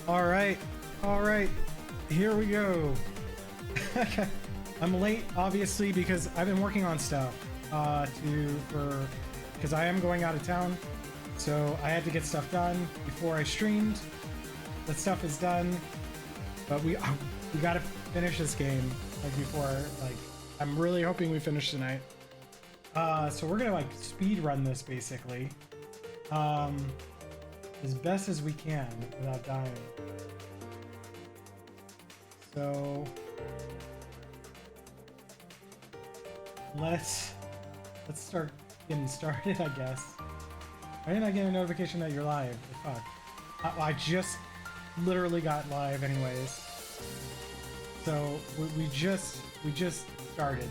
All right, here we go. I'm late, obviously, because I've been working on stuff because I am going out of town, so I had to get stuff done before I streamed. The stuff is done, but we gotta finish this game I'm really hoping we finish tonight. So we're gonna speed run this basically, as best as we can without dying. So let's start getting started, I guess. Why didn't I get a notification that you're live? Fuck. I just literally got live anyways. So we just started.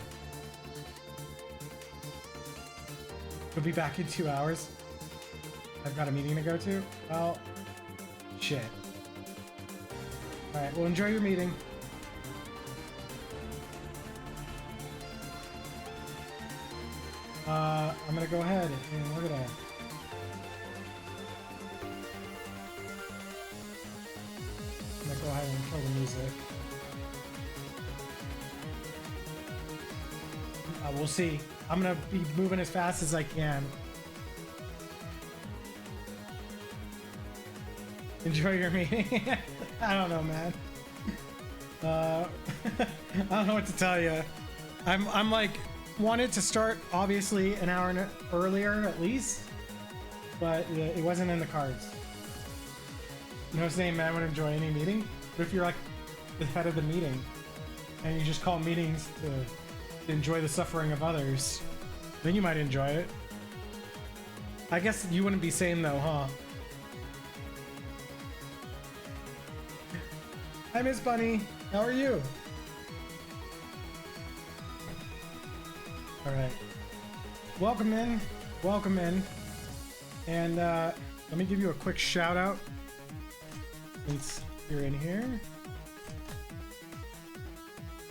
We'll be back in 2 hours. I've got a meeting to go to. Well, shit. All right, well, enjoy your meeting. I'm gonna go ahead and we're gonna go ahead and kill the music. We'll see. I'm gonna be moving as fast as I can. Enjoy your meeting. I don't know, man. I don't know what to tell you. I'm like wanted to start obviously an hour earlier at least, but it wasn't in the cards. No saying man would enjoy any meeting, but if you're like the head of the meeting and you just call meetings to enjoy the suffering of others, then you might enjoy it. I guess you wouldn't be sane though, huh? Hi, Miss Bunny. How are you? All right. Welcome in. Welcome in. And let me give you a quick shout out since you're in here.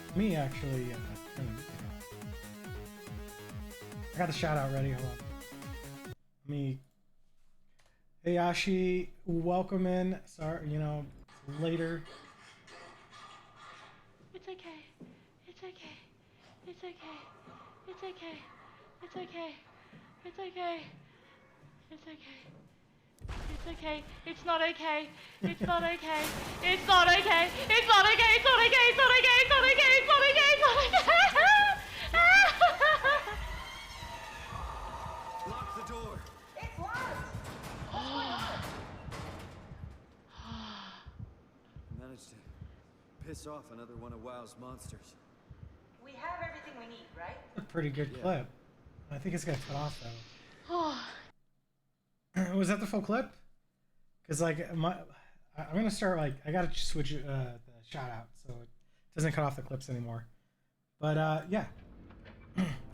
Let me actually I got the shout out ready. Hold on. Let me. Hey Yashi, welcome in. Sorry, later. It's okay. It's okay. It's okay. It's okay. It's okay. It's okay. It's okay. It's okay. It's not okay. It's not okay. It's not okay. It's not okay. It's not okay. It's not okay. It's not okay. It's not okay. It's not okay. Lock the door. It's locked. Managed to piss off another one of WoW's monsters. We have everything we need, right? A pretty good clip. I think it's gonna cut off though. Oh. Was that the full clip? Because I'm gonna start I gotta switch the shout out so it doesn't cut off the clips anymore. But yeah,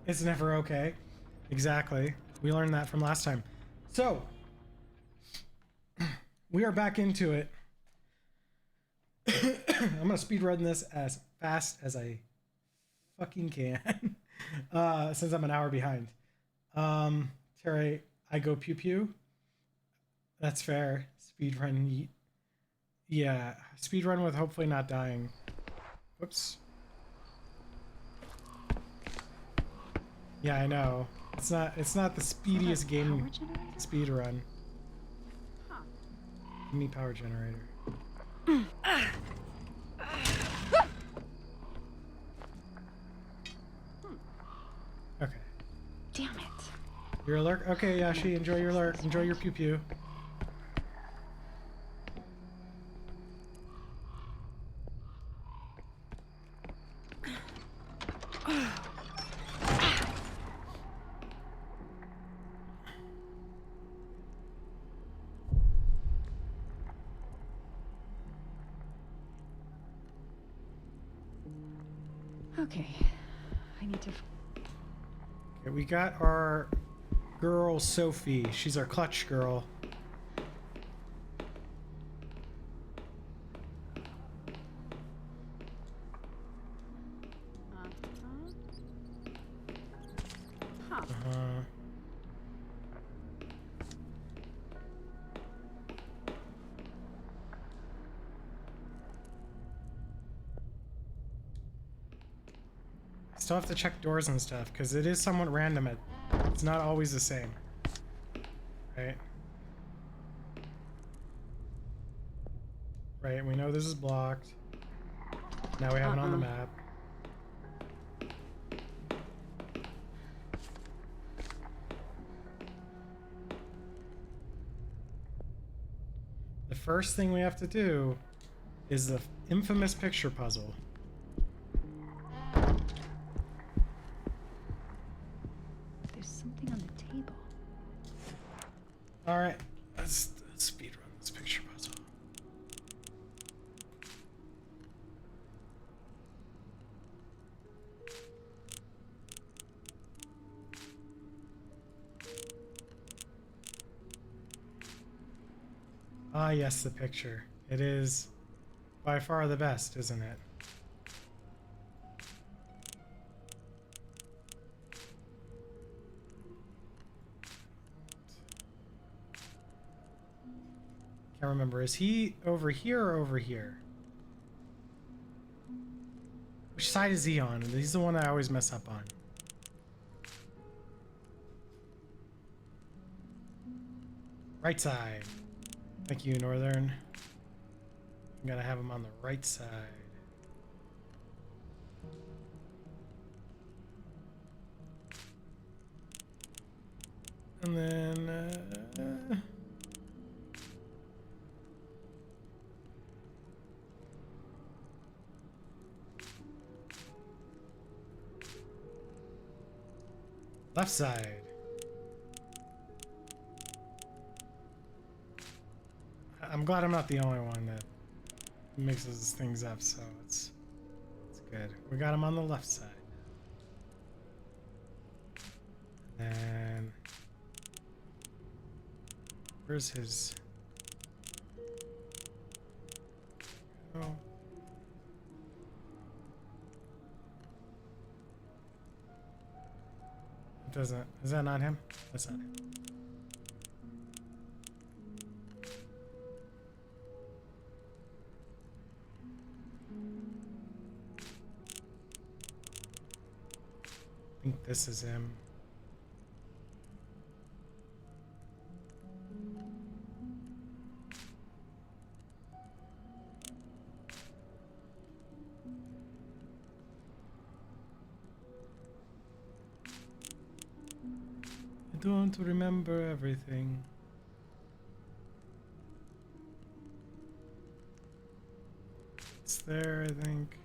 it's never okay. Exactly. We learned that from last time. So we are back into it. I'm gonna speed run this as fast as I fucking can. Since I'm an hour behind. Terry, I go pew pew. That's fair. Speed run. Yeah, speed run with hopefully not dying. Whoops. Yeah, I know. It's not the speediest game speed run. Huh. Give me power generator. Okay. Damn it. Your lurk? Okay, Yashi, enjoy your lurk. Enjoy your pew pew. Okay. I need to. Okay, we got our girl Sophie. She's our clutch girl. Still have to check doors and stuff because it is somewhat random. It's not always the same. Right? Right, we know this is blocked. Now we have it on the map. The first thing we have to do is the infamous picture puzzle. There's something on the table. Alright, let's speed run this picture puzzle. Ah, yes, the picture. It is by far the best, isn't it? Can't remember. Is he over here or over here? Which side is he on? He's the one I always mess up on. Right side. Thank you, Northern. I'm gonna have him on the right side. And then, left side. I'm glad I'm not the only one that mixes things up, so it's good. We got him on the left side. And where's his? Oh. It doesn't. Is that not him? That's not him. I think this is him. I don't remember everything. It's there, I think.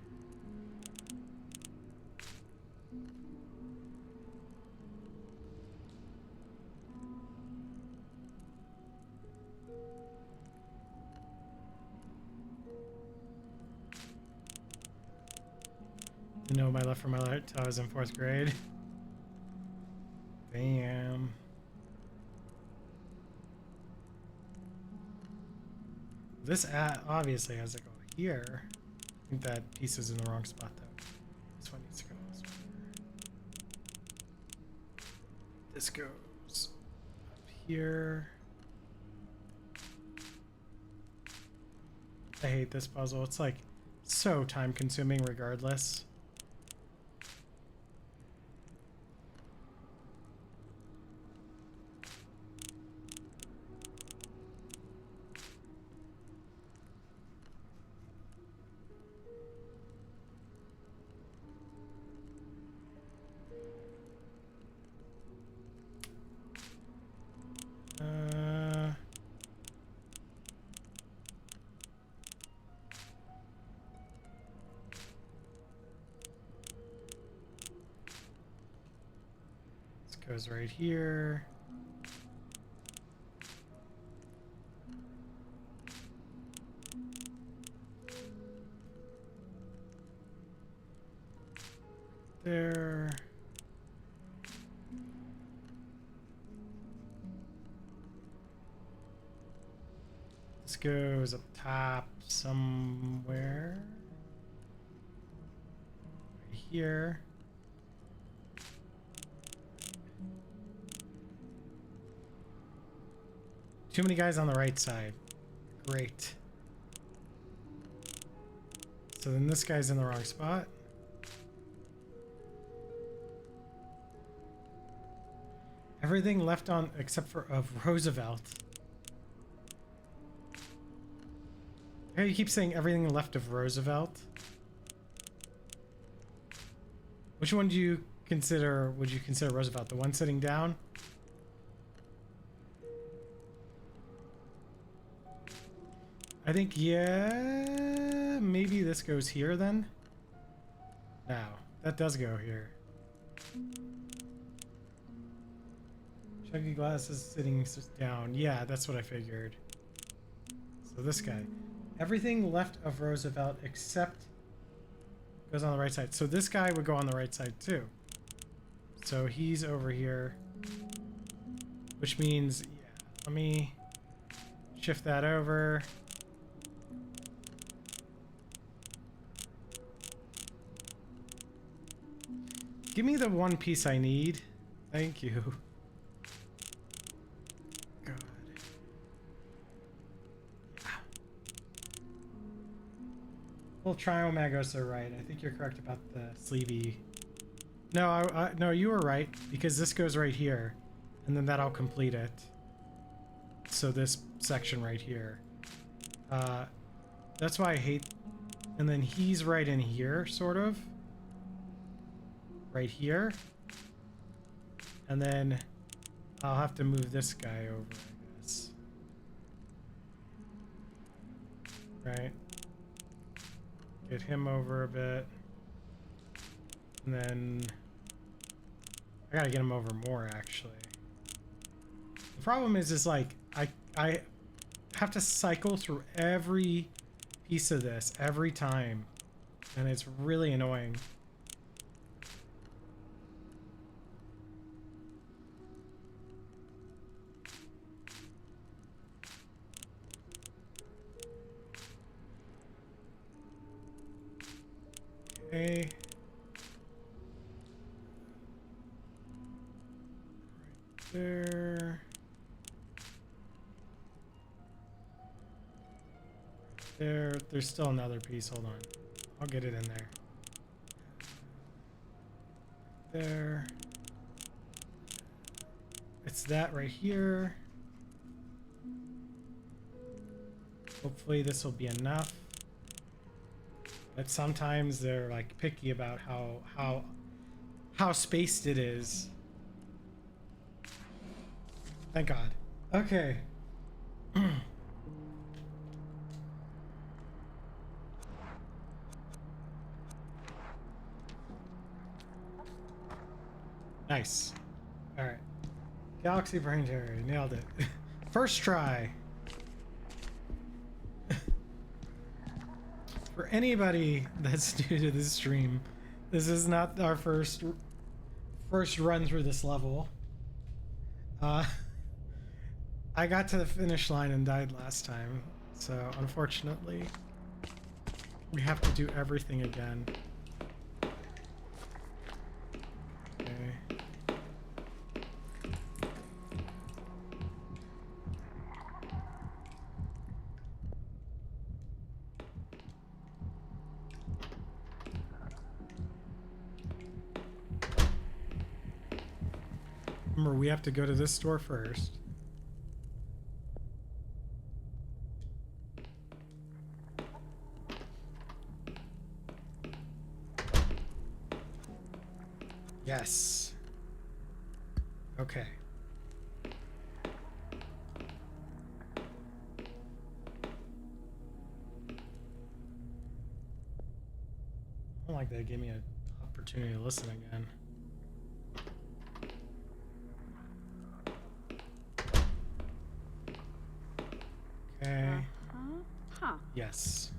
You know my left from my right till I was in 4th grade. Damn. This obviously has to go here. I think that piece is in the wrong spot though. This one needs to go this way. This goes up here. I hate this puzzle. It's like so time consuming regardless. Goes right here. There. This goes up top somewhere. Right here. Too many guys on the right side. Great. So then this guy's in the wrong spot. Everything left on except for of Roosevelt. Hey, you keep saying everything left of Roosevelt. Which one do you consider? Would you consider Roosevelt? The one sitting down? I think, yeah, maybe this goes here then. No, that does go here. Chunky glass is sitting down. Yeah, that's what I figured. So this guy. Everything left of Roosevelt except goes on the right side. So this guy would go on the right side too. So he's over here. Which means, yeah, let me shift that over. Give me the one piece I need. Thank you. God. Well, Triomagos are right. I think you're correct about the sleevey. No, no, you were right because this goes right here, and then that'll complete it. So this section right here. That's why I hate. And then he's right in here, sort of. Right here. And then I'll have to move this guy over, I guess. Right. Get him over a bit. And then I gotta get him over more, actually. The problem is like I have to cycle through every piece of this every time, and it's really annoying. Okay. Right there. There's still another piece. Hold on. I'll get it in there. There. It's that right here. Hopefully this will be enough. But sometimes they're like picky about how spaced it is. Thank God. Okay. Nice. All right. Galaxy Brain Terror. Nailed it. First try. For anybody that's new to this stream, this is not our first run through this level. I got to the finish line and died last time, so unfortunately we have to do everything again. Okay. Remember, we have to go to this store first. Yes. Okay. I don't like they gave me an opportunity to listen again. Okay. Huh. Yes.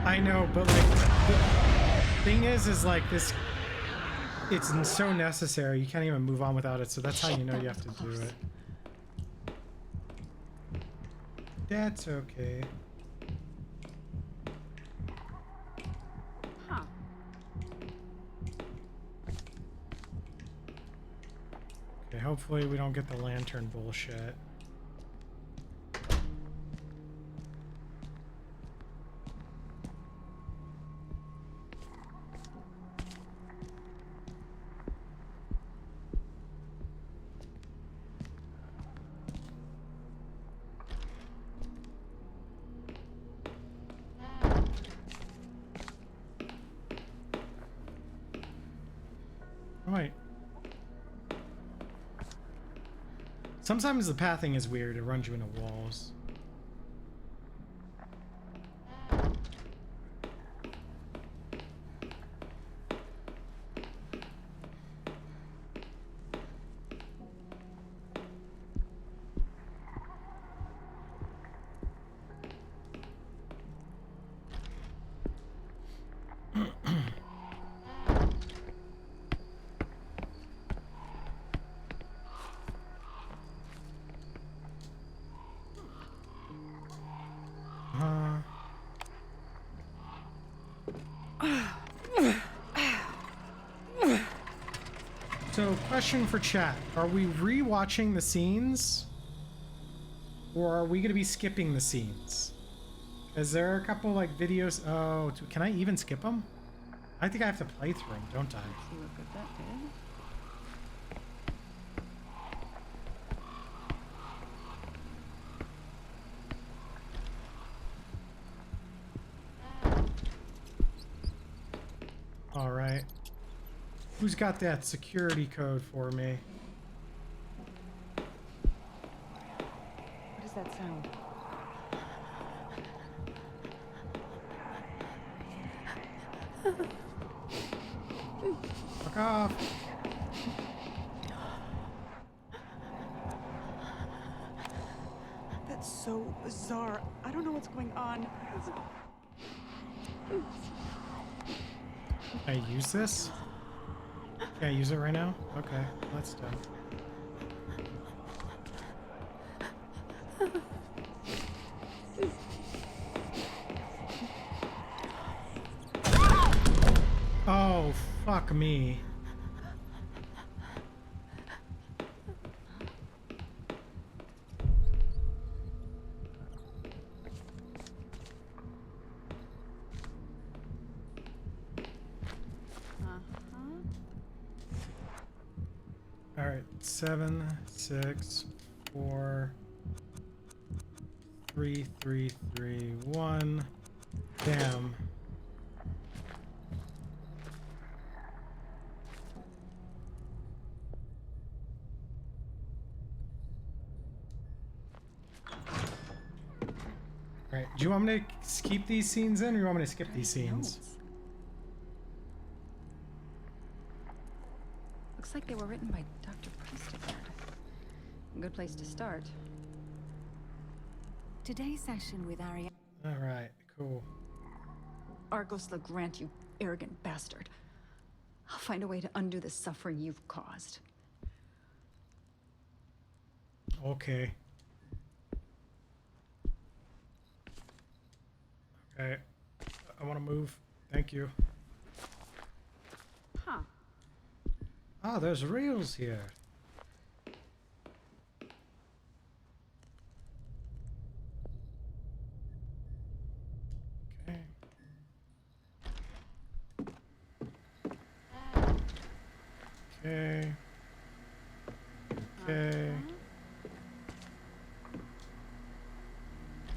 I know, but like the thing is like this, it's so necessary. You can't even move on without it, so that's how you know you have to do it. That's okay. Okay, hopefully we don't get the lantern bullshit. Wait. Sometimes the pathing is weird. It runs you into walls. So, question for chat. Are we re-watching the scenes? Or are we going to be skipping the scenes? Is there a couple, like, videos? Oh, can I even skip them? I think I have to play through them, don't I? See what good that did. All right. Who's got that security code for me? What is that sound? Fuck off. That's so bizarre. I don't know what's going on. Can I use this? Can I use it right now? Okay, that's done. Oh, fuck me. All right, 7, 6, 4, 3, 3, 3, 1. Damn. All right, do you want me to keep these scenes in, or you want me to skip these scenes? Looks like they were written by Dr. Prestigard. A good place to start. Today's session with Ariana. All right, cool. Argos LeGrant, you arrogant bastard. I'll find a way to undo the suffering you've caused. Okay. Okay. I want to move. Thank you. Huh. Ah, there's rails here. Okay. Okay. Okay.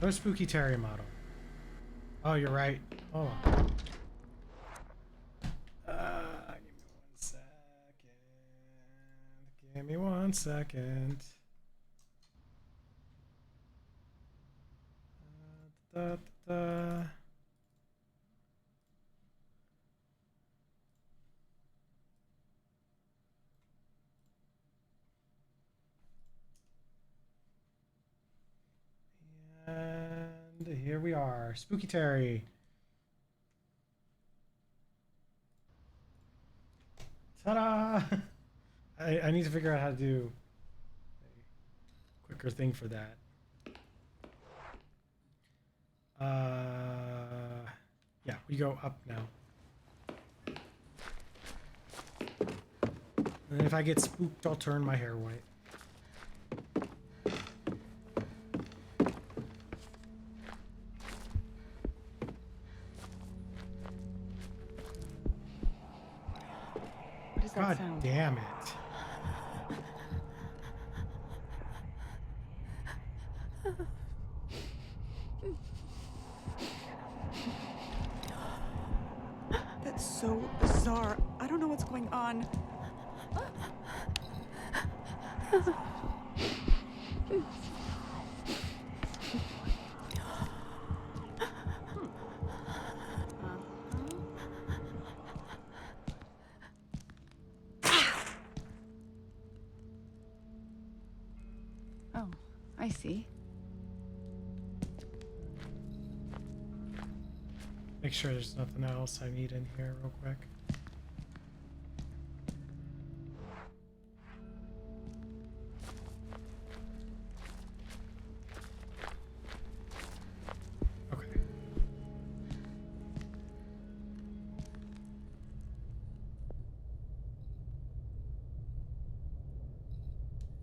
No spooky Terry model. Oh, you're right. Hold on. Give me 1 second. Da, da, da. And here we are. Spooky Terry. Ta-da! I need to figure out how to do a quicker thing for that. Yeah, we go up now. And if I get spooked, I'll turn my hair white. What is that God sound? damn it. That's so bizarre. I don't know what's going on. Oh, I see. Make sure there's nothing else I need in here real quick. Okay.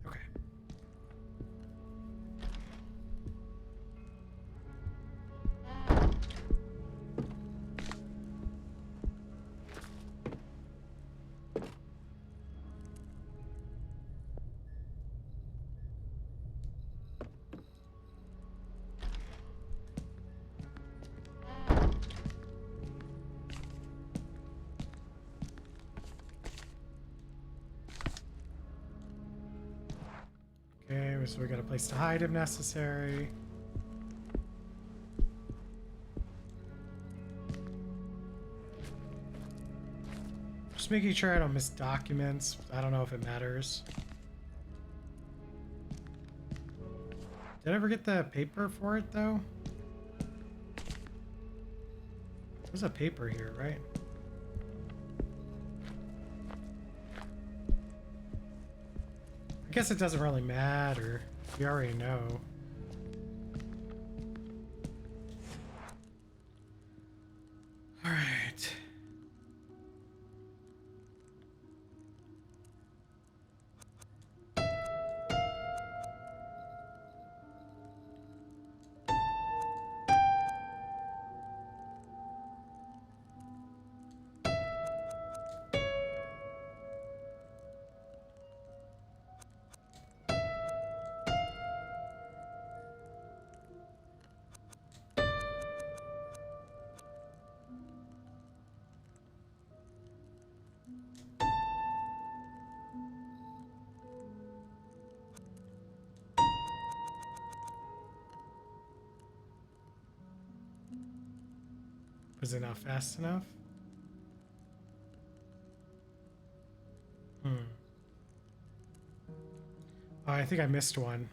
Okay. Okay, so we got a place to hide if necessary. Just making sure I don't miss documents. I don't know if it matters. Did I ever get the paper for it though? There's a paper here, right? I guess it doesn't really matter. We already know. All right. Was it not fast enough? Oh, I think I missed one.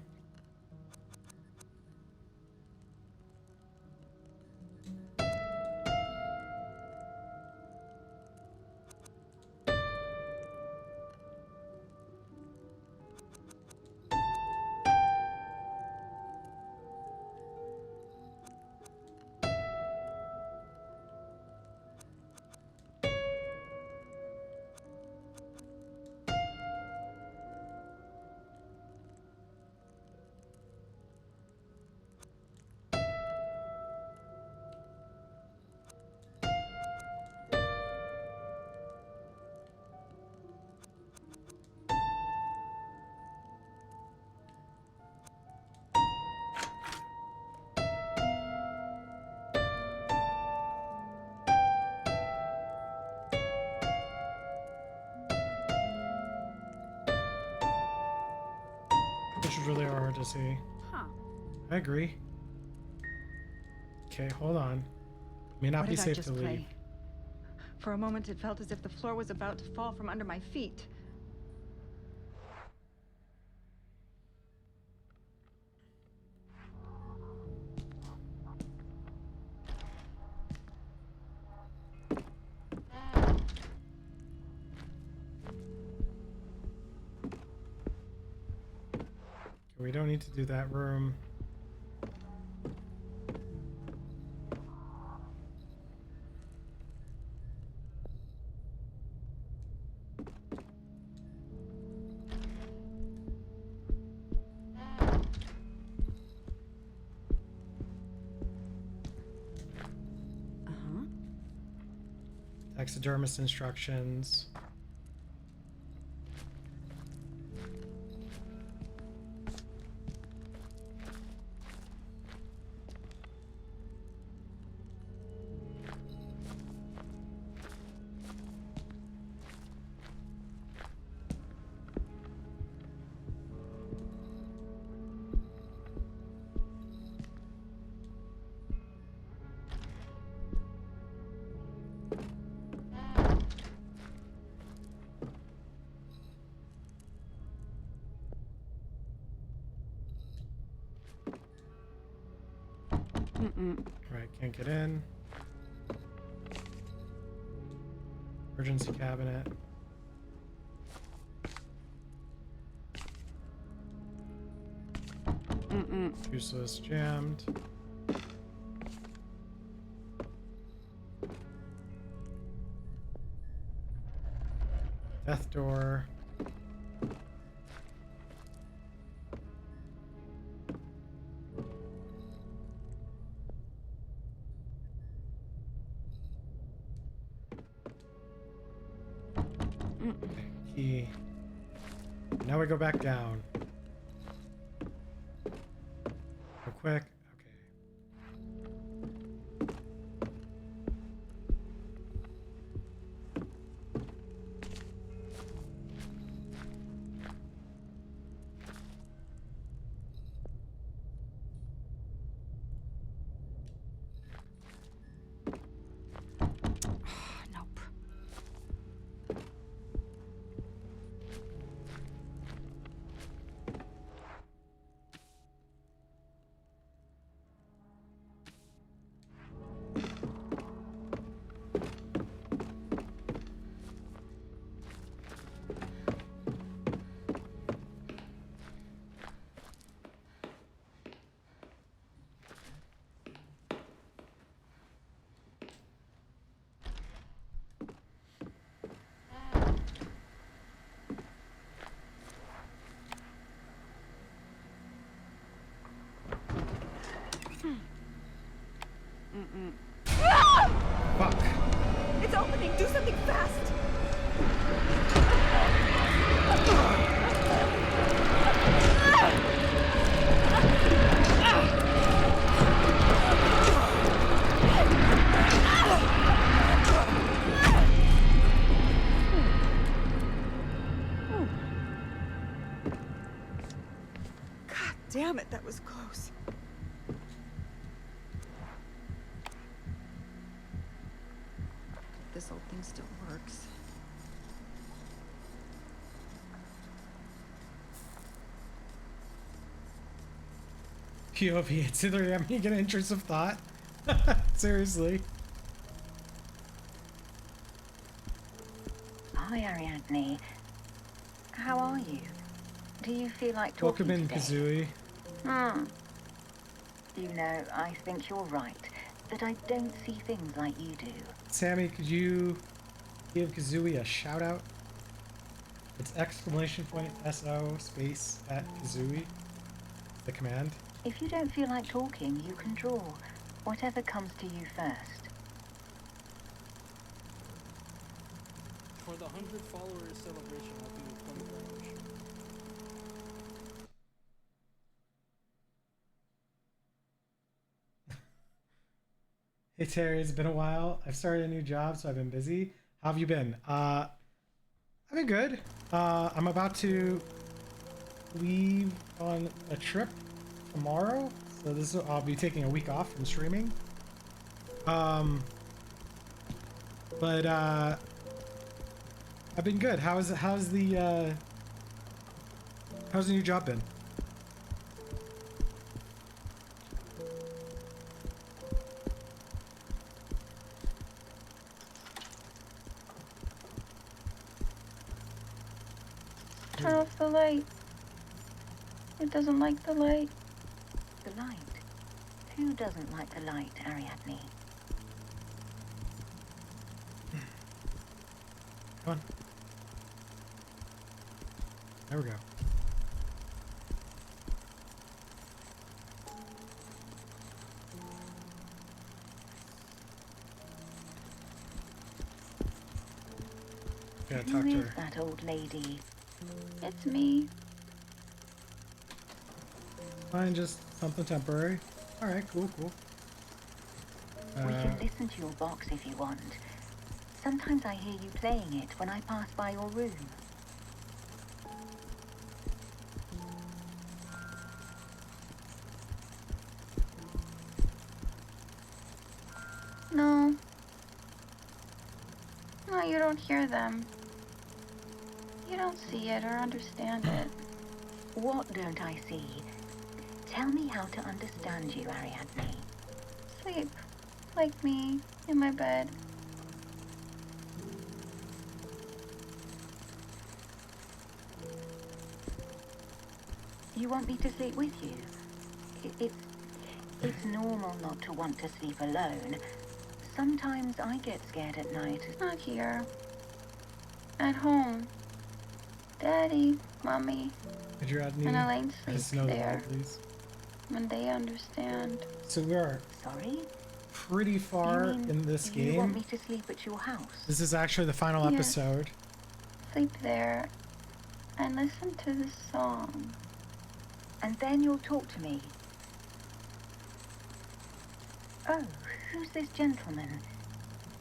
Which is really hard to see. Huh. I agree. Okay, hold on. May not What be did I safe just to leave. play? For a moment, it felt as if the floor was about to fall from under my feet. We don't need to do that room. Taxidermist instructions. Right, can't get in. Emergency cabinet. Useless, jammed. Death door. Okay, key. Now we go back down. Real quick. Nope. Fuck. It's opening! Do something fast! God damn it, that was close. This old thing still works. POV, it's either having an intrusive thought. Seriously. Hi, Ariadne. How are you? Do you feel like talking Welcome in, today? Kazooie. You know, I think you're right, that I don't see things like you do. Sammy, could you give Kazooie a shout out? It's exclamation point SO space at Kazooie. The command. If you don't feel like talking, you can draw. Whatever comes to you first. For the 100 followers celebration, I'll do a plum orange. Hey Terry, it's been a while. I've started a new job, so I've been busy. How have you been? I've been good. I'm about to leave on a trip tomorrow, so I'll be taking a week off from streaming. But I've been good. How's the new job been? Turn off the light. It doesn't like the light. The light. Who doesn't like the light, Ariadne? Come on. There we go. Yeah, Who talk to is her. that old lady? It's me. Fine, just something temporary. Alright, cool. We can listen to your box if you want. Sometimes I hear you playing it when I pass by your room. No. No, you don't hear them. You don't see it or understand it. What don't I see? Tell me how to understand you, Ariadne. Sleep. Like me. In my bed. You want me to sleep with you? It's normal not to want to sleep alone. Sometimes I get scared at night. Not here. At home. Daddy, Mommy, Did you add me? and Elaine I just sleep know the there. wall, please. And they understand. So we are Sorry? pretty far You mean in this you want game. me to sleep at your house? This is actually the final Yes. episode. Sleep there. And listen to the song. And then you'll talk to me. Oh, who's this gentleman?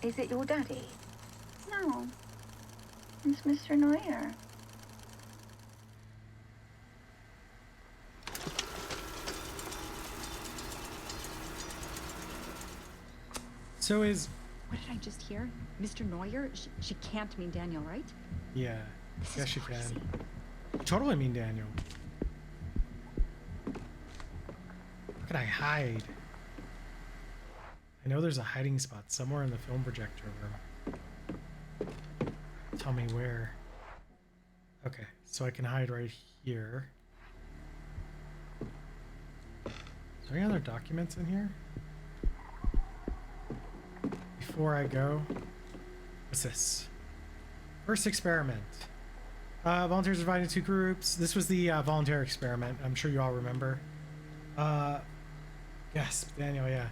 Is it your daddy? No. It's Mr. Neuer. So is What did I just hear? Mr. Neuer? She can't mean Daniel, right? yeah. This Yes, is you crazy. can. Totally mean Daniel. How can I hide? I know there's a hiding spot somewhere in the film projector room. Tell me where. Okay, so I can hide right here. Is there any other documents in here? Before I go, what's this? First experiment. Volunteers are divided into two groups. This was the voluntary experiment. I'm sure you all remember. Yes, Daniel, yeah.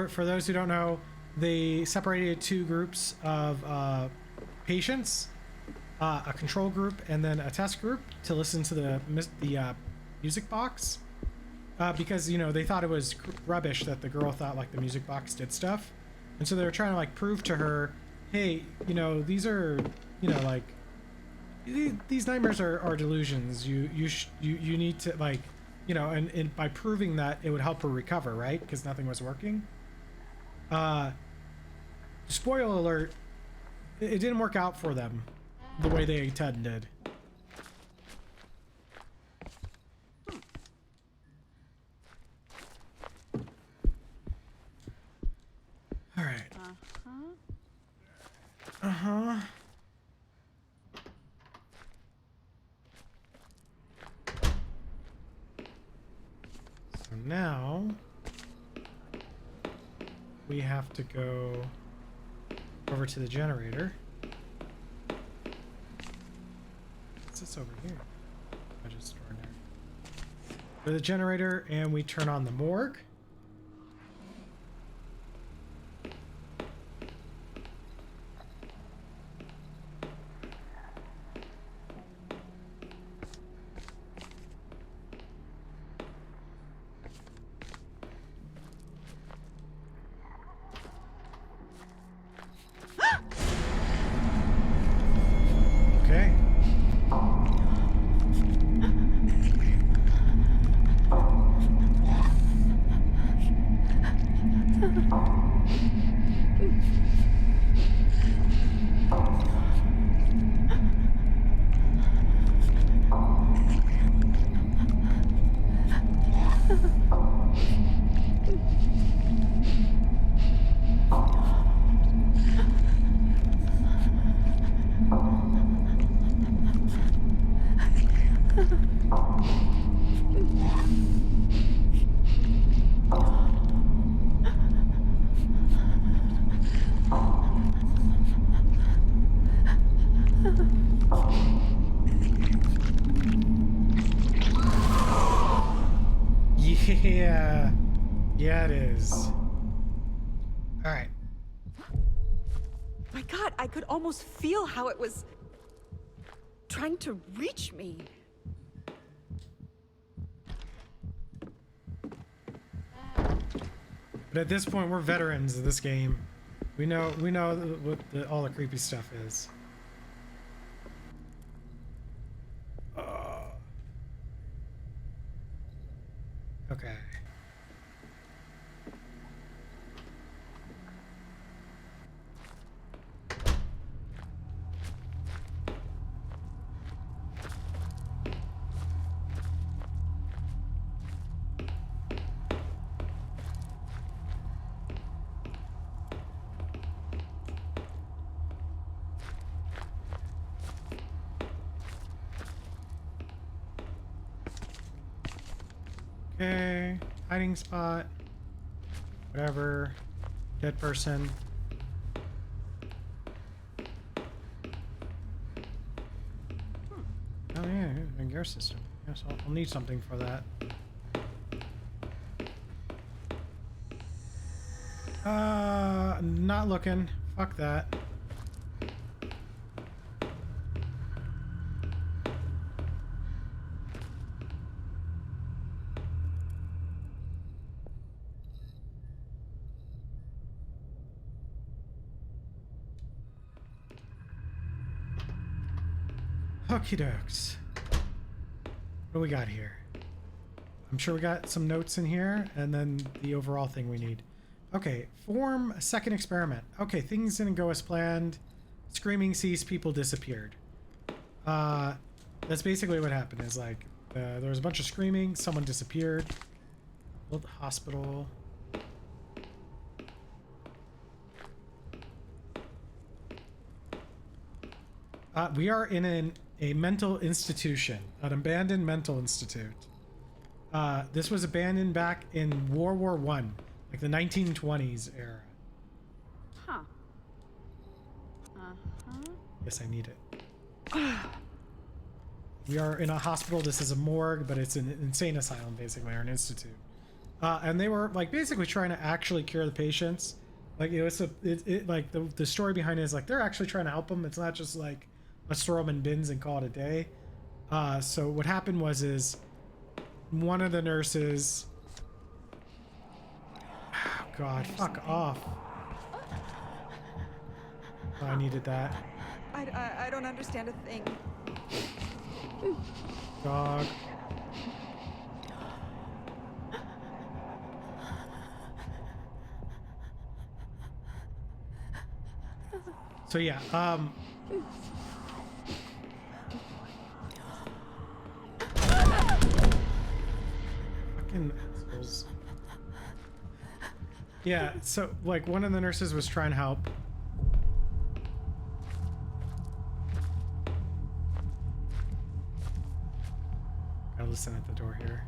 For those who don't know, they separated two groups of patients, a control group and then a test group, to listen to the music box. Because, you know, they thought it was rubbish that the girl thought, like, the music box did stuff. And so they were trying to, like, prove to her, hey, you know, these are, you know, like, these nightmares are delusions. You need to, like, you know, and by proving that, it would help her recover, right? Because nothing was working. Spoiler alert, it didn't work out for them the way they intended. All right. Uh-huh. So now we have to go over to the generator. What's this over here? I just stored there. Go to the generator and we turn on the morgue. Okay. Yeah. Yeah, it is. All right. My God, I could almost feel how it was trying to reach me. But at this point, we're veterans of this game. We know what all the creepy stuff is. Okay. Okay, hiding spot, whatever, dead person. Oh yeah, a gear system. Yes, I'll need something for that. Not looking. Fuck that. Okie dokes. What do we got here? I'm sure we got some notes in here and then the overall thing we need. Okay, form a second experiment. Okay, things didn't go as planned. Screaming ceased, people disappeared. That's basically what happened is like there was a bunch of screaming, someone disappeared. Built the hospital. We are in a mental institution, an abandoned mental institute. This was abandoned back in World War I, like the 1920s era. Huh. Uh-huh. Yes, I need it. We are in a hospital. This is a morgue, but it's an insane asylum, basically, or an institute. And they were like basically trying to actually cure the patients. Like like the story behind it is like they're actually trying to help them. It's not just like let's throw them in bins and call it a day. So what happened is one of the nurses. Oh God, fuck off! Oh, I needed that. I don't understand a thing. Dog. So yeah, fucking assholes. Yeah, so like one of the nurses was trying to help. Gotta listen at the door here.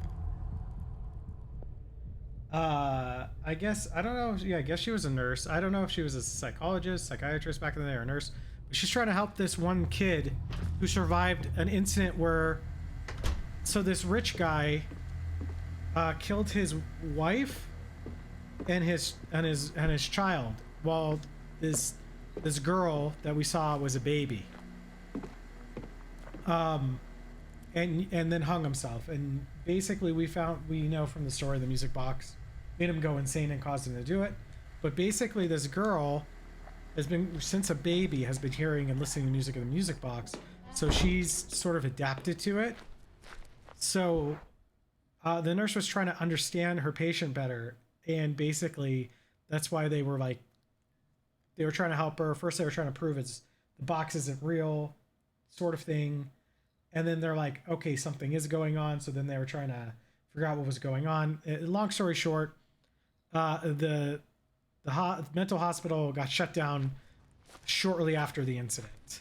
I guess, I don't know. Yeah, I guess she was a nurse. I don't know if she was a psychologist, psychiatrist back in the day, or a nurse. But she's trying to help this one kid who survived an incident where, so this rich guy killed his wife and his child while this girl that we saw was a baby. And then hung himself. And basically we know from the story the music box made him go insane and caused him to do it. But basically this girl has been, since a baby, has been hearing and listening to music in the music box. So she's sort of adapted to it. So the nurse was trying to understand her patient better. And basically that's why they were trying to help her. First they were trying to prove the box isn't real, sort of thing. And then they're like, okay, something is going on. So then they were trying to figure out what was going on. Long story short, the mental hospital got shut down shortly after the incident.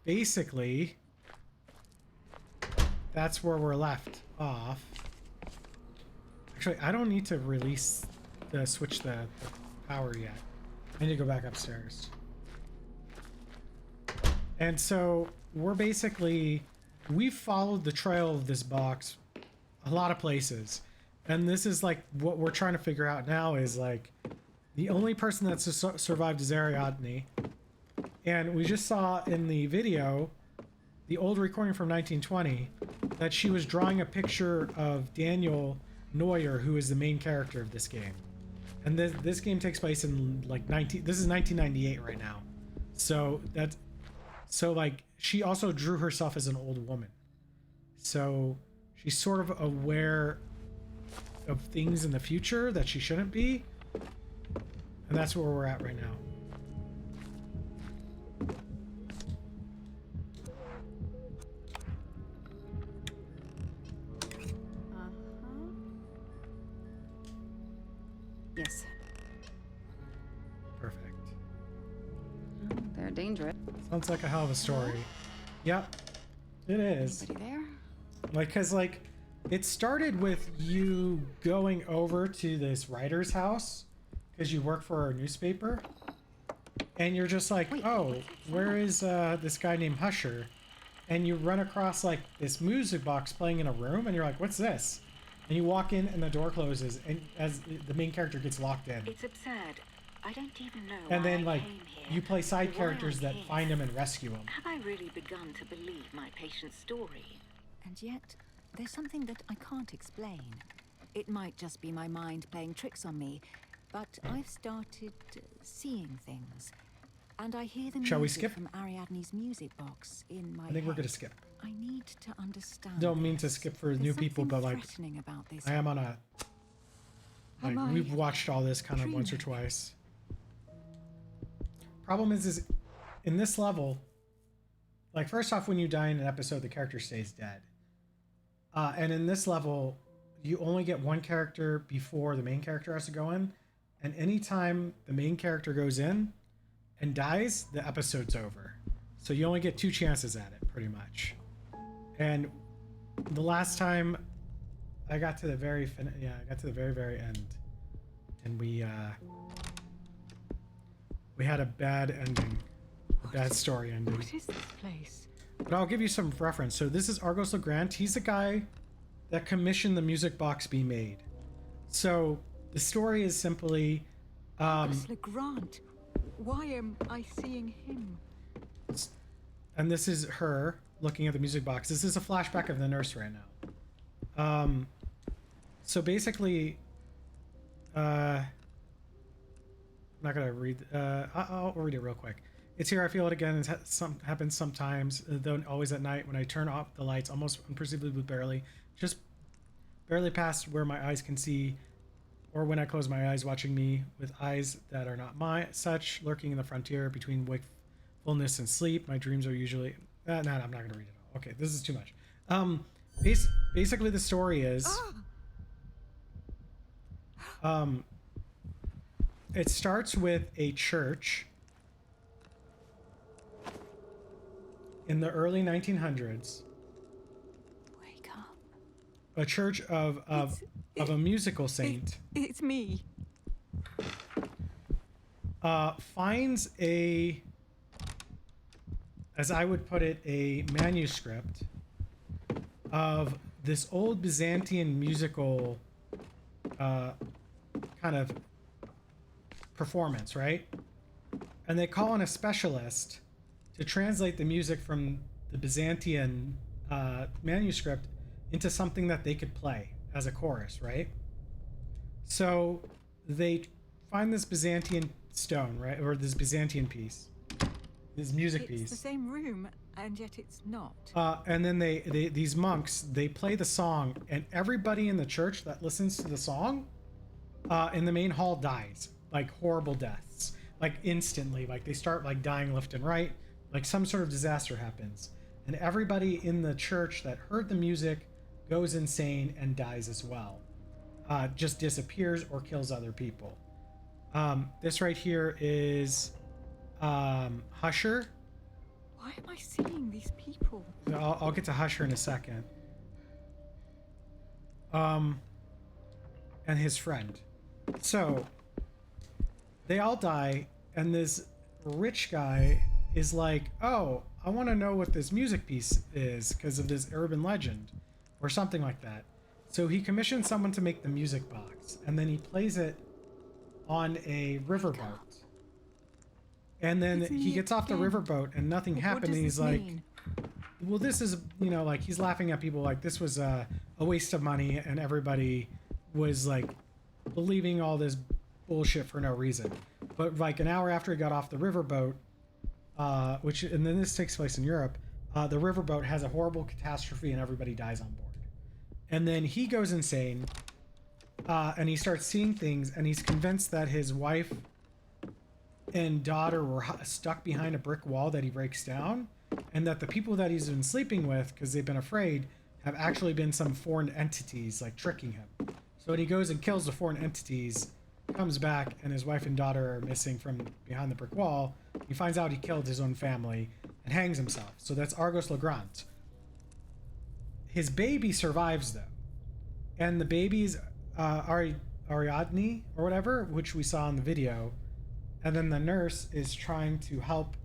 Basically, that's where we're left off. Actually, I don't need to switch the power yet. I need to go back upstairs. And so we've followed the trail of this box a lot of places. And this is like what we're trying to figure out now is like, The only person that's survived is Ariadne. And we just saw in the video, the old recording from 1920, that she was drawing a picture of Daniel Neuer, who is the main character of this game. And this game takes place in like this is 1998 right now. So like she also drew herself as an old woman. So she's sort of aware of things in the future that she shouldn't be. And that's where we're at right now. Yes. Perfect. They're dangerous. Sounds like a hell of a story. Yep, it is. Anybody there? Like, cause like, it started with you going over to this writer's house because you work for a newspaper, and you're just like, oh, where is this guy named Husher? And you run across like this music box playing in a room, and you're like, what's this? And you walk in, and the door closes, and as the main character gets locked in. It's absurd. I don't even know And why then I like came here. you play side Why characters I'm that here. find him and rescue him. Have I really begun to believe my patient's story? And yet, there's something that I can't explain. It might just be my mind playing tricks on me, but I've started seeing things. And I hear the Shall we music skip? from Ariadne's music box in my I think we're head. gonna skip. I need to understand. Don't mean to this. skip for There's new people, but something like threatening about this. I am on a Am like I we've watched all this kind of once or dreaming? twice. Problem is in this level, like first off, when you die in an episode, the character stays dead. And in this level, you only get one character before the main character has to go in. And anytime the main character goes in and dies, the episode's over. So you only get 2 chances at it, pretty much. And the last time I got to the very very end, and we had a bad ending, a bad story ending. What is this place? But I'll give you some reference. So this is Argos Legrand. He's the guy that commissioned the music box be made. So the story is simply, Argos Legrand. Why am I seeing him? and this is her looking at the music box. This is a flashback of the nurse right now. So basically, I'm not gonna read. I'll read it real quick. It's here. I feel it again. It happens sometimes, though always at night when I turn off the lights, almost imperceptibly, just barely past where my eyes can see, or when I close my eyes, watching me with eyes that are not my such, lurking in the frontier between wakefulness and sleep. My dreams are usually. No, I'm not gonna read it all. Okay, this is too much. Basically, the story is. It starts with a church in the early 1900s. Wake up. A church of a musical saint It's me. finds a, as I would put it, a manuscript of this old Byzantine musical kind of performance, right? And they call in a specialist to translate the music from the Byzantine manuscript into something that they could play as a chorus, right? So they find this Byzantine stone, right? Or this Byzantine piece, this music piece. It's the same room, and yet it's not. And then these monks, they play the song, and everybody in the church that listens to the song in the main hall dies, like horrible deaths, like instantly, like they start like dying left and right, like some sort of disaster happens, and everybody in the church that heard the music goes insane and dies as well, just disappears or kills other people. This right here is Husher. Why am I seeing these people? I'll get to Husher in a second. And his friend. So they all die, and this rich guy is like, oh, I want to know what this music piece is because of this urban legend or something like that. So he commissions someone to make the music box, and then he plays it on a riverboat. And then he gets off the riverboat and nothing happened. And he's like, well, this is, you know, like he's laughing at people like this was a waste of money and everybody was like believing all this bullshit for no reason. But like an hour after he got off the riverboat, and then this takes place in Europe, the riverboat has a horrible catastrophe and everybody dies on board. And then he goes insane and he starts seeing things and he's convinced that his wife and daughter were stuck behind a brick wall that he breaks down, and that the people that he's been sleeping with, because they've been afraid, have actually been some foreign entities like tricking him. So when he goes and kills the foreign entities, comes back and his wife and daughter are missing from behind the brick wall. He finds out he killed his own family and hangs himself. So that's Argos Legrand. His baby survives though, and the baby's Ariadne or whatever, which we saw in the video. And then the nurse is trying to help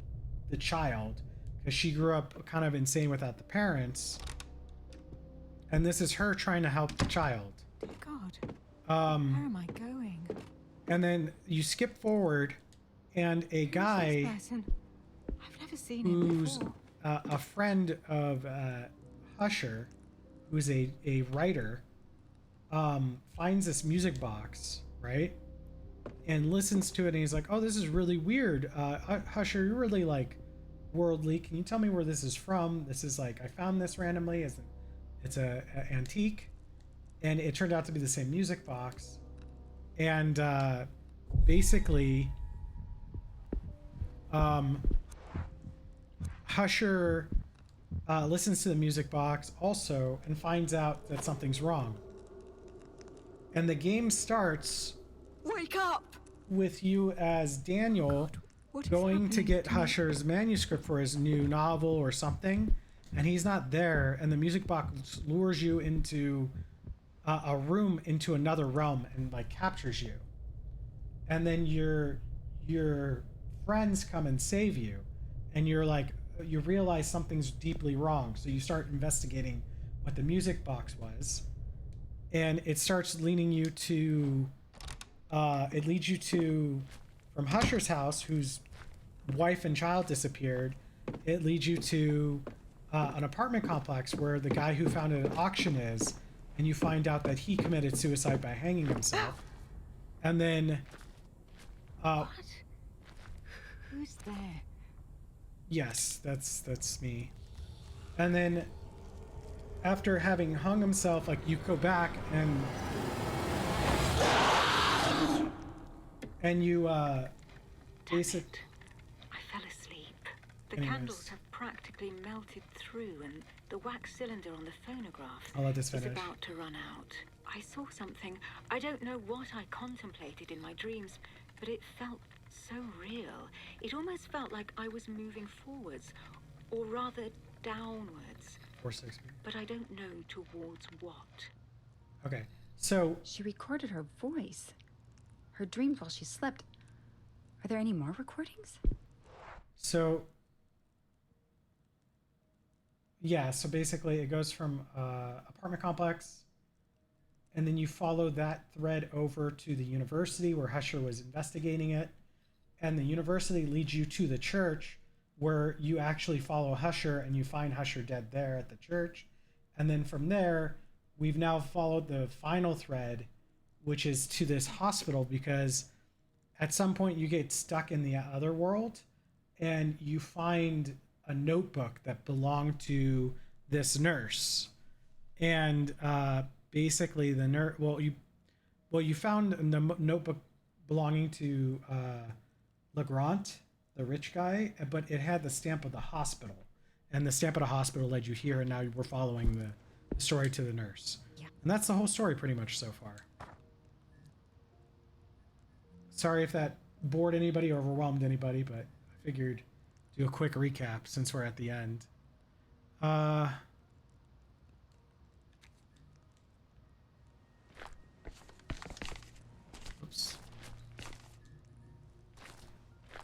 the child because she grew up kind of insane without the parents. And this is her trying to help the child. God. Where am I going? And then you skip forward and a guy I've never seen him who's before. A friend of Husher, who's a writer, finds this music box, right? And listens to it and he's like, oh, this is really weird. Husher, you're really like worldly. Can you tell me where this is from? This is like, I found this randomly. It's a antique. And it turned out to be the same music box. And basically, Husher listens to the music box also and finds out that something's wrong. And the game starts... Wake up! With you as Daniel going to get Husher's manuscript for his new novel or something, and he's not there, and the music box lures you into a room into another realm and like captures you, and then your friends come and save you, and you're like, you realize something's deeply wrong, so you start investigating what the music box was, and it starts leading you to it leads you to, from Husher's house, whose wife and child disappeared, it leads you to an apartment complex where the guy who founded an auction is, and you find out that he committed suicide by hanging himself. And then... what? Who's there? Yes, that's me. And then, after having hung himself, like, you go back and you basic. I fell asleep. The Anyways. candles have practically melted through, and the wax cylinder on the phonograph I'll let this is finish. about to run out. I saw something. I don't know what I contemplated in my dreams, but it felt so real. It almost felt like I was moving forwards, or rather downwards. 460. But I don't know towards what. Okay, so She recorded her voice. Her dreams while she slept. Are there any more recordings? Yeah, so basically it goes from apartment complex, and then you follow that thread over to the university where Husher was investigating it, and the university leads you to the church where you actually follow Husher and you find Husher dead there at the church. And then from there, we've now followed the final thread, which is to this hospital, because at some point you get stuck in the other world and you find a notebook that belonged to this nurse. And basically the nurse, you found the notebook belonging to Legrand, the rich guy, but it had the stamp of the hospital, and the stamp of the hospital led you here, and now we're following the story to the nurse. Yeah. And that's the whole story pretty much so far. Sorry if that bored anybody or overwhelmed anybody, but I figured do a quick recap since we're at the end. Oops.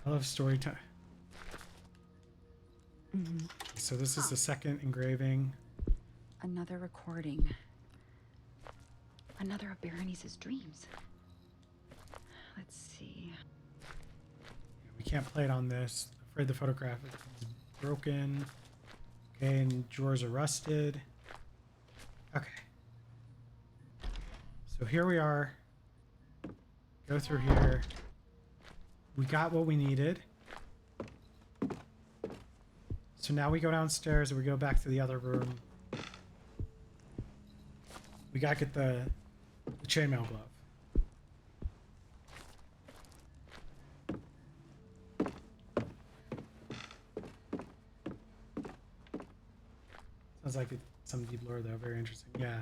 I love story time. So this is the second engraving. Another recording. Another of Berenice's dreams. Let's see. We can't play it on this. Afraid the photograph is broken. Okay, and drawers are rusted. Okay. So here we are. Go through here. We got what we needed. So now we go downstairs and we go back to the other room. We gotta get the chainmail glove. Sounds like it's some deep lore though. Very interesting. Yeah.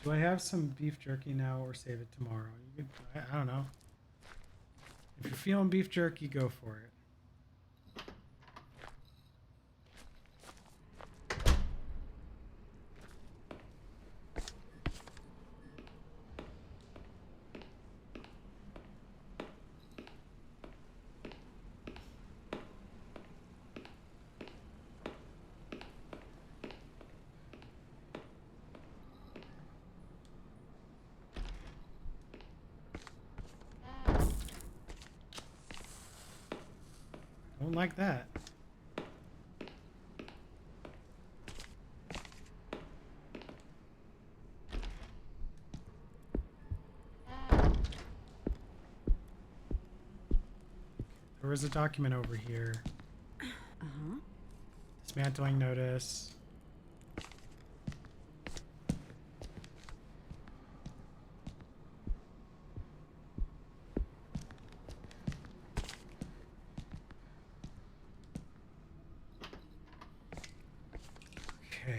Do I have some beef jerky now or save it tomorrow? You could, I don't know. If you're feeling beef jerky, go for it. Don't like that. There was a document over here. Dismantling notice. Okay.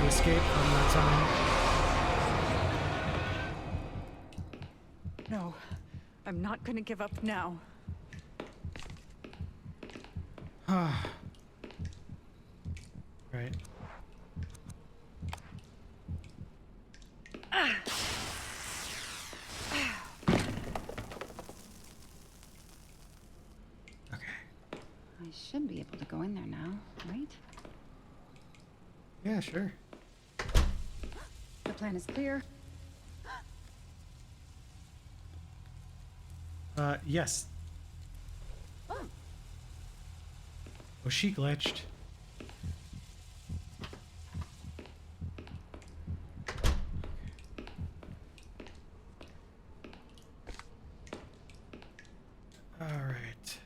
Escape from that time. No, I'm not gonna give up now. Right. Okay. I should be able to go in there now, right? Yeah, sure. The plan is clear. Yes. Oh, she glitched. All right.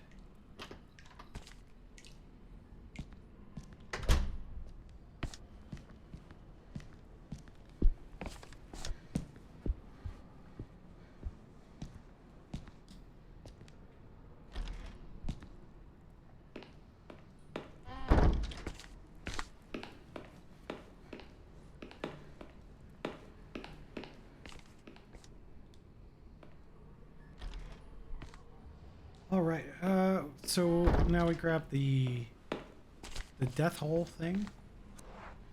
All right. So now we grab the death hole thing.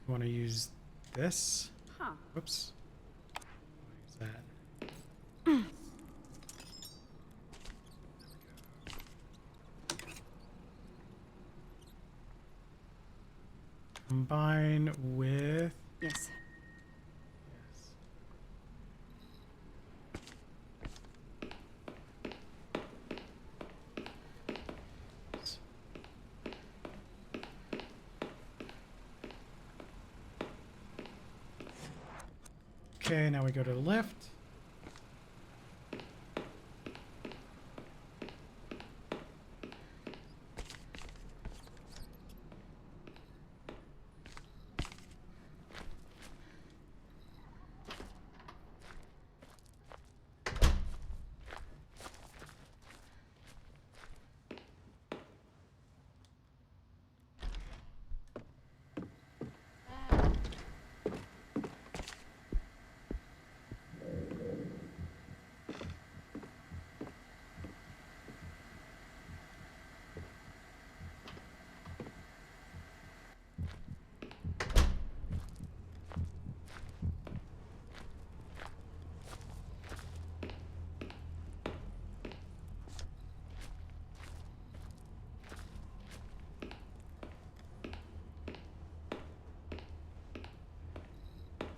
You want to use this? Huh. Whoops. Use that. Combine with. Yes. Okay, now we go to the left.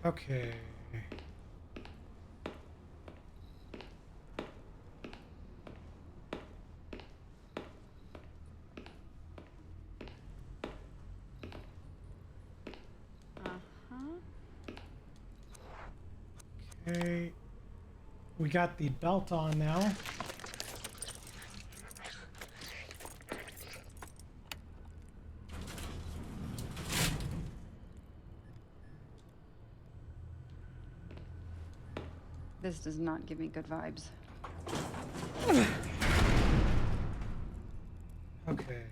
Okay. Okay. We got the belt on now. This does not give me good vibes. Okay.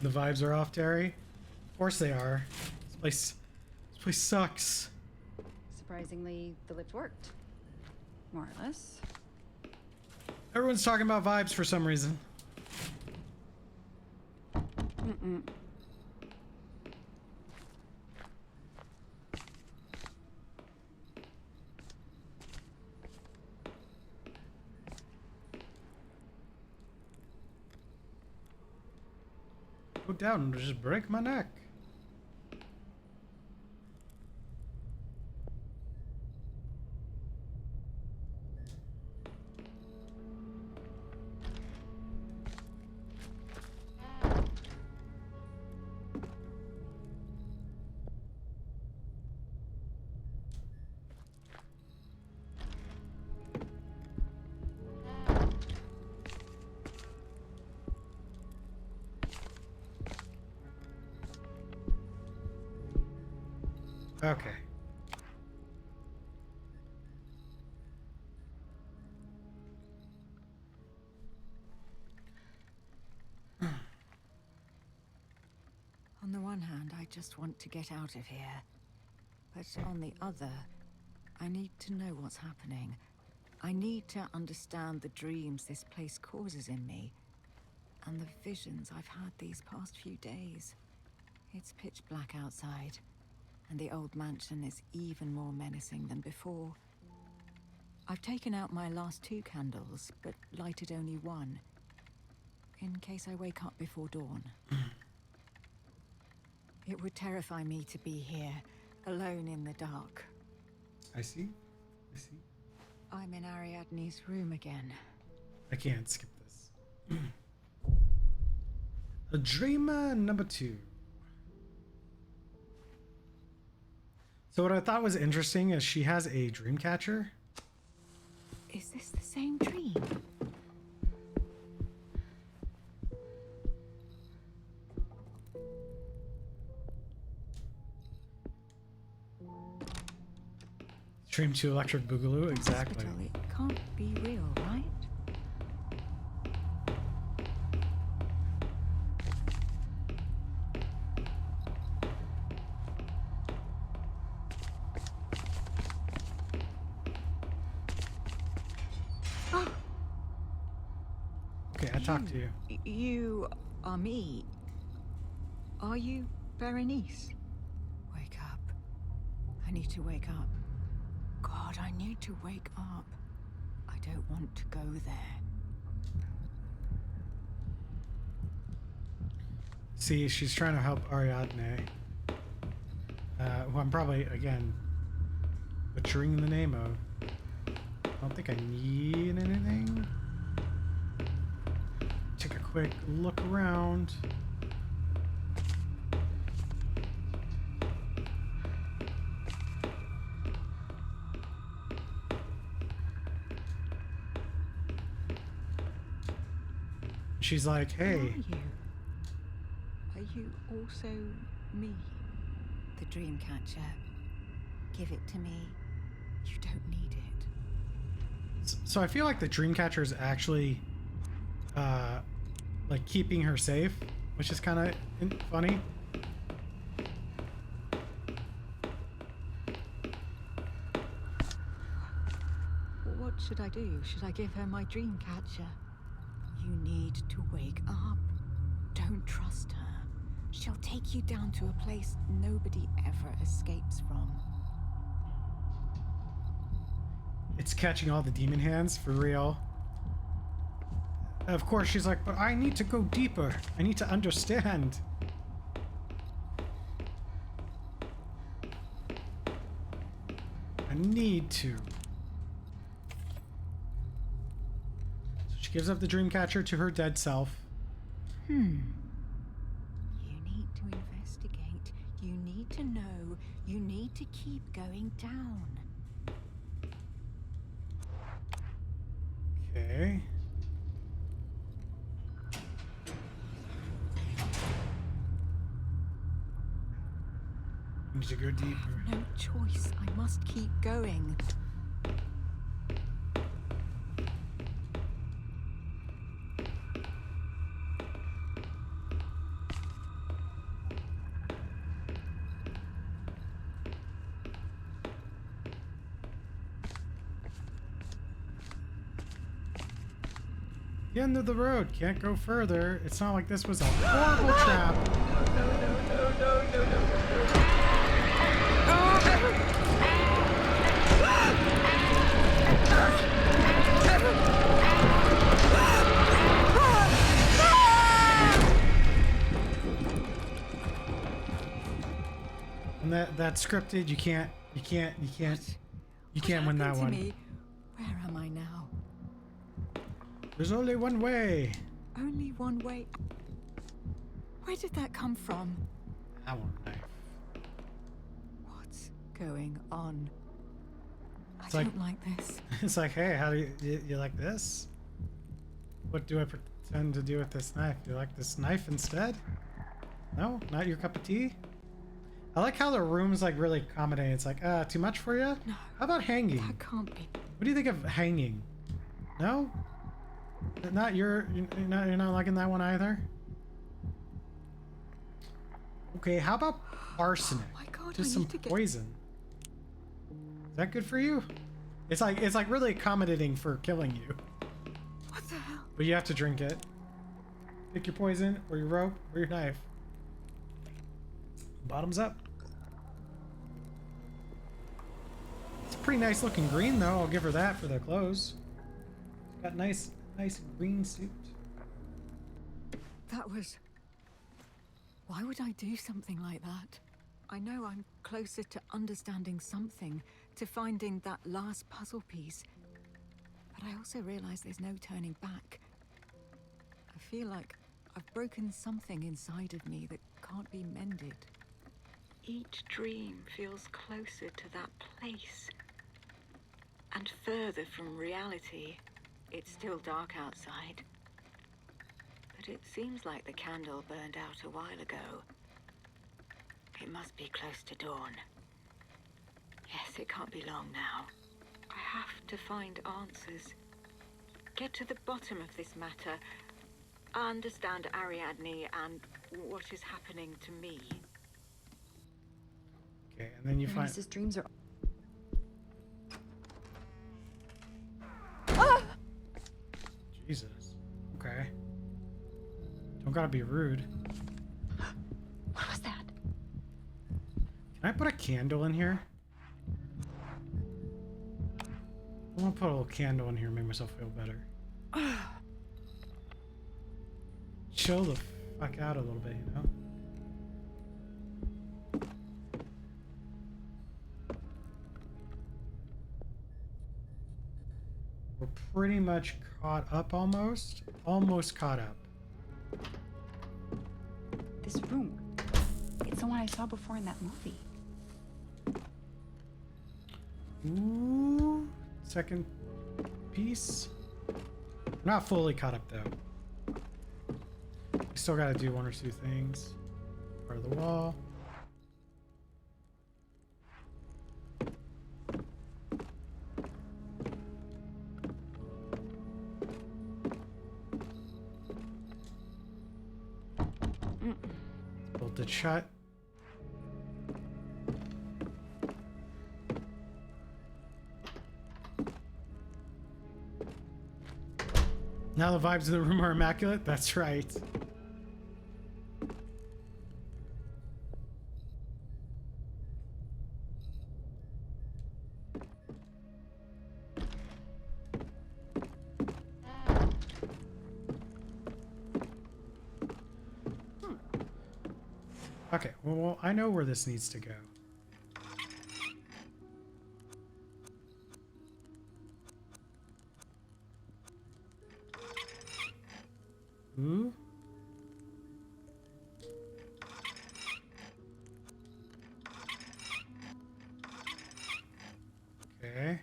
The vibes are off, Terry. Of course they are. This place sucks. Surprisingly, the lift worked. More or less. Everyone's talking about vibes for some reason. Go down and just break my neck. Okay. On the one hand, I just want to get out of here. But on the other, I need to know what's happening. I need to understand the dreams this place causes in me. And the visions I've had these past few days. It's pitch black outside. And the old mansion is even more menacing than before. I've taken out my last 2 candles, but lighted only 1. In case I wake up before dawn. It would terrify me to be here, alone in the dark. I see. I see. I'm in Ariadne's room again. I can't skip this. A dreamer number 2. So what I thought was interesting is she has a dream catcher. Is this the same dream? Dream 2 Electric Boogaloo, exactly. Hospital, it can't be real, right? Okay, I talked to you. You are me. Are you Berenice? Wake up. I need to wake up. God, I need to wake up. I don't want to go there. See, she's trying to help Ariadne. Who I'm probably, again, butchering the name of. I don't think I need anything. Take a quick look around. She's like, hey. Are you also me? The dream catcher. Give it to me. You don't need it. So I feel like the dream catcher is actually like keeping her safe, which is kind of funny. What should I do? Should I give her my dream catcher? You need to wake up. Don't trust her. She'll take you down to a place nobody ever escapes from. it's catching all the demon hands for real. Of course, she's like, but I need to go deeper. I need to understand. I need to. So she gives up the dream catcher to her dead self. You need to investigate. You need to know. You need to keep going down. Okay. I need to go deeper. No choice. I must keep going. The end of the road. Can't go further. It's not like this was a horrible trap. And that's scripted. You can't win that one. Me? Where am I now? There's only one way. Only one way. Where did that come from? That one knife. What's going on? It's I don't like this. It's like, hey, how do you like this? What do I pretend to do with this knife? You like this knife instead? No, not your cup of tea. I like how the room's like really accommodating. It's like, too much for you? No. How about hanging? That can't be. What do you think of hanging? No? You're not liking that one either? Okay, how about arsenic? Oh my God, Just I some need to get... poison. Is that good for you? It's like really accommodating for killing you. What the hell? But you have to drink it. Pick your poison, or your rope, or your knife. Bottoms up. It's a pretty nice looking green though, I'll give her that for the clothes. Got nice green suit. That was... Why would I do something like that? I know I'm closer to understanding something, to finding that last puzzle piece. But I also realize there's no turning back. I feel like I've broken something inside of me that can't be mended. Each dream feels closer to that place. And further from reality. It's still dark outside. But it seems like the candle burned out a while ago. It must be close to dawn. Yes, it can't be long now. I have to find answers. Get to the bottom of this matter. Understand Ariadne and what is happening to me. Okay, and then you find... His dreams are... Jesus. Okay. Don't gotta be rude. What was that? Can I put a candle in here? I want to put a little candle in here and make myself feel better. Chill the fuck out a little bit, you know? We're pretty much caught up almost. Almost caught up. This room. It's the one I saw before in that movie. Ooh. Second piece. Not fully caught up though. We still gotta do one or two things. Part of the wall. Bolt it shut. Now the vibes of the room are immaculate? That's right. Okay, well, I know where this needs to go. Ooh. Okay.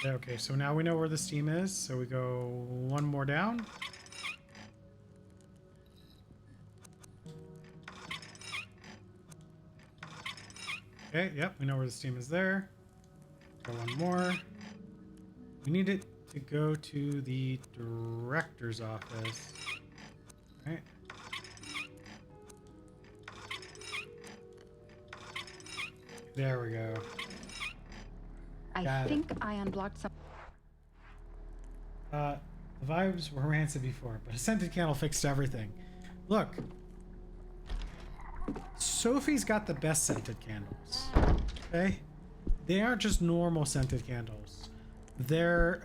Okay, so now we know where the steam is, so we go one more down. Okay, yep, we know where the steam is there. Go one more. We need it to go to the director's office. Right. There we go. I think I unblocked some. The vibes were rancid before, but a scented candle fixed everything. Look. Sophie's got the best scented candles. Okay? They aren't just normal scented candles. They're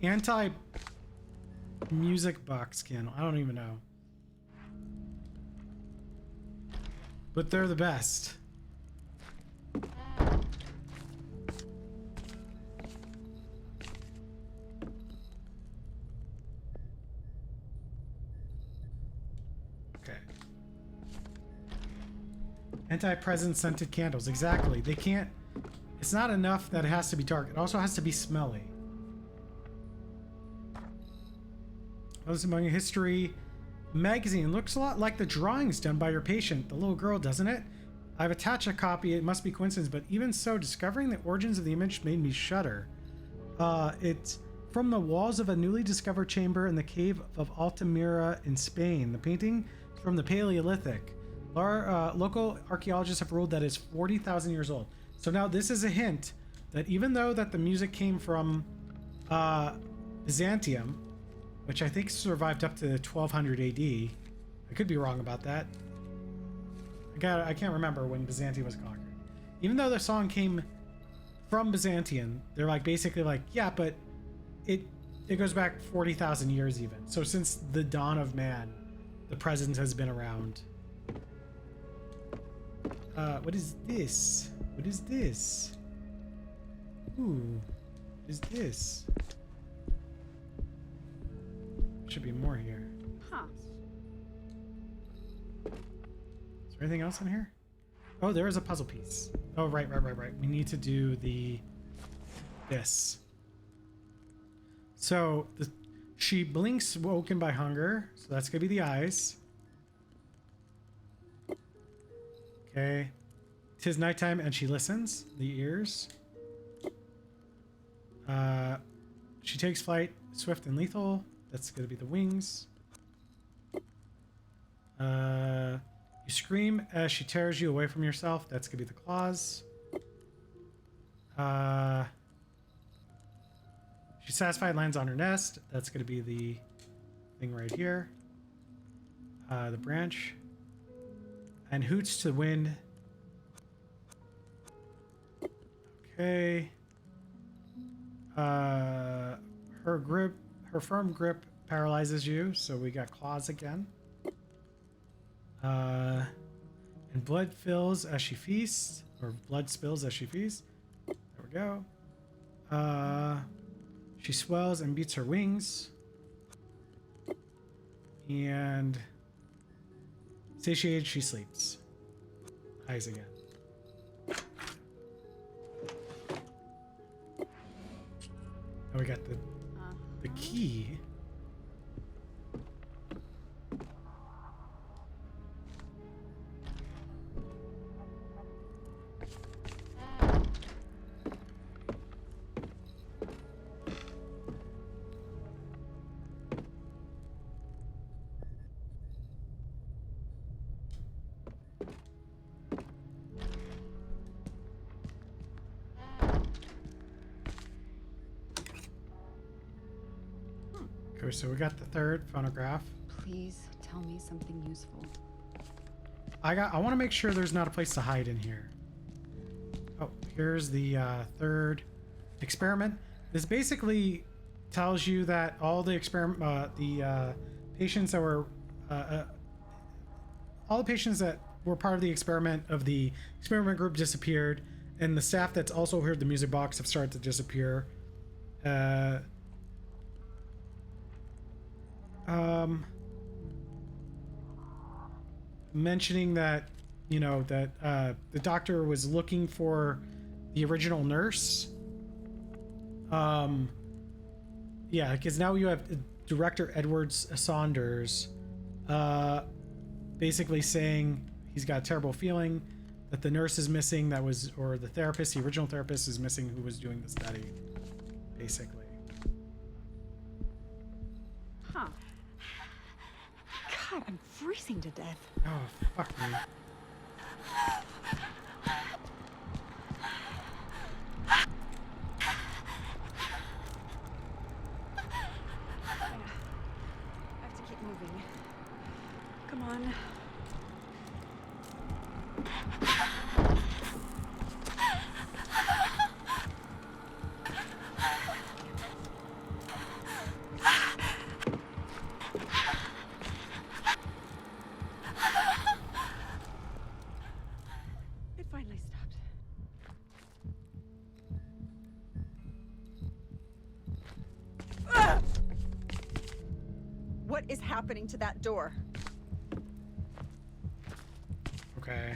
anti-music box candle. I don't even know. But they're the best. Anti-presence scented candles. Exactly. They can't... It's not enough that it has to be dark. It also has to be smelly. Odyssey VTuber History magazine. Looks a lot like the drawings done by your patient, the little girl, doesn't it? I've attached a copy. It must be coincidence, but even so, discovering the origins of the image made me shudder. It's from the walls of a newly discovered chamber in the cave of Altamira in Spain. The painting is from the Paleolithic. Our local archaeologists have ruled that it's 40,000 years old. So now this is a hint that even though that the music came from Byzantium, which I think survived up to 1200 AD, I could be wrong about that. I can't remember when Byzantium was conquered. Even though the song came from Byzantium, they're like basically like, yeah, but it goes back 40,000 years even. So since the dawn of man, the presence has been around. What is this? What is this? Ooh, what is this? Should be more here. Huh. Is there anything else in here? Oh, there is a puzzle piece. Oh, right. We need to do this. So she blinks, woken by hunger. So that's gonna be the eyes. Okay. 'Tis nighttime and she listens. The ears. She takes flight, swift and lethal. That's gonna be the wings. You scream as she tears you away from yourself. That's gonna be the claws. She's satisfied, lands on her nest. That's gonna be the thing right here. The branch. And hoots to the wind. Okay. Her firm grip paralyzes you, so we got claws again. And blood fills as she feasts, or blood spills as she feasts. There we go. She swells and beats her wings. And satiated, she sleeps. Eyes again. Now we got the key. Okay, so we got the third phonograph. Please tell me something useful. I want to make sure there's not a place to hide in here. Oh, here's the third experiment. This basically tells you that all the patients that were all the patients that were part of the experiment group disappeared, and the staff that's also heard the music box have started to disappear. Mentioning that, you know, that the doctor was looking for the original nurse. Yeah, because now you have director Edwards Saunders basically saying he's got a terrible feeling that the nurse is missing, or the therapist, the original therapist is missing, who was doing the study, basically. Huh. God, I'm freezing to death. Oh, fuck me. I have to keep moving. Come on. It finally stopped. Ah! What is happening to that door? Okay.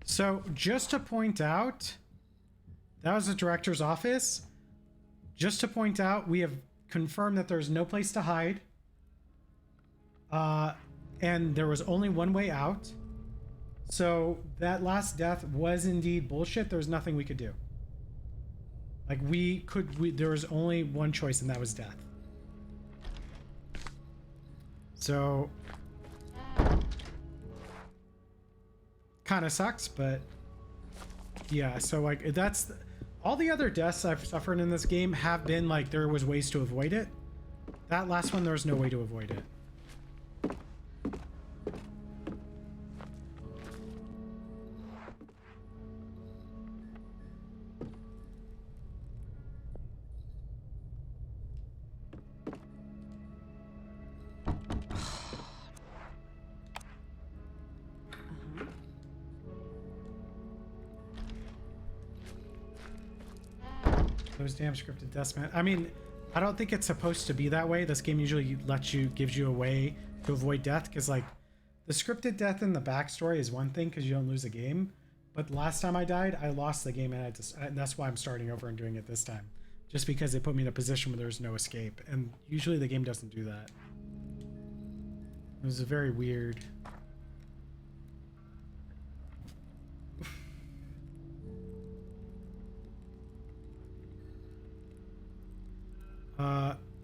So, just to point out, that was the director's office. Just to point out, we have confirmed that there's no place to hide. And there was only one way out. So, that last death was indeed bullshit. There was nothing we could do. Like, there was only one choice, and that was death. So, kind of sucks, but yeah. So like all the other deaths I've suffered in this game have been like there was ways to avoid it. That last one, there was no way to avoid it. Those damn scripted deaths, man. I mean, I don't think it's supposed to be that way. This game usually gives you a way to avoid death, because like the scripted death in the backstory is one thing because you don't lose a game. But last time I died, I lost the game, and that's why I'm starting over and doing it this time, just because it put me in a position where there's no escape, and usually the game doesn't do that. It was very weird.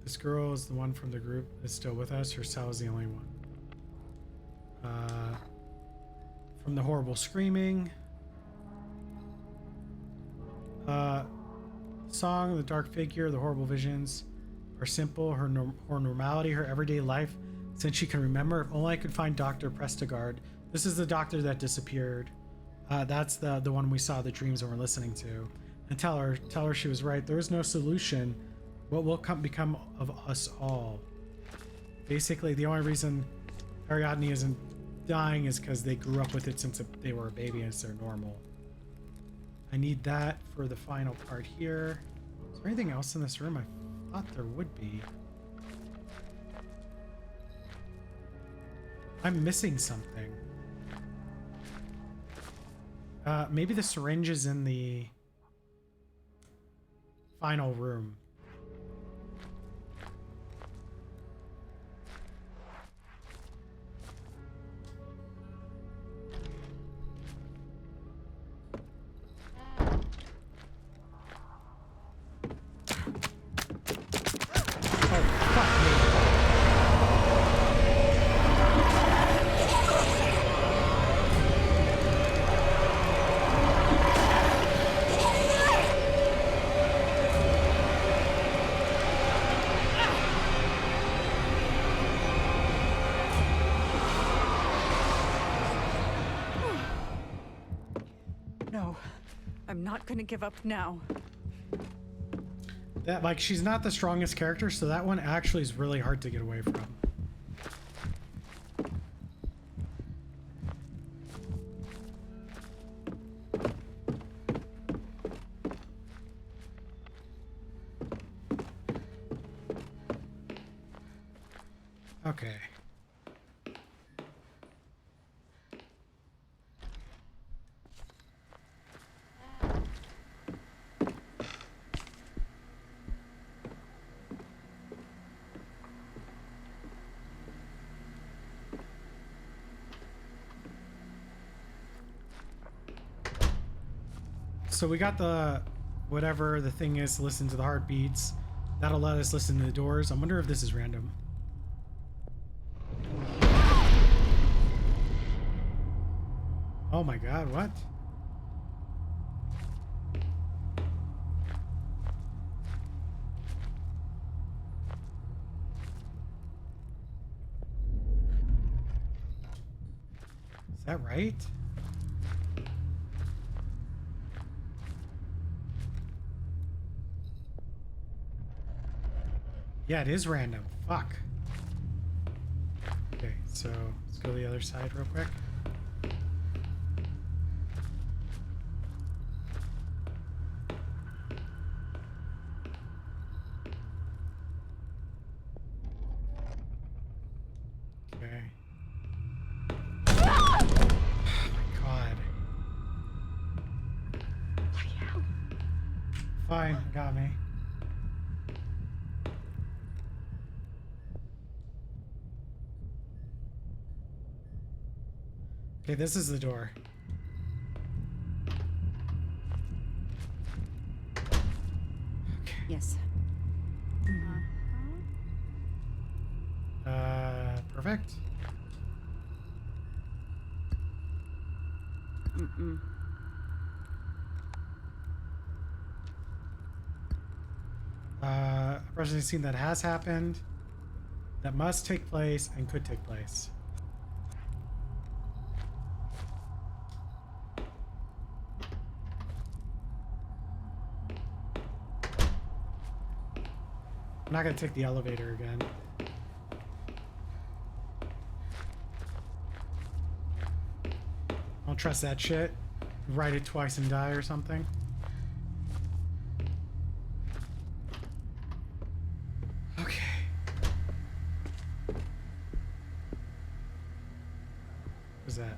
This girl is the one from the group that's still with us. Her cell is the only one. From the horrible screaming. Song, the dark figure, the horrible visions are simple. Her normality, her everyday life, since she can remember. If only I could find Dr. Prestigard. This is the doctor that disappeared. That's the one we saw the dreams and we're listening to. And tell her she was right. There is no solution. What will become of us all? Basically, the only reason Ariadne isn't dying is because they grew up with it since they were a baby and it's their normal. I need that for the final part here. Is there anything else in this room? I thought there would be. I'm missing something. Maybe the syringe is in the final room. I'm not gonna give up now. That, like, she's not the strongest character, so that one actually is really hard to get away from. Okay. So we got the, whatever the thing is, to listen to the heartbeats. That'll let us listen to the doors. I wonder if this is random. Oh my god, what? Is that right? Yeah, it is random. Fuck. Okay, so let's go to the other side real quick. Okay. Oh my god. Fine, got me. Okay, this is the door. Okay. Yes. Perfect. A present scene that has happened, that must take place and could take place. I'm not gonna take the elevator again. I don't trust that shit. Write it twice and die or something. Okay. What was that?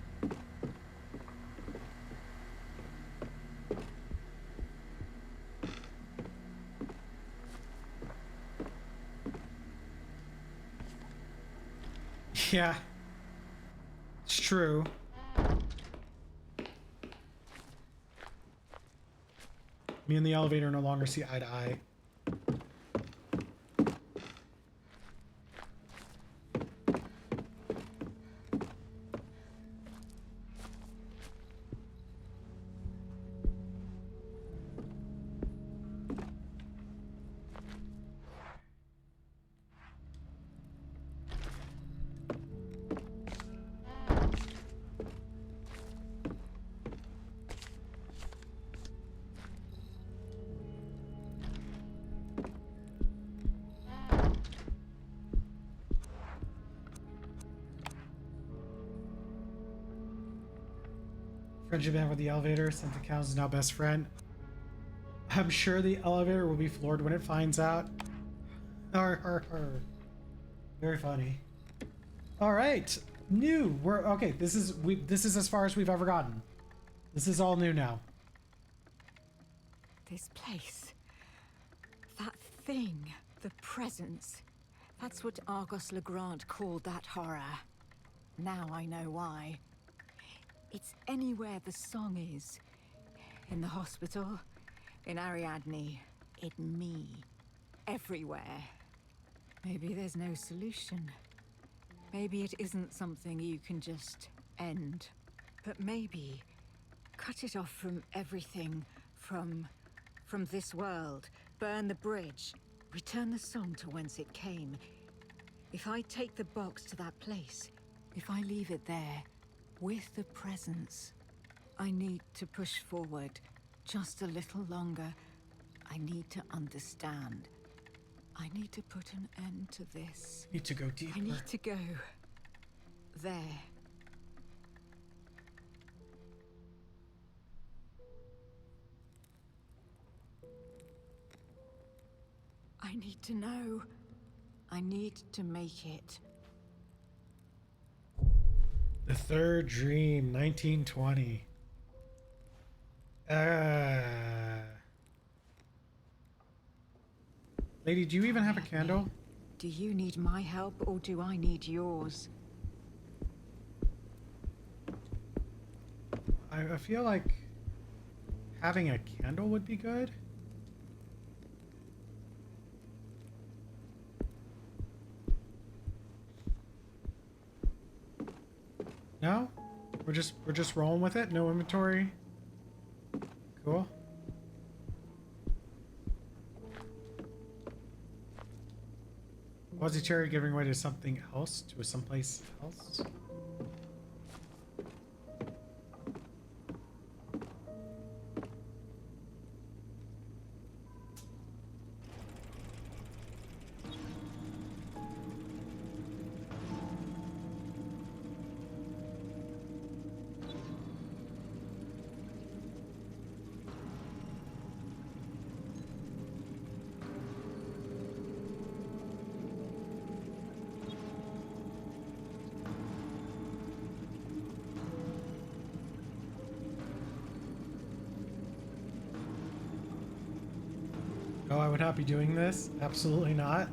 Yeah, it's true. Me and the elevator no longer see eye to eye. Friendship end with the elevator since the cows is now best friend. I'm sure the elevator will be floored when it finds out. Very funny. All right, new. We're okay. This is as far as we've ever gotten. This is all new now. This place. That thing. The presence. That's what Argos Legrand called that horror. Now I know why. It's anywhere the song is. In the hospital, in Ariadne, in me. Everywhere. Maybe there's no solution. Maybe it isn't something you can just end. But maybe cut it off from everything, from this world. Burn the bridge. Return the song to whence it came. If I take the box to that place, if I leave it there, with the presence, I need to push forward, Just a little longer. I need to understand. I need to put an end to this. Need to go deeper. I need to go. There. I need to know. I need to make it. The Third Dream, 1920. Lady, do you even have a candle? Do you need my help or do I need yours? I feel like having a candle would be good. No? We're just rolling with it? No inventory? Cool. Was Cherry giving way to something else? To someplace else? Oh, I would not be doing this? Absolutely not.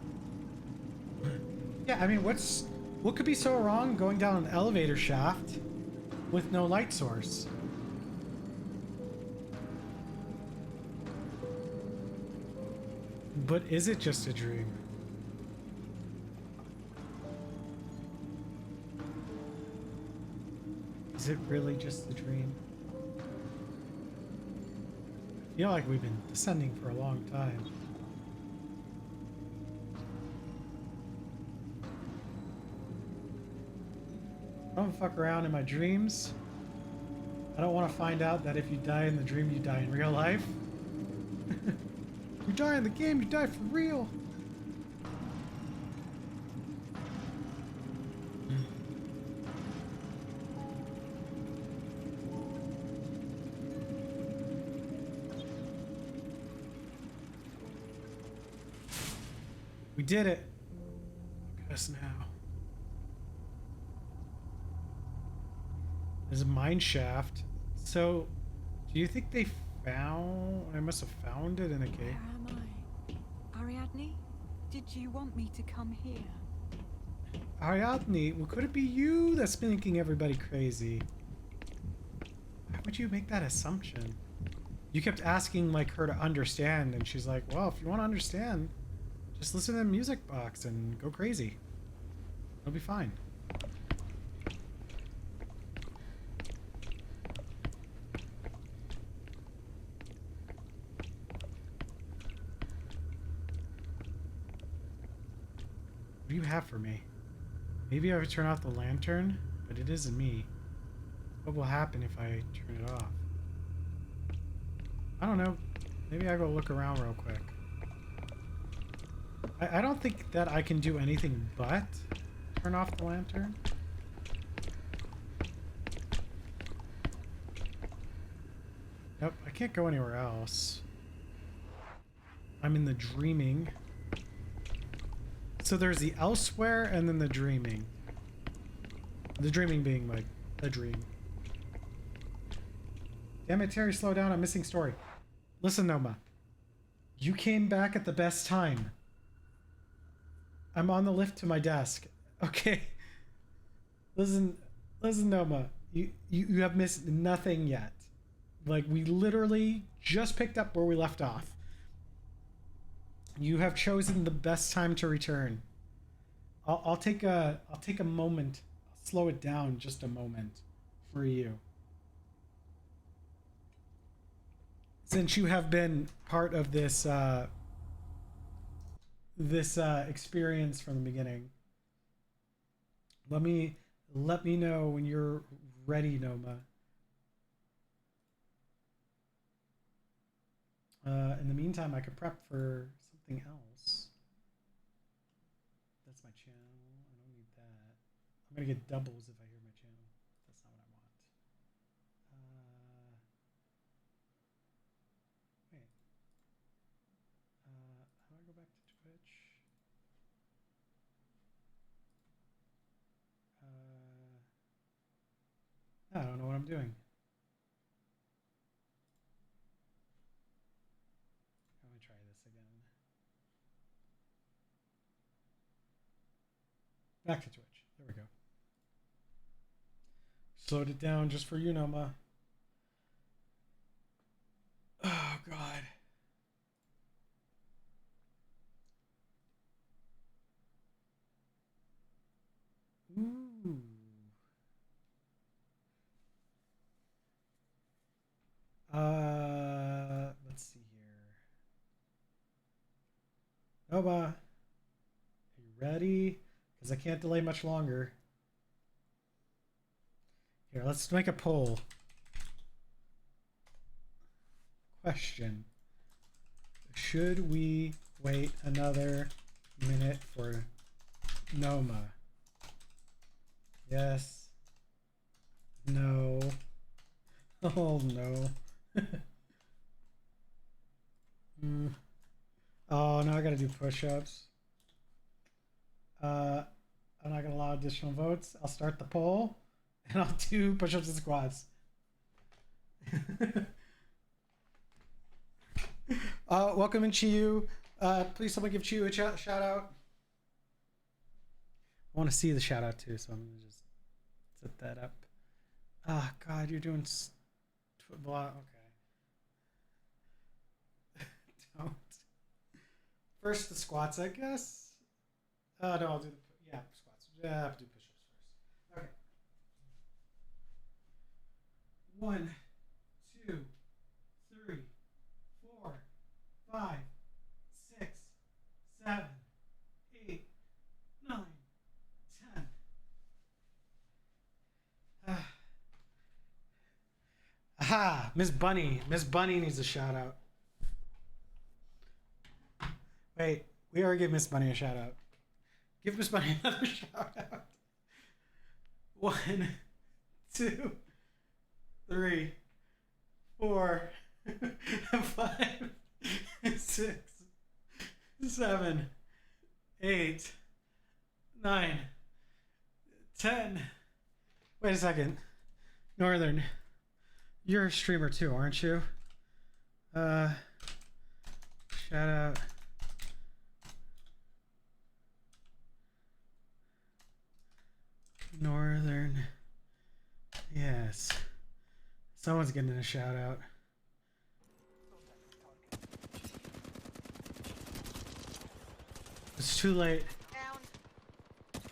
Yeah, I mean, what could be so wrong going down an elevator shaft with no light source? But is it just a dream? Is it really just a dream? I feel like we've been descending for a long time. Don't fuck around in my dreams. I don't want to find out that if you die in the dream, you die in real life. You die in the game, you die for real. We did it. Look at us now. There's a mine shaft. So, do you think they found... I must have found it in a cave. Where am I? Ariadne? Did you want me to come here? Ariadne, well, could it be you that's making everybody crazy? Why would you make that assumption? You kept asking, like, her to understand, and she's like, well, if you want to understand... just listen to the music box and go crazy. It'll be fine. What do you have for me? Maybe I would turn off the lantern, but it isn't me. What will happen if I turn it off? I don't know. Maybe I go look around real quick. I don't think that I can do anything but turn off the lantern. Nope, I can't go anywhere else. I'm in the dreaming. So there's the elsewhere and then the dreaming. The dreaming being like a dream. Damn it, Terry, slow down. I'm missing story. Listen, Noma. You came back at the best time. I'm on the lift to my desk. Okay. Listen, Noma. You have missed nothing yet. Like, we literally just picked up where we left off. You have chosen the best time to return. I'll take a moment. I'll slow it down just a moment for you. Since you have been part of this experience from the beginning. Let me know when you're ready, Noma. In the meantime, I could prep for something else. That's my channel. I don't need that. I'm gonna get doubles if I hear my channel. That's not what I want. Wait. How do I go back to Twitch? I don't know what I'm doing. Let me try this again. Back to Twitch. There we go. Slowed it down just for you, Noma. Oh, God. Ooh. Let's see here. Noma, are you ready? Because I can't delay much longer. Here, let's make a poll. Question. Should we wait another minute for Noma? Yes. No. Oh no. Oh, now I gotta do push-ups. I'm not gonna allow additional votes. I'll start the poll and I'll do push-ups and squats. Welcome in Chiyu. Please someone give Chiyu a shout out. I want to see the shout out too, so I'm gonna just set that up. Oh God, you're doing blah. Okay. Don't. First the squats, I guess. No, I'll do the squats. Yeah, I have to do push-ups first. Okay. 1, 2, 3, 4, 5, 6, 7, 8, 9, 10. Aha! Miss Bunny. Miss Bunny needs a shout out. Wait, we already gave Miss Bunny a shout out. Give Miss Bunny another shout out. 1, 2, 3, 4, 5, 6, 7, 8, 9, 10. Wait a second. Northern, you're a streamer too, aren't you? Shout out. Northern. Yes. Someone's getting a shout out. It's too late. Down.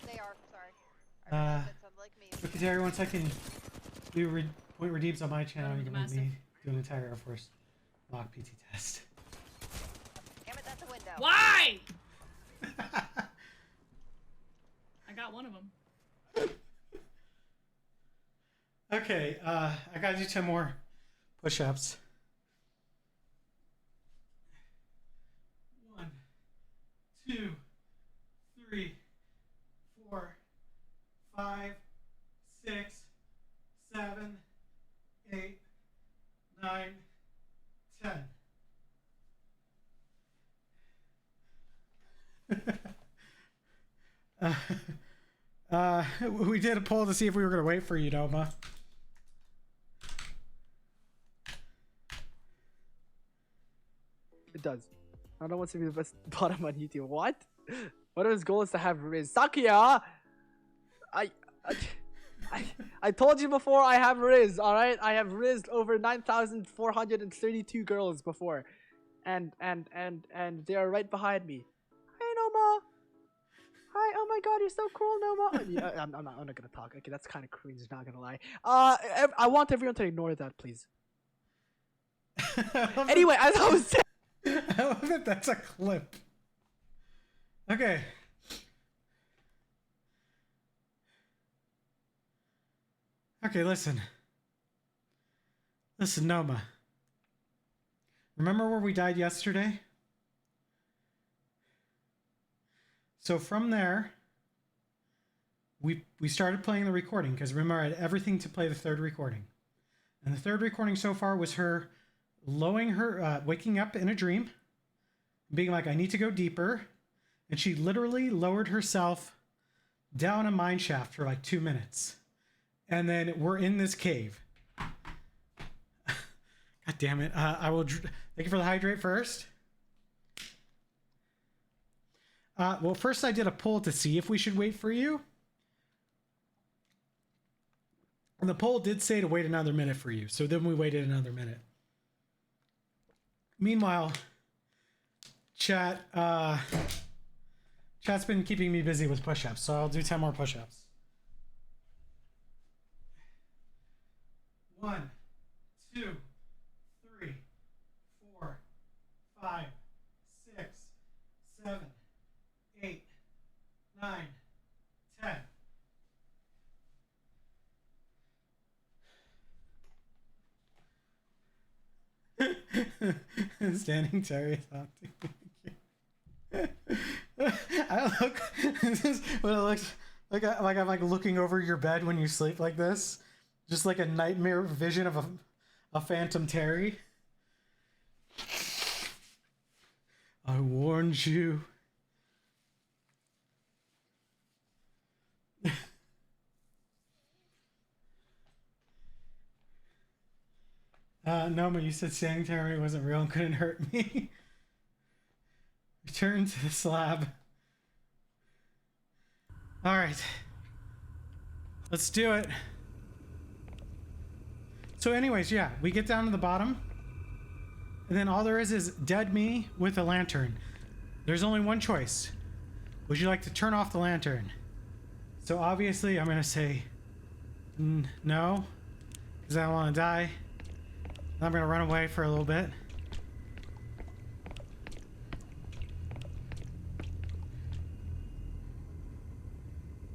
They are, sorry. Look at Terry, once I can do point redeems on my channel, you can let me do an entire Air Force mock PT test. Damn it, that's a window. Why? I got one of them. Okay, I gotta do 10 more push-ups. 1, 2, 3, 4, 5, 6, 7, 8, 9, 10. We did a poll to see if we were gonna wait for you, Noma. It does. I don't want to be the best bottom on YouTube. What? One of his goals is to have Riz. Sakia! I told you before I have Riz, alright? I have Rizzed over 9,432 girls before. And they are right behind me. Hey Noma! Hi, oh my god, you're so cool, Noma! Yeah, I'm not gonna talk. Okay, that's kind of cringe, not gonna lie. I want everyone to ignore that, please. Anyway, as I was saying, I love that that's a clip. Okay. Okay, listen. Listen, Noma. Remember where we died yesterday? So from there, we started playing the recording because remember I had everything to play the third recording. And the third recording so far was her waking up in a dream, being like, I need to go deeper. And she literally lowered herself down a mine shaft for like 2 minutes. And then we're in this cave. God damn it. I will thank you for the hydrate first. Well, first I did a poll to see if we should wait for you. And the poll did say to wait another minute for you. So then we waited another minute. Meanwhile, chat's been keeping me busy with push-ups. So I'll do 10 more push-ups. 1, 2, 3, 4, 5, 6, 7, 8, 9, 10. Standing Terry I look this is what it looks like. I'm like looking over your bed when you sleep like this, just like a nightmare vision of a phantom Terry. I warned you. No, but you said standing Terry wasn't real and couldn't hurt me. Return to the slab. All right. Let's do it. So anyways, yeah, we get down to the bottom. And then all there is dead me with a lantern. There's only one choice. Would you like to turn off the lantern? So obviously I'm going to say no, because I don't want to die. I'm going to run away for a little bit.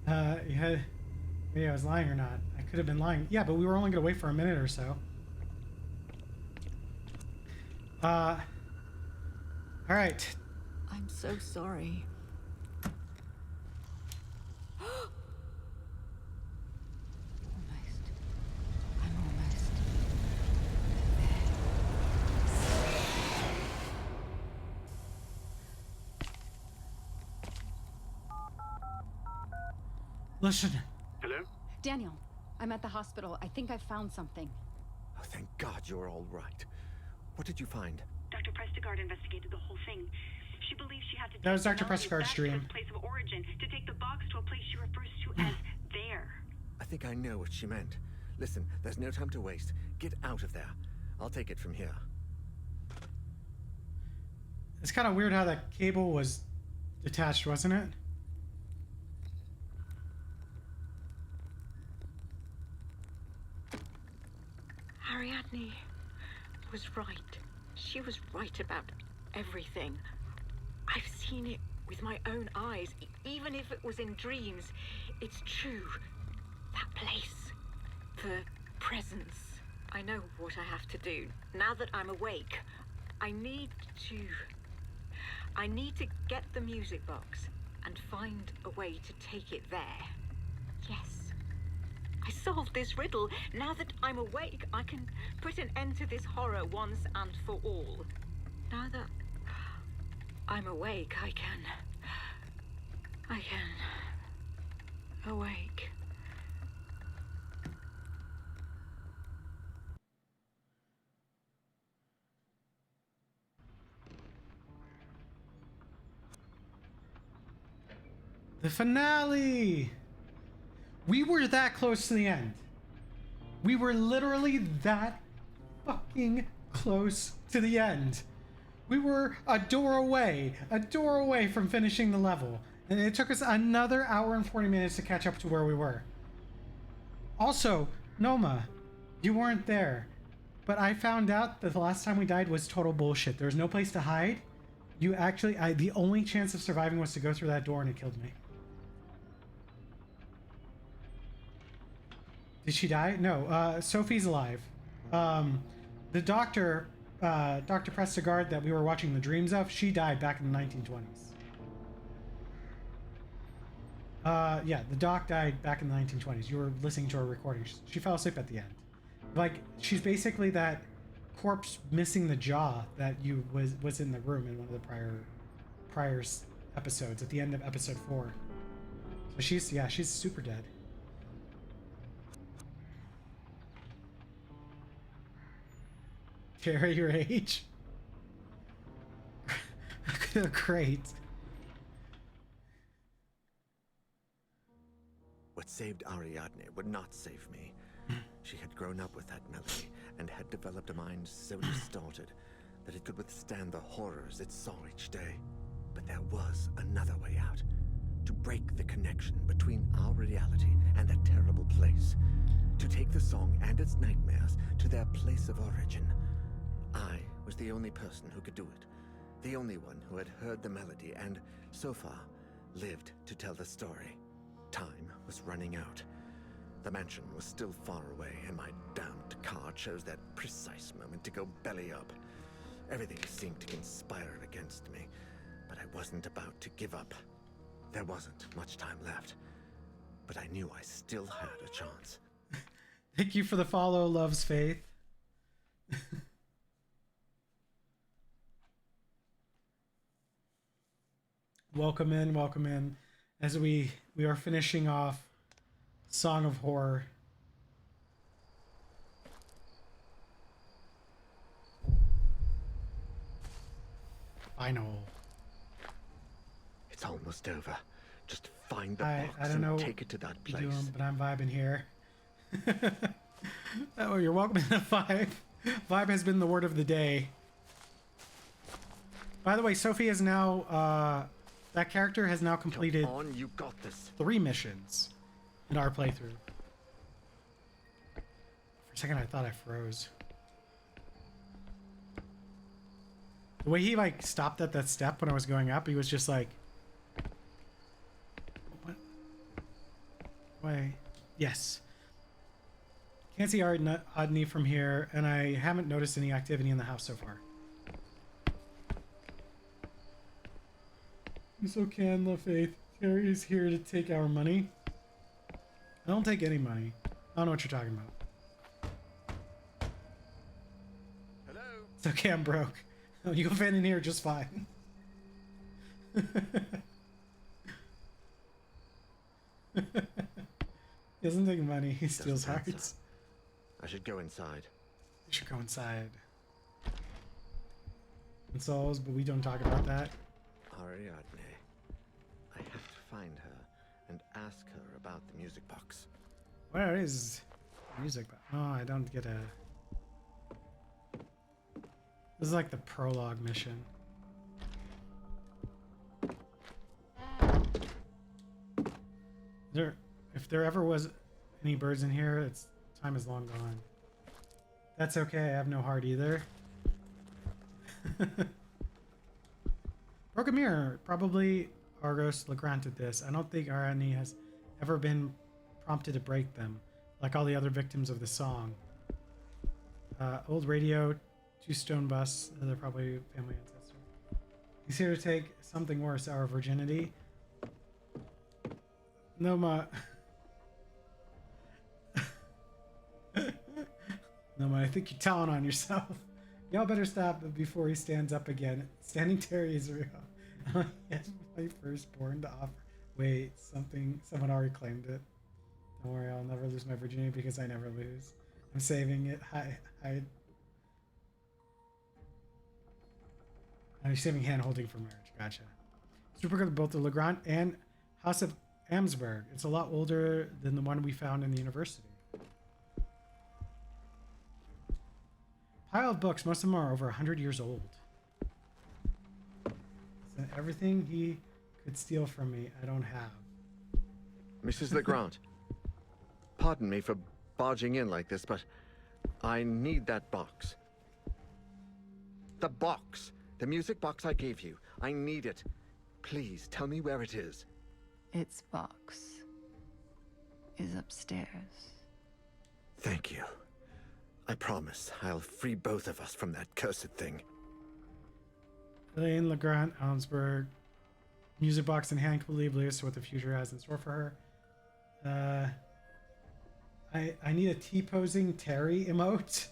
Maybe I was lying or not. I could have been lying. Yeah, but we were only going to wait for a minute or so. All right. I'm so sorry. Listen. Hello? Daniel, I'm at the hospital. I think I found something. Oh, thank God you're all right. What did you find? Dr. Prestigard investigated the whole thing. She believes she had to That was take Dr. Melanie Prestigard's back to dream. its place of origin, to take the box to a place she refers to as there. I think I know what she meant. Listen, there's no time to waste. Get out of there. I'll take it from here. It's kind of weird how that cable was detached, wasn't it? Ariadne was right. She was right about everything. I've seen it with my own eyes, even if it was in dreams. It's true. That place. The presence. I know what I have to do. Now that I'm awake, I need to get the music box and find a way to take it there. Yes. I solved this riddle. Now that I'm awake, I can put an end to this horror once and for all. Now that I'm awake, I can awake. The finale! We were that close to the end. We were literally that fucking close to the end. We were a door away from finishing the level. And it took us another hour and 40 minutes to catch up to where we were. Also, Noma, you weren't there. But I found out that the last time we died was total bullshit. There was no place to hide. You actually, the only chance of surviving was to go through that door and it killed me. Did she die? No, Sophie's alive. The doctor Dr. Prestigard that we were watching the dreams of, she died back in the 1920s. Yeah, the doc died back in the 1920s. You were listening to her recording. She fell asleep at the end. Like, she's basically that corpse missing the jaw that was in the room in one of the prior episodes at the end of episode 4. So she's super dead. Carry your age. Great. What saved Ariadne would not save me. She had grown up with that melody and had developed a mind so distorted that it could withstand the horrors it saw each day. But there was another way out. To break the connection between our reality and that terrible place. To take the song and its nightmares to their place of origin. I was the only person who could do it. The only one who had heard the melody and, so far, lived to tell the story. Time was running out. The mansion was still far away, and my damned car chose that precise moment to go belly up. Everything seemed to conspire against me, but I wasn't about to give up. There wasn't much time left, but I knew I still had a chance. Thank you for the follow, Loves Faith. Welcome in, as we are finishing off Song of Horror. Final. It's almost over. Just find the I box don't know and take it to that place. Doing, but I'm vibing here. Oh, you're welcome to the vibe. Vibe has been the word of the day. By the way, Sophie is now that character has now completed Come on, you got this. 3 missions in our playthrough. For a second I thought I froze. The way he like stopped at that step when I was going up, he was just like, what? Why? Yes. Can't see Ariadne from here, and I haven't noticed any activity in the house so far. So can the Faith. Terry's here to take our money. I don't take any money. I don't know what you're talking about. Hello? It's okay, I'm broke. You can fit in here just fine. He doesn't take money, he steals hearts. I should go inside. You should go inside. And souls, but we don't talk about that. Ariadne. I have to find her and ask her about the music box. Where is music box? Oh, I don't get a... This is like the prologue mission. If there ever was any birds in here, its time is long gone. That's okay, I have no heart either. Broken Mirror, probably Argos granted this. I don't think Ariadne has ever been prompted to break them, like all the other victims of the song. Old radio, 2 stone busts, they're probably family ancestors. He's here to take something worse, our virginity. Noma. Noma, I think you're telling on yourself. Y'all better stop before he stands up again. Standing Terry is real. Yes, my firstborn to offer. Wait, someone already claimed it. Don't worry, I'll never lose my virginity because I never lose. I'm saving it. I'm saving hand holding for marriage. Gotcha. Super good, both the Legrand and House of Amsberg. It's a lot older than the one we found in the university. Pile of books. Most of them are over 100 years old. So everything he could steal from me, I don't have. Mrs. Legrand, pardon me for barging in like this, but I need that box. The box. The music box I gave you. I need it. Please, tell me where it is. Its box is upstairs. Thank you. I promise I'll free both of us from that cursed thing. Elaine LeGrand, Ellensburg. Music box in hand, completely oblivious to what the future has in store for her. I need a T-posing Terry emote.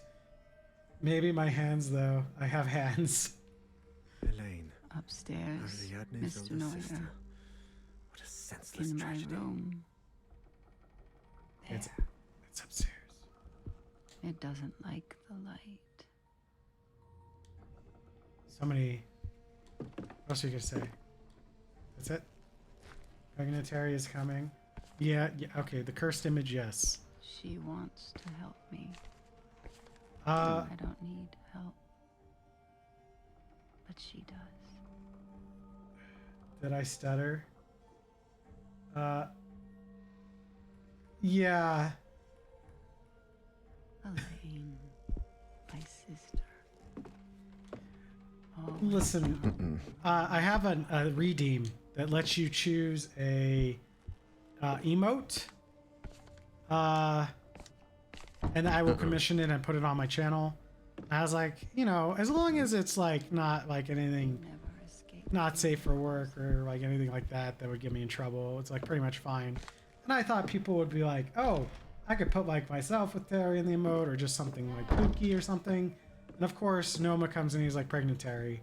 Maybe my hands, though. I have hands. Elaine. Upstairs, Ariadne's Mr. older Neuer. sister. What a senseless In tragedy. my room. There. It's upstairs. It doesn't like the light. Somebody. What else are you gonna say? That's it? Pregnant Terry is coming. Yeah, okay, the cursed image, yes. She wants to help me. I don't need help. But she does. Did I stutter? Yeah. Elaine, my sister. Oh, listen, I have a redeem that lets you choose a emote. And I will commission it and put it on my channel. I was like, you know, as long as it's like not like anything not safe for work or like anything like that that would get me in trouble, it's like pretty much fine. And I thought people would be like, oh, I could put like myself with Terry in the emote or just something like Pookie or something. And of course, Noma comes in, he's like pregnant Terry.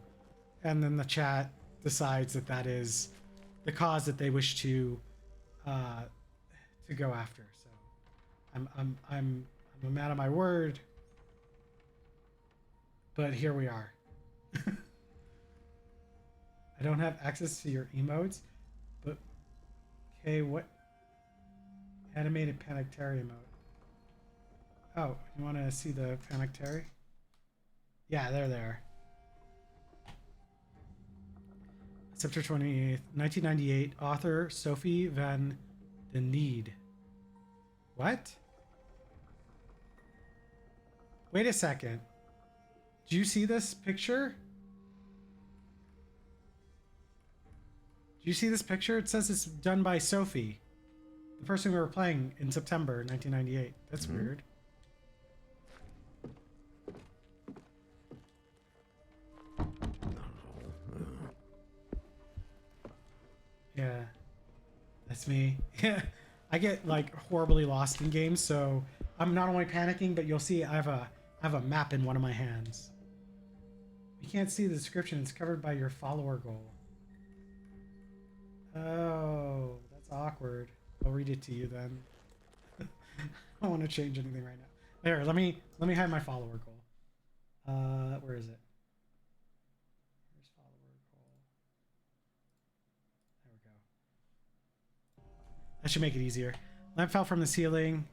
And then the chat decides that that is the cause that they wish to go after. So I'm a man of my word. But here we are. I don't have access to your emotes, but okay, what animated Panic Terry emote? Oh, you want to see the Panic Terry? Yeah, they're there. September 28th, 1998. Author Sophie van den Need. What? Wait a second. Do you see this picture? Do you see this picture? It says it's done by Sophie, the person we were playing in September 1998. That's weird. Yeah, that's me. Yeah, I get like horribly lost in games, so I'm not only panicking, but you'll see I have a map in one of my hands. You can't see the description. It's covered by your follower goal. Oh, that's awkward. I'll read it to you then. I don't want to change anything right now. There, let me hide my follower goal. Where is it? Where's follower goal? There we go. That should make it easier. Lamp fell from the ceiling.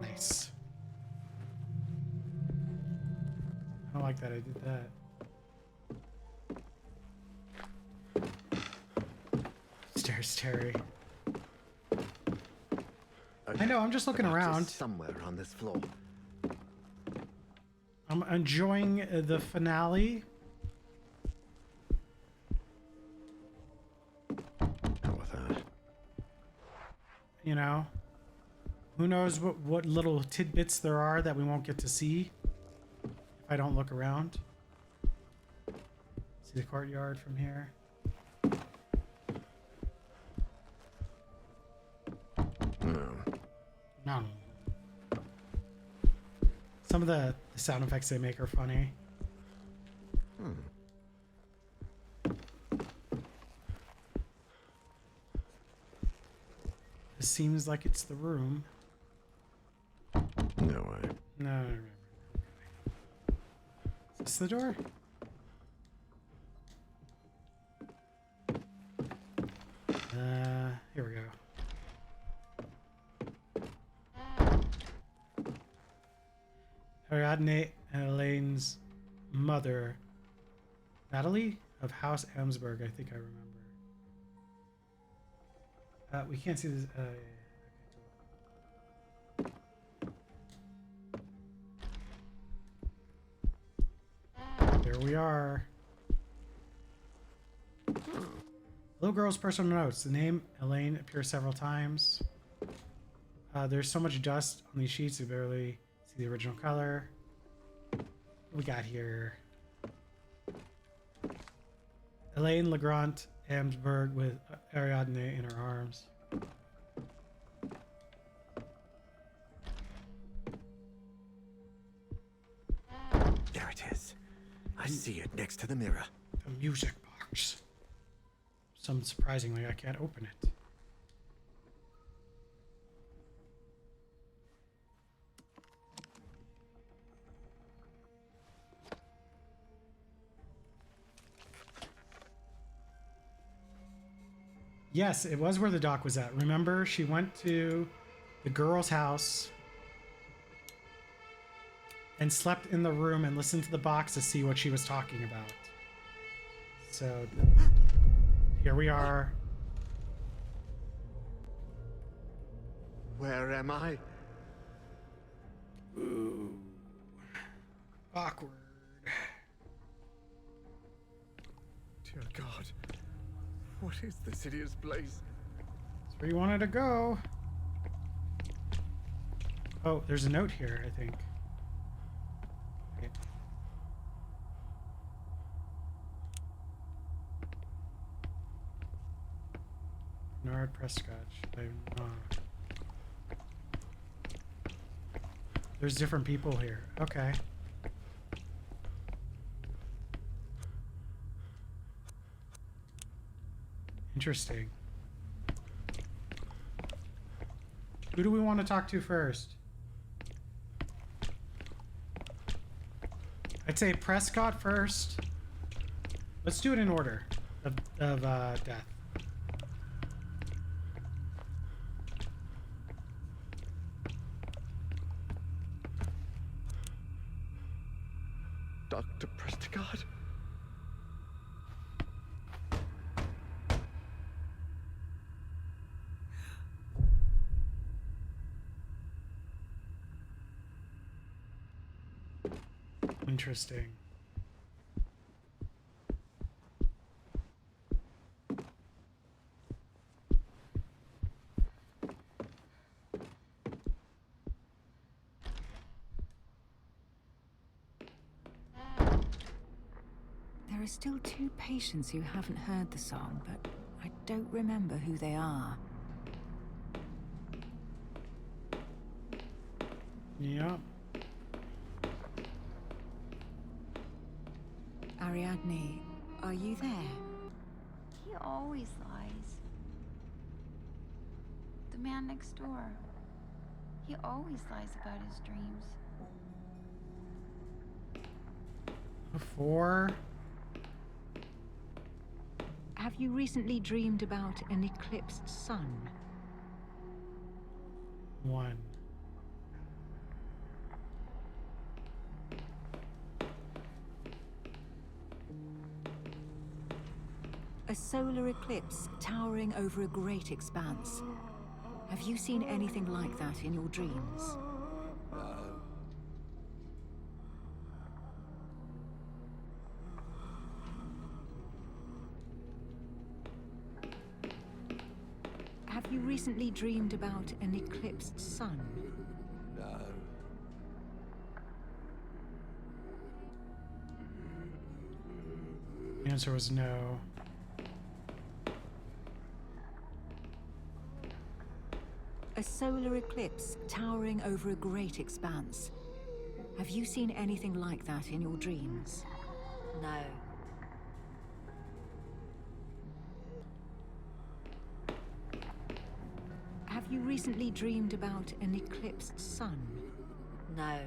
Nice. I don't like that I did that. Stairs, Terry. I know, I'm just looking around. Somewhere on this floor. I'm enjoying the finale. How with that? You know, who knows what little tidbits there are that we won't get to see if I don't look around. See the courtyard from here. No. Some of the sound effects they make are funny. This seems like it's the room. No way. No. Is this the door? Here we go. Ariadne and Elaine's mother, Natalie of House Amsberg, I think I remember. We can't see this. There we are. Little girl's personal notes. The name Elaine appears several times. There's so much dust on these sheets you barely see the original color. What we got here? Elaine Legrand Amsberg with Ariadne in her arms. There it is. I see it next to the mirror. The music box. Surprisingly, I can't open it. Yes, it was where the doc was at. Remember, she went to the girl's house and slept in the room and listened to the box to see what she was talking about. So, here we are. Where am I? Ooh. Awkward. Dear God. What is this hideous place? That's where you wanted to go. Oh, there's a note here, I think. Okay. Bernard Prescott. There's different people here. Okay. Interesting. Who do we want to talk to first? I'd say Prescott first. Let's do it in order of death. Dr. Prescott? Interesting. There are still 2 patients who haven't heard the song, but I don't remember who they are. Yeah. Ariadne, are you there? He always lies. The man next door. He always lies about his dreams. Before. Have you recently dreamed about an eclipsed sun? 1. A solar eclipse towering over a great expanse. Have you seen anything like that in your dreams? Have you recently dreamed about an eclipsed sun? No. The answer was no. A solar eclipse towering over a great expanse. Have you seen anything like that in your dreams? No. Have you recently dreamed about an eclipsed sun? No.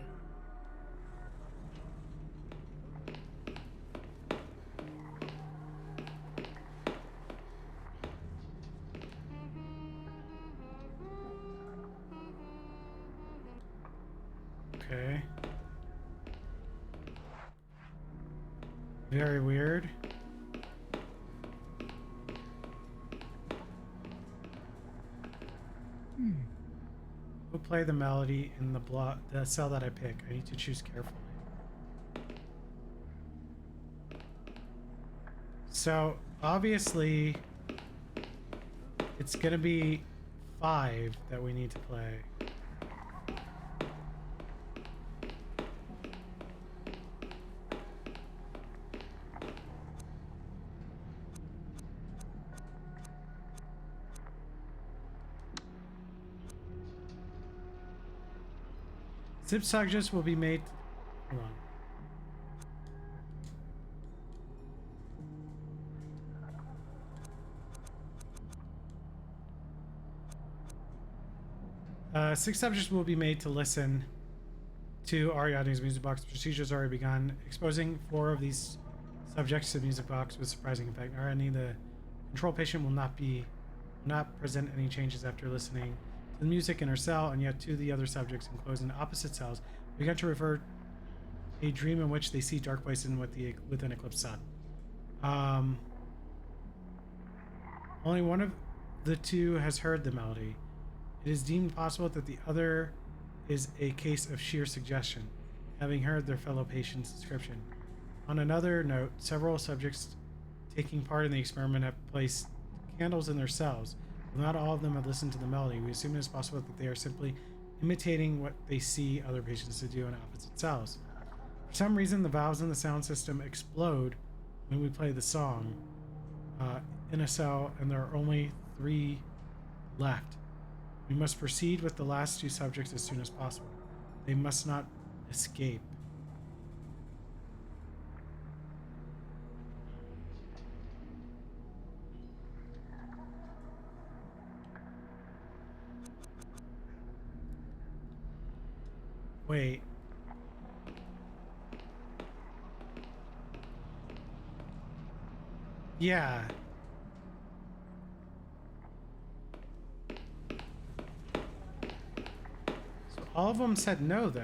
Okay. Very weird. We'll play the melody in the cell that I pick. I need to choose carefully. So obviously it's gonna be 5 that we need to play. Zip subjects will be made. Hold on. 6 subjects will be made to listen to Ariadne's music box. Procedures already begun. Exposing 4 of these subjects to the music box with surprising effect. Ariadne, the control patient, will not present any changes after listening to the music in her cell, and yet 2 of the other subjects enclosed in opposite cells began to refer a dream in which they see dark places with an eclipsed sun. Only one of the 2 has heard the melody. It is deemed possible that the other is a case of sheer suggestion, having heard their fellow patient's description. On another note, several subjects taking part in the experiment have placed candles in their cells. While not all of them have listened to the melody, we assume it is possible that they are simply imitating what they see other patients to do in opposite cells. For some reason, the valves in the sound system explode when we play the song in a cell, and there are only 3 left. We must proceed with the last 2 subjects as soon as possible. They must not escape. Wait. Yeah. So all of them said no, though.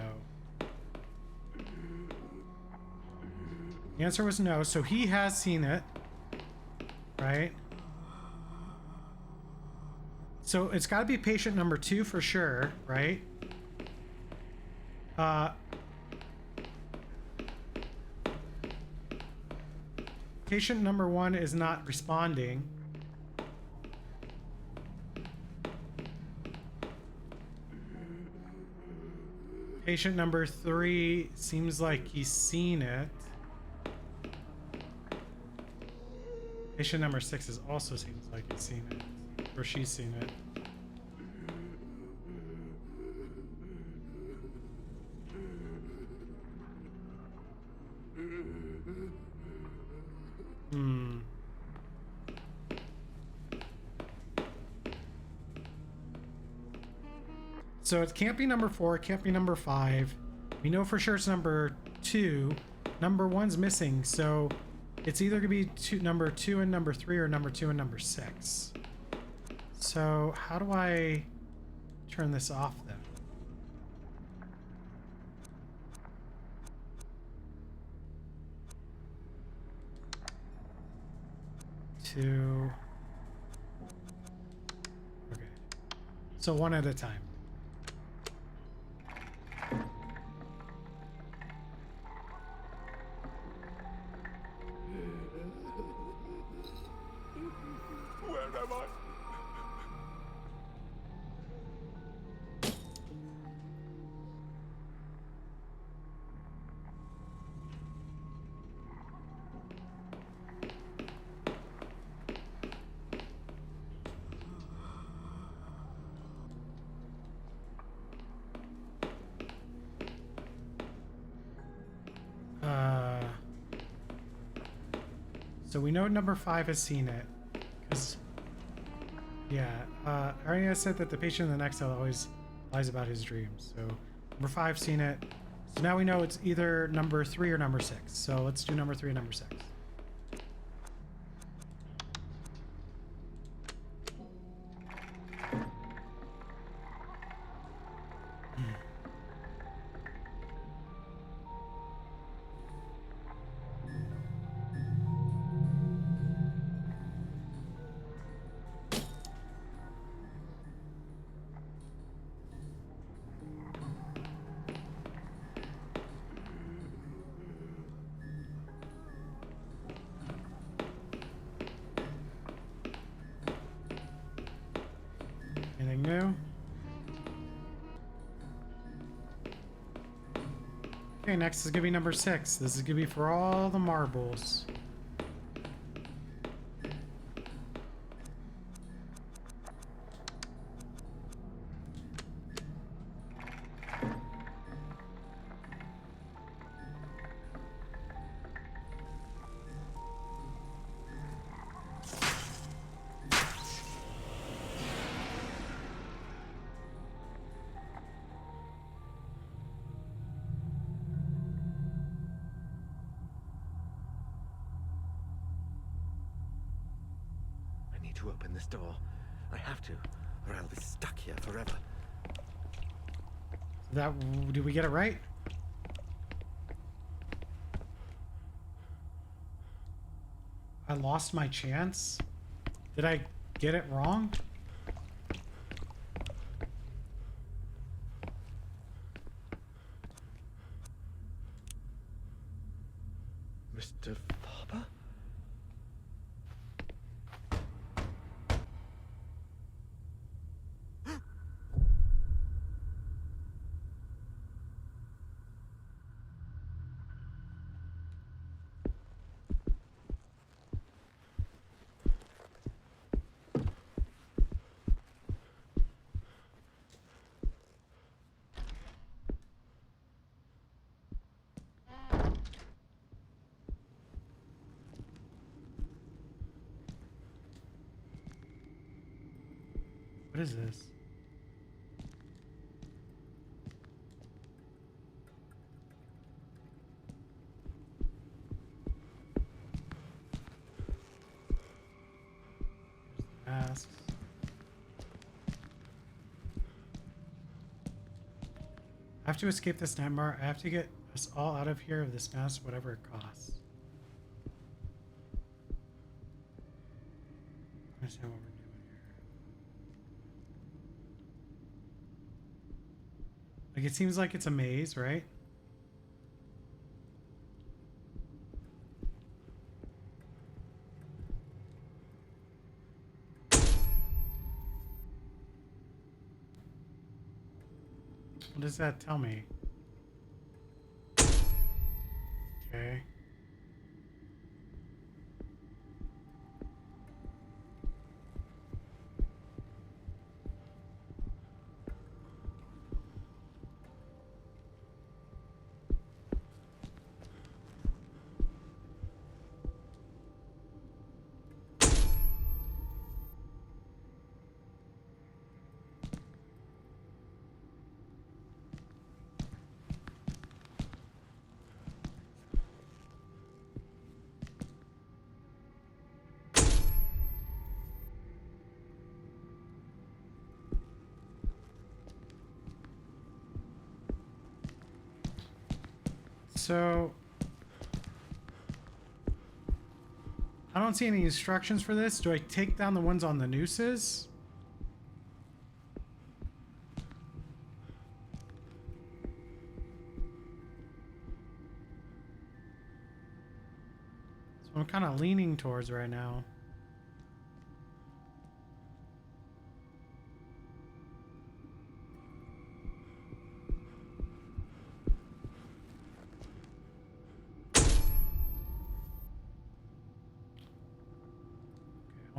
The answer was no, so he has seen it. Right? So it's got to be patient number 2 for sure, right? Patient number 1 is not responding. Patient number 3 seems like he's seen it. Patient number 6 is also seems like he's seen it, or she's seen it. So it can't be number 4, it can't be number 5. We know for sure it's number 2. Number 1's missing, so it's either gonna be number 2 and number 3, or number 2 and number 6. So how do I turn this off then? Two. Okay. So one at a time. Where am I? So we know number 5 has seen it, because Ariana said that the patient in the next cell always lies about his dreams. So number 5's seen it. So now we know it's either number 3 or number 6. So let's do number 3 and number 6. Anything new? Okay, next is gonna be number 6. This is gonna be for all the marbles. To open this door. I have to, or I'll be stuck here forever. Did we get it right? I lost my chance? Did I get it wrong? Mr. Faber? What is this? Masks. I have to escape this nightmare. I have to get us all out of here of this mess, whatever it costs. I understand what we're doing here. Like, it seems like it's a maze, right? What does that tell me? Okay. So I don't see any instructions for this. Do I take down the ones on the nooses? So I'm kind of leaning towards right now.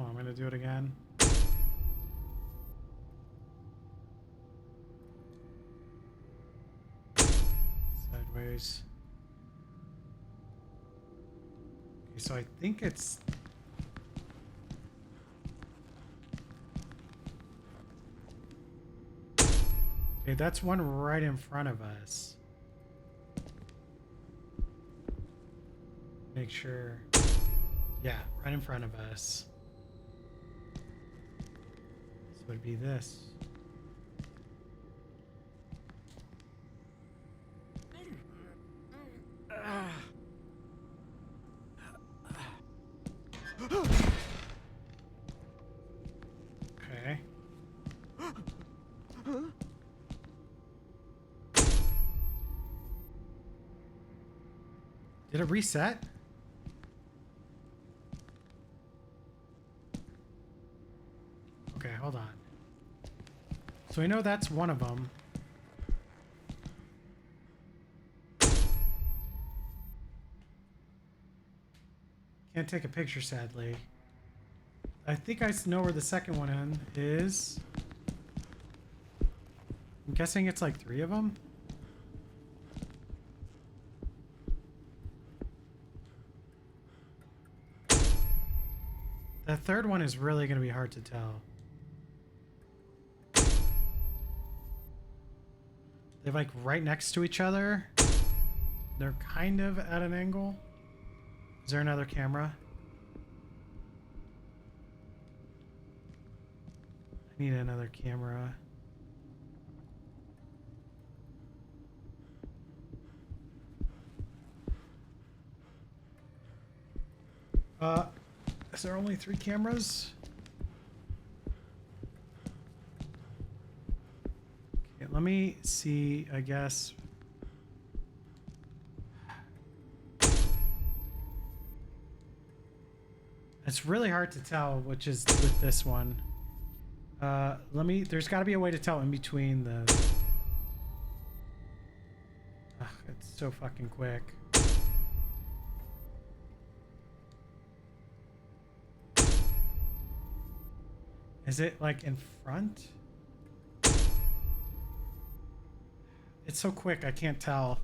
I'm gonna do it again. Sideways. Okay, so I think it's... Okay, that's one right in front of us. Make sure... Yeah, right in front of us. So it'd be this. Okay. Did it reset? Okay, hold on. So we know that's one of them. Can't take a picture, sadly. I think I know where the second one is. I'm guessing it's like 3 of them. That third one is really going to be hard to tell. They're like right next to each other. They're kind of at an angle. Is there another camera? I need another camera. Is there only 3 cameras? Okay, let me see, I guess. It's really hard to tell which is with this one. There's gotta be a way to tell in between the... Ugh, it's so fucking quick. Is it like in front? It's so quick, I can't tell.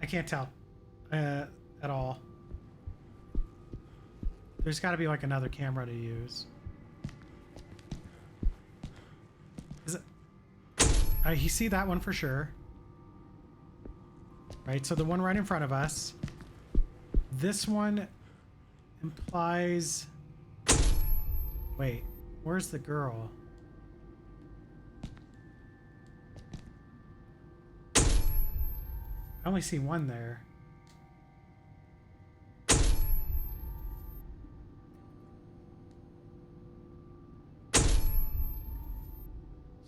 I can't tell at all. There's got to be like another camera to use. Is it? You see that one for sure. Right, so the one right in front of us. This one implies... Wait, where's the girl? I only see one there.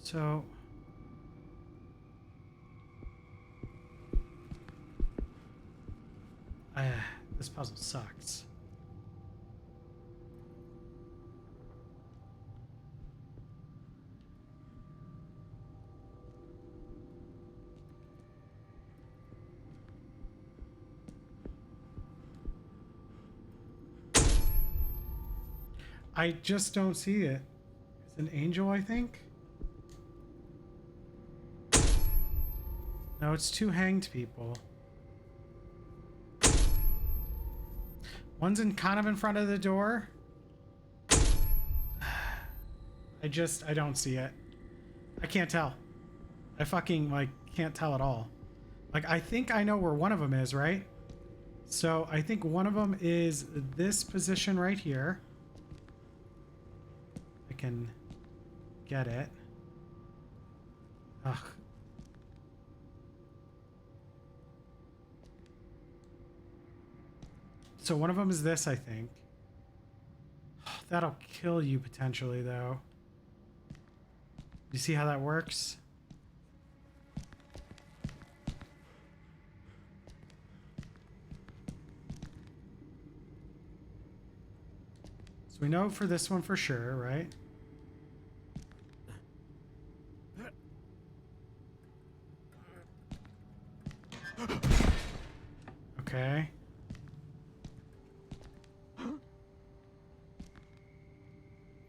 So... this puzzle sucks. I just don't see it. It's an angel, I think? No, it's 2 hanged people. One's kind of in front of the door. I don't see it. I can't tell. I fucking, like, can't tell at all. Like, I think I know where one of them is, right? So, I think one of them is this position right here. I can get it. Ugh. So one of them is this, I think. That'll kill you potentially, though. You see how that works? So we know for this one for sure, right? Okay.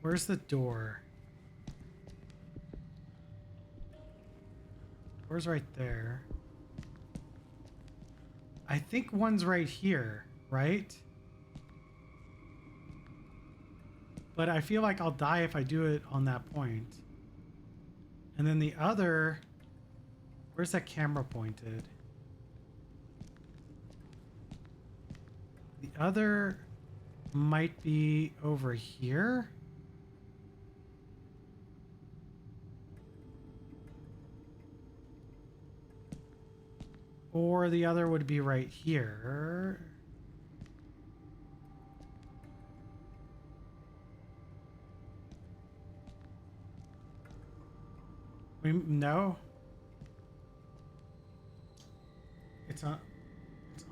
Where's the door? Door's right there. I think one's right here, right? But I feel like I'll die if I do it on that point. And then the other... Where's that camera pointed? The other might be over here. Or the other would be right here. No. It's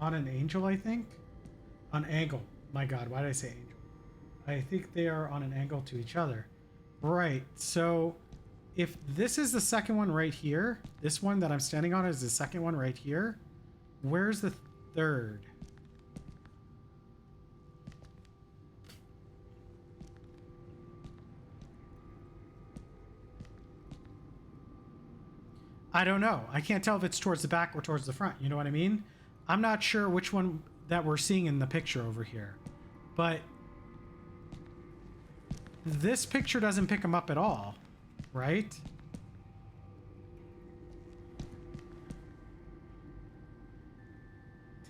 on an angel, I think. On angle. My God, why did I say angel? I think they are on an angle to each other. Right. So if this is the second one right here, this one that I'm standing on is the second one right here. Where's the third? I don't know. I can't tell if it's towards the back or towards the front. You know what I mean? I'm not sure which one that we're seeing in the picture over here. But this picture doesn't pick them up at all, right?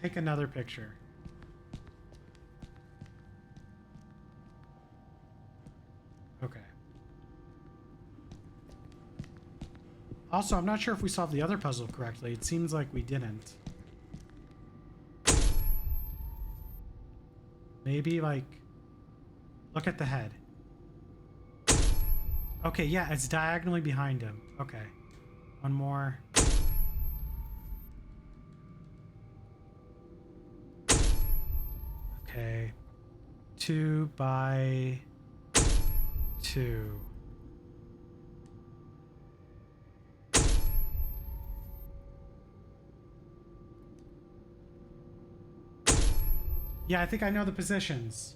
Take another picture. Okay. Also, I'm not sure if we solved the other puzzle correctly. It seems like we didn't. Maybe, like, look at the head. Okay, yeah, it's diagonally behind him. Okay. One more. Okay. 2 by 2. Yeah, I think I know the positions.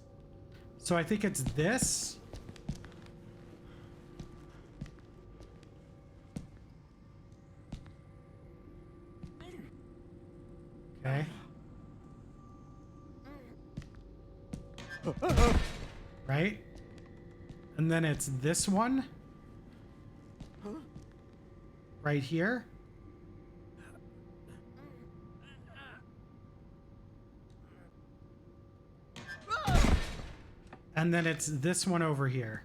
So I think it's this. Okay. Right? And then it's this one. Right here. And then it's this one over here.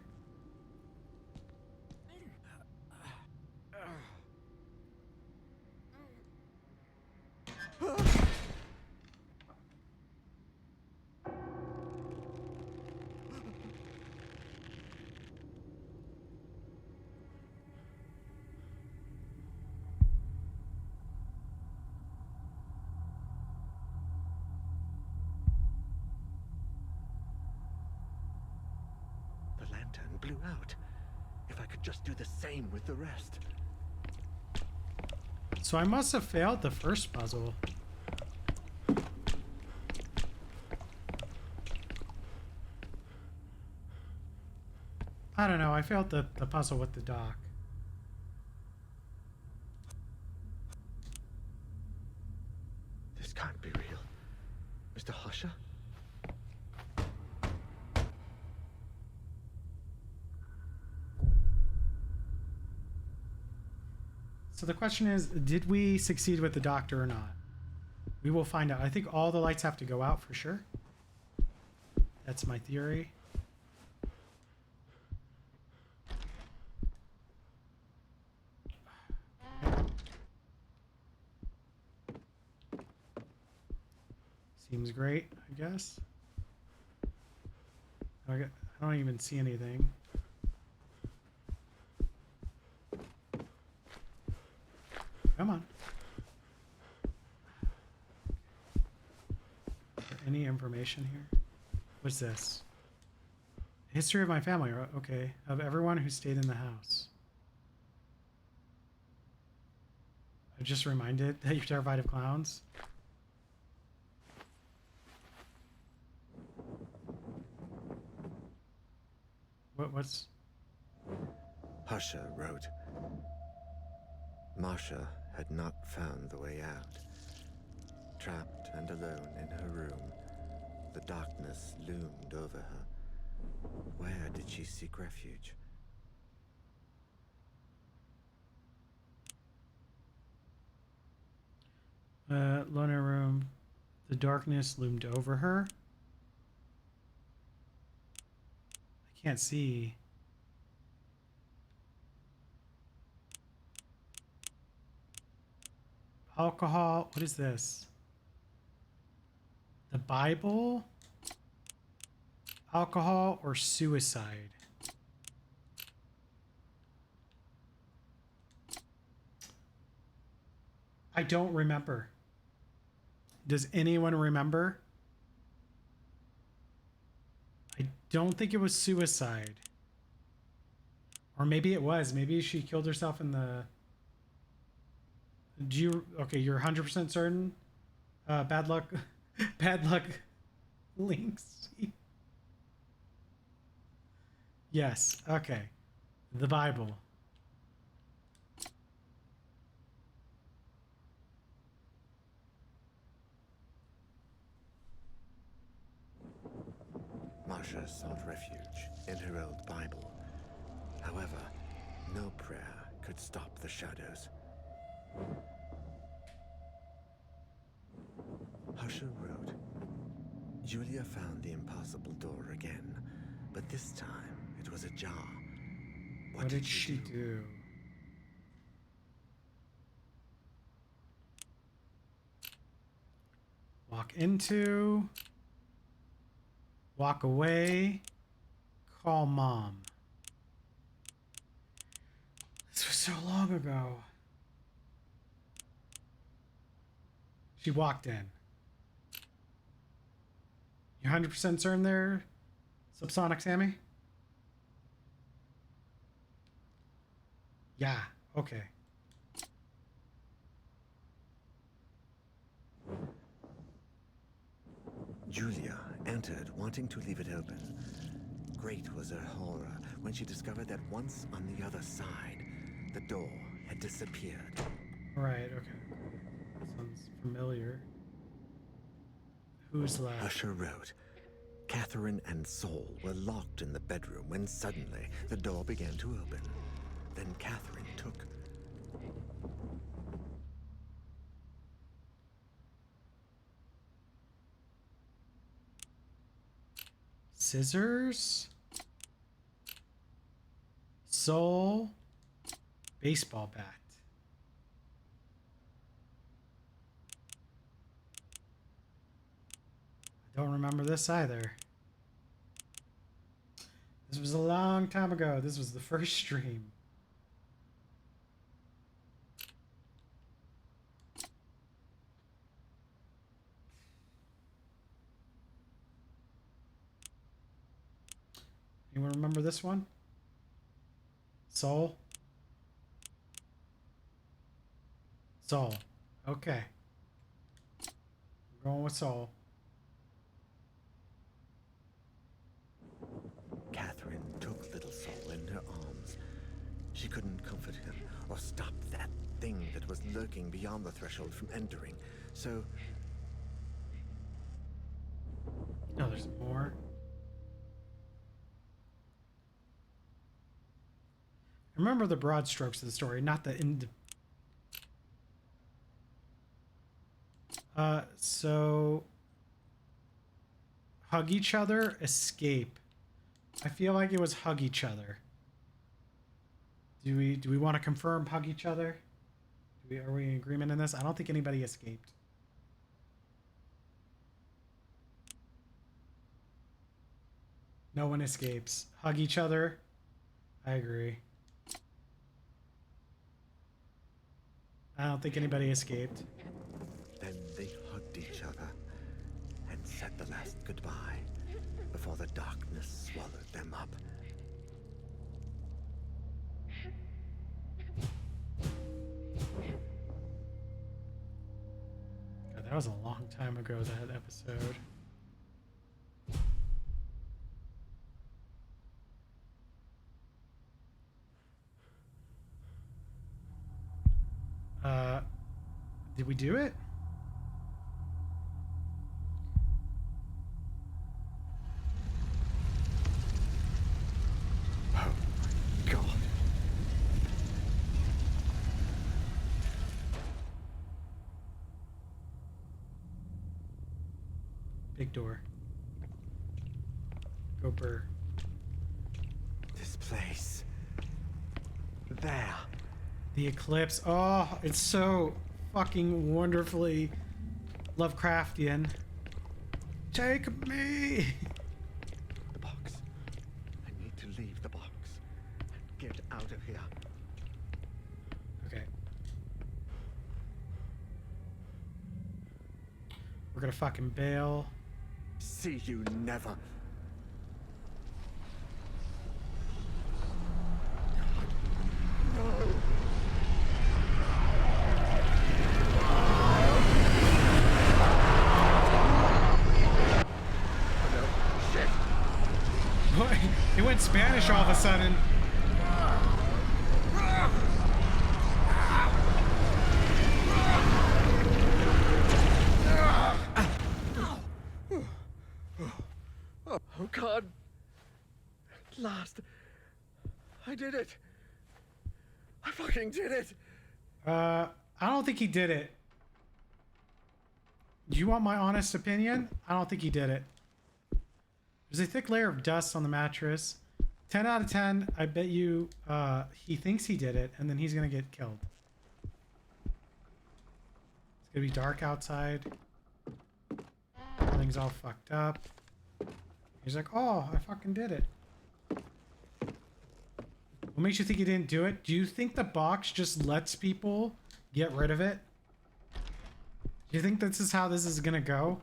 Blew out. If I could just do the same with the rest. So I must have failed the first puzzle. I don't know. I failed the puzzle with the dock. This can't be real. Mr. Husher? So the question is, did we succeed with the doctor or not? We will find out. I think all the lights have to go out for sure. That's my theory. Seems great, I guess. I don't even see anything. Come on. Is there any information here? What's this? History of my family. Okay. Of everyone who stayed in the house. I'm just reminded that you're terrified of clowns. What's... Husher wrote, Marsha had not found the way out. Trapped and alone in her room, the darkness loomed over her. Where did she seek refuge? Loner room. The darkness loomed over her. I can't see. Alcohol. What is this? The Bible? Alcohol or suicide? I don't remember. Does anyone remember? I don't think it was suicide. Or maybe it was. Maybe she killed herself in the... Do you... Okay, you're 100% certain? Bad luck... Bad luck... Links. Yes, okay. The Bible. Marsha sought refuge in her old Bible. However, no prayer could stop the shadows. Husher wrote, Julia found the impossible door again, but this time it was ajar. What did she do? Walk into... Walk away. Call mom. This was so long ago. She walked in. You 100% certain there, Subsonic Sammy? Yeah, okay. Julia entered, wanting to leave it open. Great was her horror when she discovered that once on the other side, the door had disappeared. Right, okay. Sounds familiar. Who's left? Usher wrote, Catherine and Saul were locked in the bedroom when suddenly the door began to open. Then Catherine took... Scissors? Soul? Baseball bat. I don't remember this either. This was a long time ago. This was the first stream. Anyone remember this one? Soul? Soul. Okay. I'm going with Soul. Catherine took little Saul in her arms. She couldn't comfort him or stop that thing that was lurking beyond the threshold from entering. So... No, there's more. Remember the broad strokes of the story, not the so hug each other, escape. I feel like it was hug each other. Do we want to confirm hug each other? Are we in agreement in this? I don't think anybody escaped. No one escapes. Hug each other. I agree. I don't think anybody escaped. Then they hugged each other and said the last goodbye before the darkness swallowed them up. God, that was a long time ago, that episode. Did we do it? Oh my God. Big door. Gopher. This place. There. The eclipse. Oh, it's so fucking wonderfully Lovecraftian. Take me. The box. I need to leave the box and get out of here. Okay. We're gonna fucking bail. See you never. No. It went Spanish all of a sudden. Oh God. At last. I did it. I fucking did it. I don't think he did it. Do you want my honest opinion? I don't think he did it. There's a thick layer of dust on the mattress. 10 out of 10. I bet you he thinks he did it, and then he's gonna get killed. It's gonna be dark outside. Everything's all fucked up. He's like, oh, I fucking did it. What makes you think he didn't do it? Do you think the box just lets people get rid of it? Do you think this is how this is gonna go?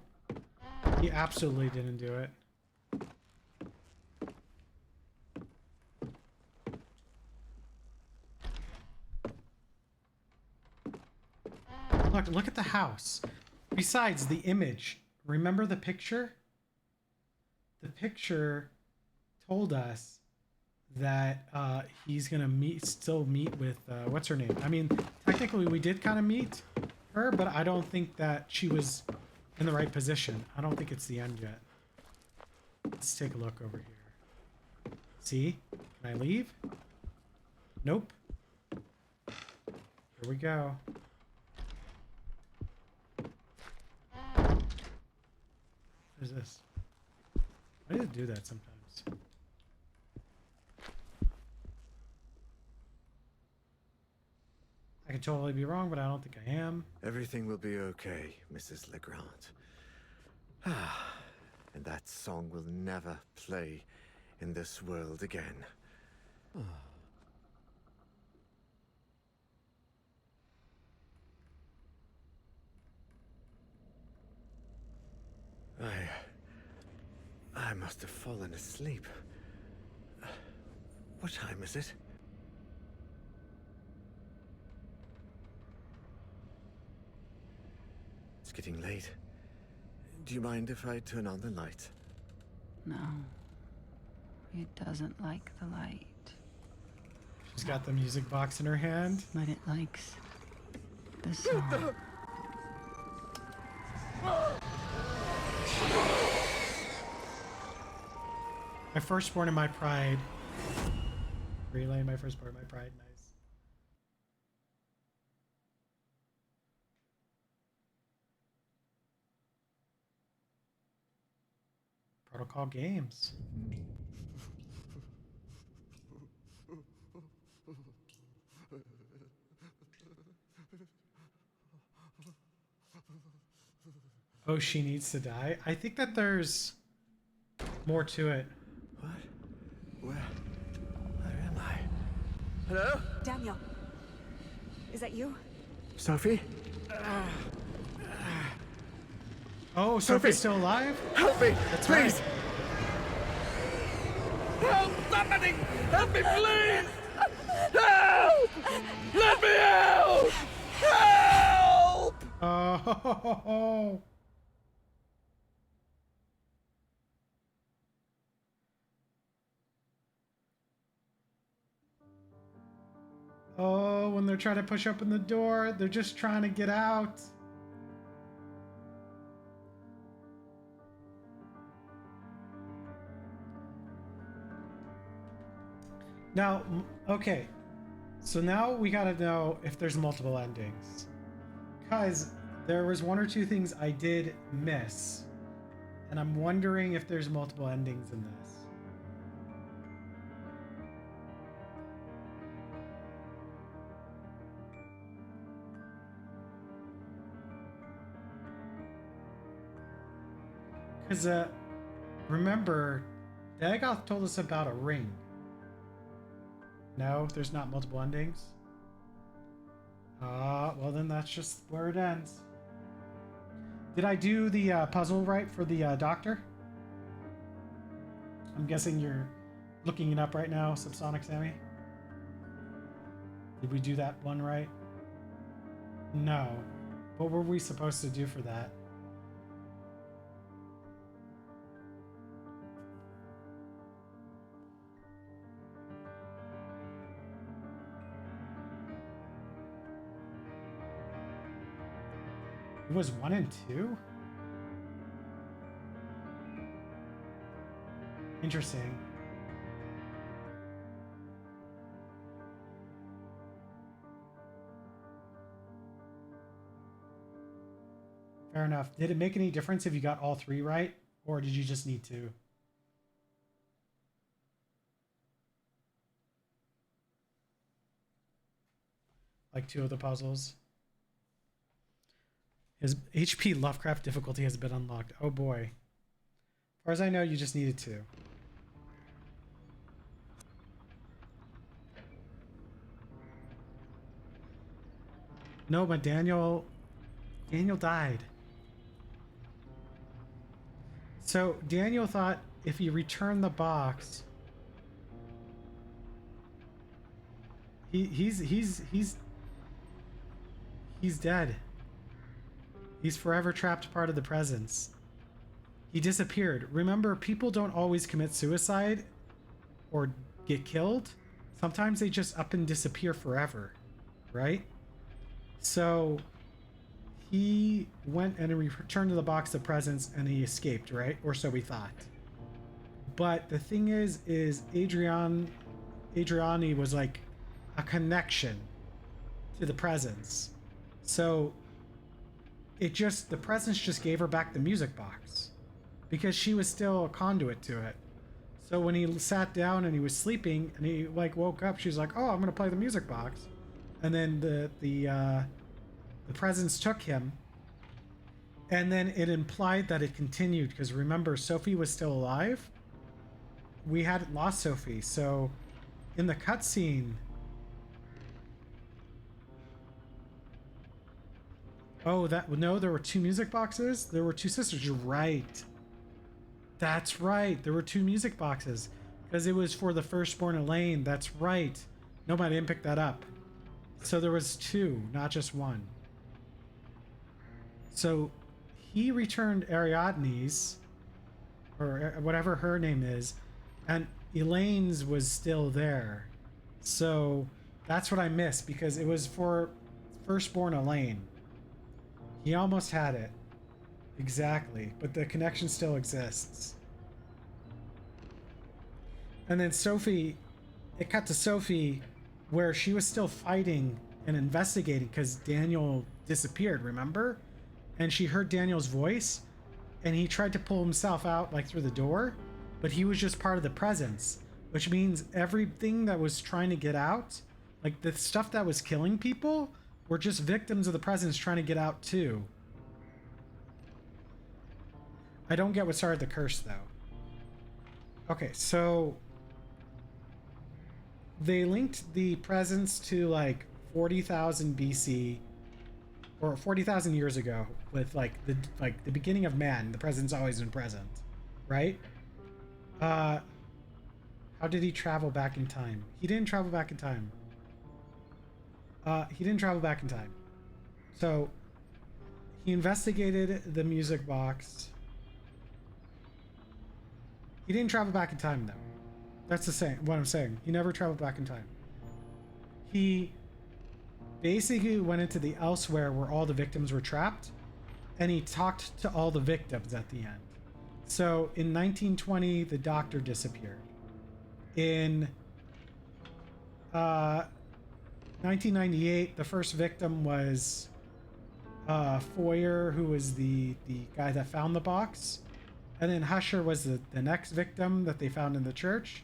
He absolutely didn't do it. Look at the house. Besides the image, remember the picture? The picture told us that he's gonna still meet with what's her name? I mean, technically we did kind of meet her, but I don't think that she was in the right position. I don't think it's the end yet. Let's take a look over here. See? Can I leave? Nope. Here we go. What is this? Why does it do that sometimes? I could totally be wrong, but I don't think I am. Everything will be okay, Mrs. Legrand. And that song will never play in this world again. I must have fallen asleep. What time is it? It's getting late. Do you mind if I turn on the light? No. It doesn't like the light. She's got the music box in her hand. But it likes the song. My firstborn and my pride. Relay my firstborn and my pride. Nice. Protocol games. Oh, she needs to die? I think that there's more to it. Where am I? Hello? Daniel, is that you? Sophie? Oh, Sophie's still alive? Help me! That's please! Right. Help! Somebody! Help me, please! Help! Let me out! Help! Oh. Oh, when they're trying to push open the door, they're just trying to get out. Now, okay. So now we gotta know if there's multiple endings. Because there was one or two things I did miss. And I'm wondering if there's multiple endings in this. Because, remember, Dagoth told us about a ring. No, there's not multiple endings? Well then that's just where it ends. Did I do the puzzle right for the doctor? I'm guessing you're looking it up right now, Subsonic Sammy. Did we do that one right? No. What were we supposed to do for that? It was 1 and 2? Interesting. Fair enough. Did it make any difference if you got all 3 right? Or did you just need 2? Like 2 of the puzzles? His HP Lovecraft difficulty has been unlocked. Oh boy. As far as I know, you just needed 2. No, but Daniel died. So Daniel thought if he returned the box, he's dead. He's forever trapped part of the presence. He disappeared. Remember, people don't always commit suicide or get killed. Sometimes they just up and disappear forever, right? So he went and returned to the box of presents and he escaped, right? Or so we thought. But the thing is Adriani was like a connection to the presence. So the presence just gave her back the music box because she was still a conduit to it. So when he sat down and he was sleeping and he like woke up, she's like, "Oh, I'm gonna play the music box," and then the presence took him, and then it implied that it continued because remember, Sophie was still alive. We hadn't lost Sophie, so in the cutscene. Oh, no, there were 2 music boxes? There were 2 sisters. You're right. That's right. There were 2 music boxes because it was for the firstborn Elaine. That's right. Nobody didn't pick that up. So there was 2, not just 1. So he returned Ariadne's, or whatever her name is, and Elaine's was still there. So that's what I missed because it was for firstborn Elaine. He almost had it. Exactly. But the connection still exists. And then Sophie, it cut to Sophie where she was still fighting and investigating because Daniel disappeared, remember? And she heard Daniel's voice and he tried to pull himself out like through the door, but he was just part of the presence, which means everything that was trying to get out, like the stuff that was killing people, were just victims of the presence trying to get out too. I don't get what started the curse though. Okay, so they linked the presence to like 40,000 BC or 40,000 years ago with like the beginning of man. The present's always been present, right? How did he travel back in time? He didn't travel back in time. He didn't travel back in time. So he investigated the music box. He didn't travel back in time though. That's what I'm saying. He never traveled back in time. He basically went into the elsewhere where all the victims were trapped and he talked to all the victims at the end. So in 1920, the doctor disappeared. In 1998, the first victim was Foyer, who was the guy that found the box. And then Husher was the next victim that they found in the church.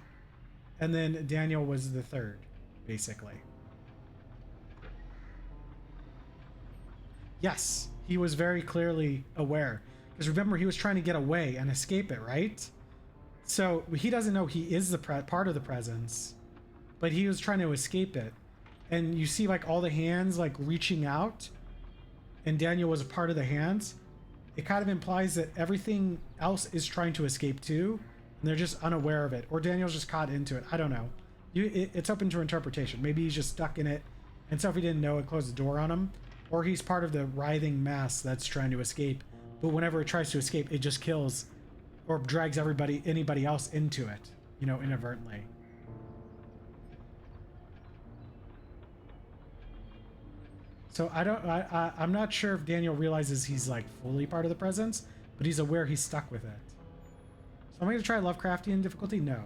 And then Daniel was the third, basically. Yes, he was very clearly aware. Because remember, he was trying to get away and escape it, right? So he doesn't know he is the part of the presence, but he was trying to escape it. And you see like all the hands like reaching out, and Daniel was a part of the hands. it kind of implies that everything else is trying to escape too, and they're just unaware of it, or Daniel's just caught into it. I don't know. It's open to interpretation. Maybe he's just stuck in it, and Sophie didn't know it closed the door on him, or he's part of the writhing mass that's trying to escape. But whenever it tries to escape, it just kills or drags anybody else into it, you know, inadvertently. So I'm not sure if Daniel realizes he's like fully part of the presence, but he's aware he's stuck with it. So I'm going to try Lovecraftian difficulty. No.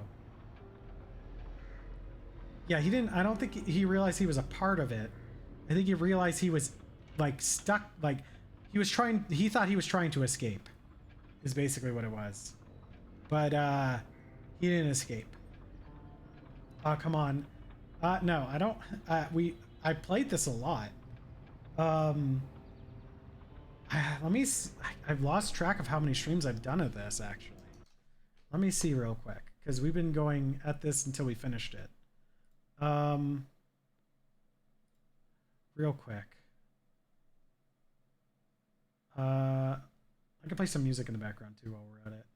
Yeah, he didn't. I don't think he realized he was a part of it. I think he realized he was like stuck. Like he thought he was trying to escape is basically what it was. But he didn't escape. Oh, come on. No, I don't. I played this a lot. Let me I've lost track of how many streams I've done of this actually. Let me see real quick, because we've been going at this until we finished it. Real quick. I can play some music in the background too while we're at it.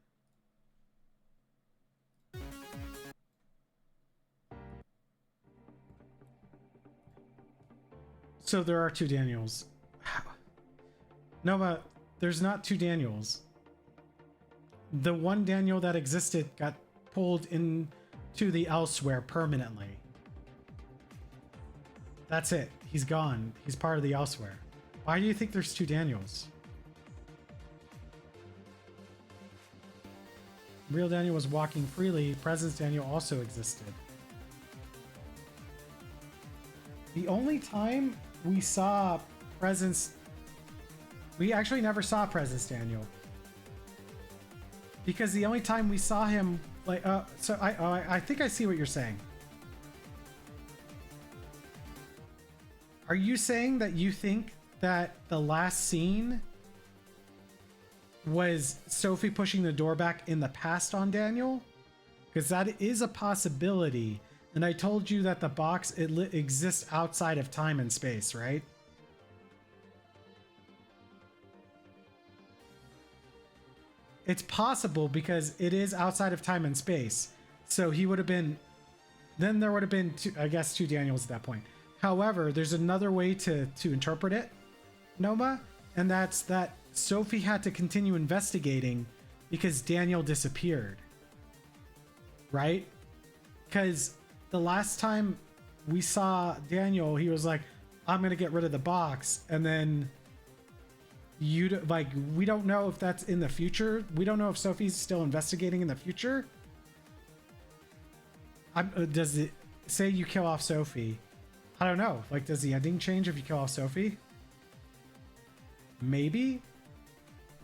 So there are two Daniels. No, but there's not two Daniels. The one Daniel that existed got pulled into the elsewhere permanently. That's it. He's gone. He's part of the elsewhere. Why do you think there's two Daniels? Real Daniel was walking freely. Presence Daniel also existed. The only time we saw Presence... We actually never saw Presence Daniel. Because the only time we saw him... like, so I think I see what you're saying. Are you saying that you think that the last scene was Sophie pushing the door back in the past on Daniel? Because that is a possibility. And I told you that the box, it exists outside of time and space, right? It's possible because it is outside of time and space. So he would have been... Then there would have been, I guess, two Daniels at that point. However, there's another way to interpret it, Noma, and that's that Sophie had to continue investigating because Daniel disappeared. Right? Because the last time we saw Daniel, he was like, I'm going to get rid of the box. And then we don't know if that's in the future. We don't know if Sophie's still investigating in the future. Does it say you kill off Sophie? I don't know. Like, does the ending change if you kill off Sophie? Maybe.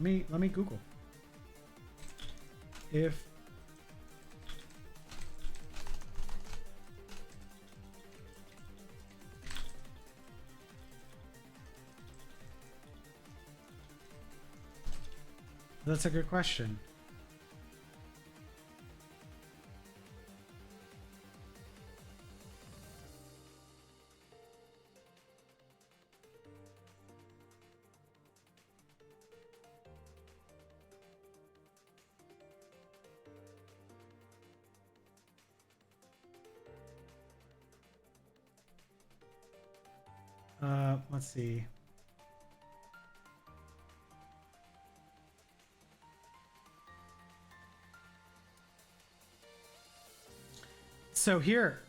Let me Google. If that's a good question. Let's see. So here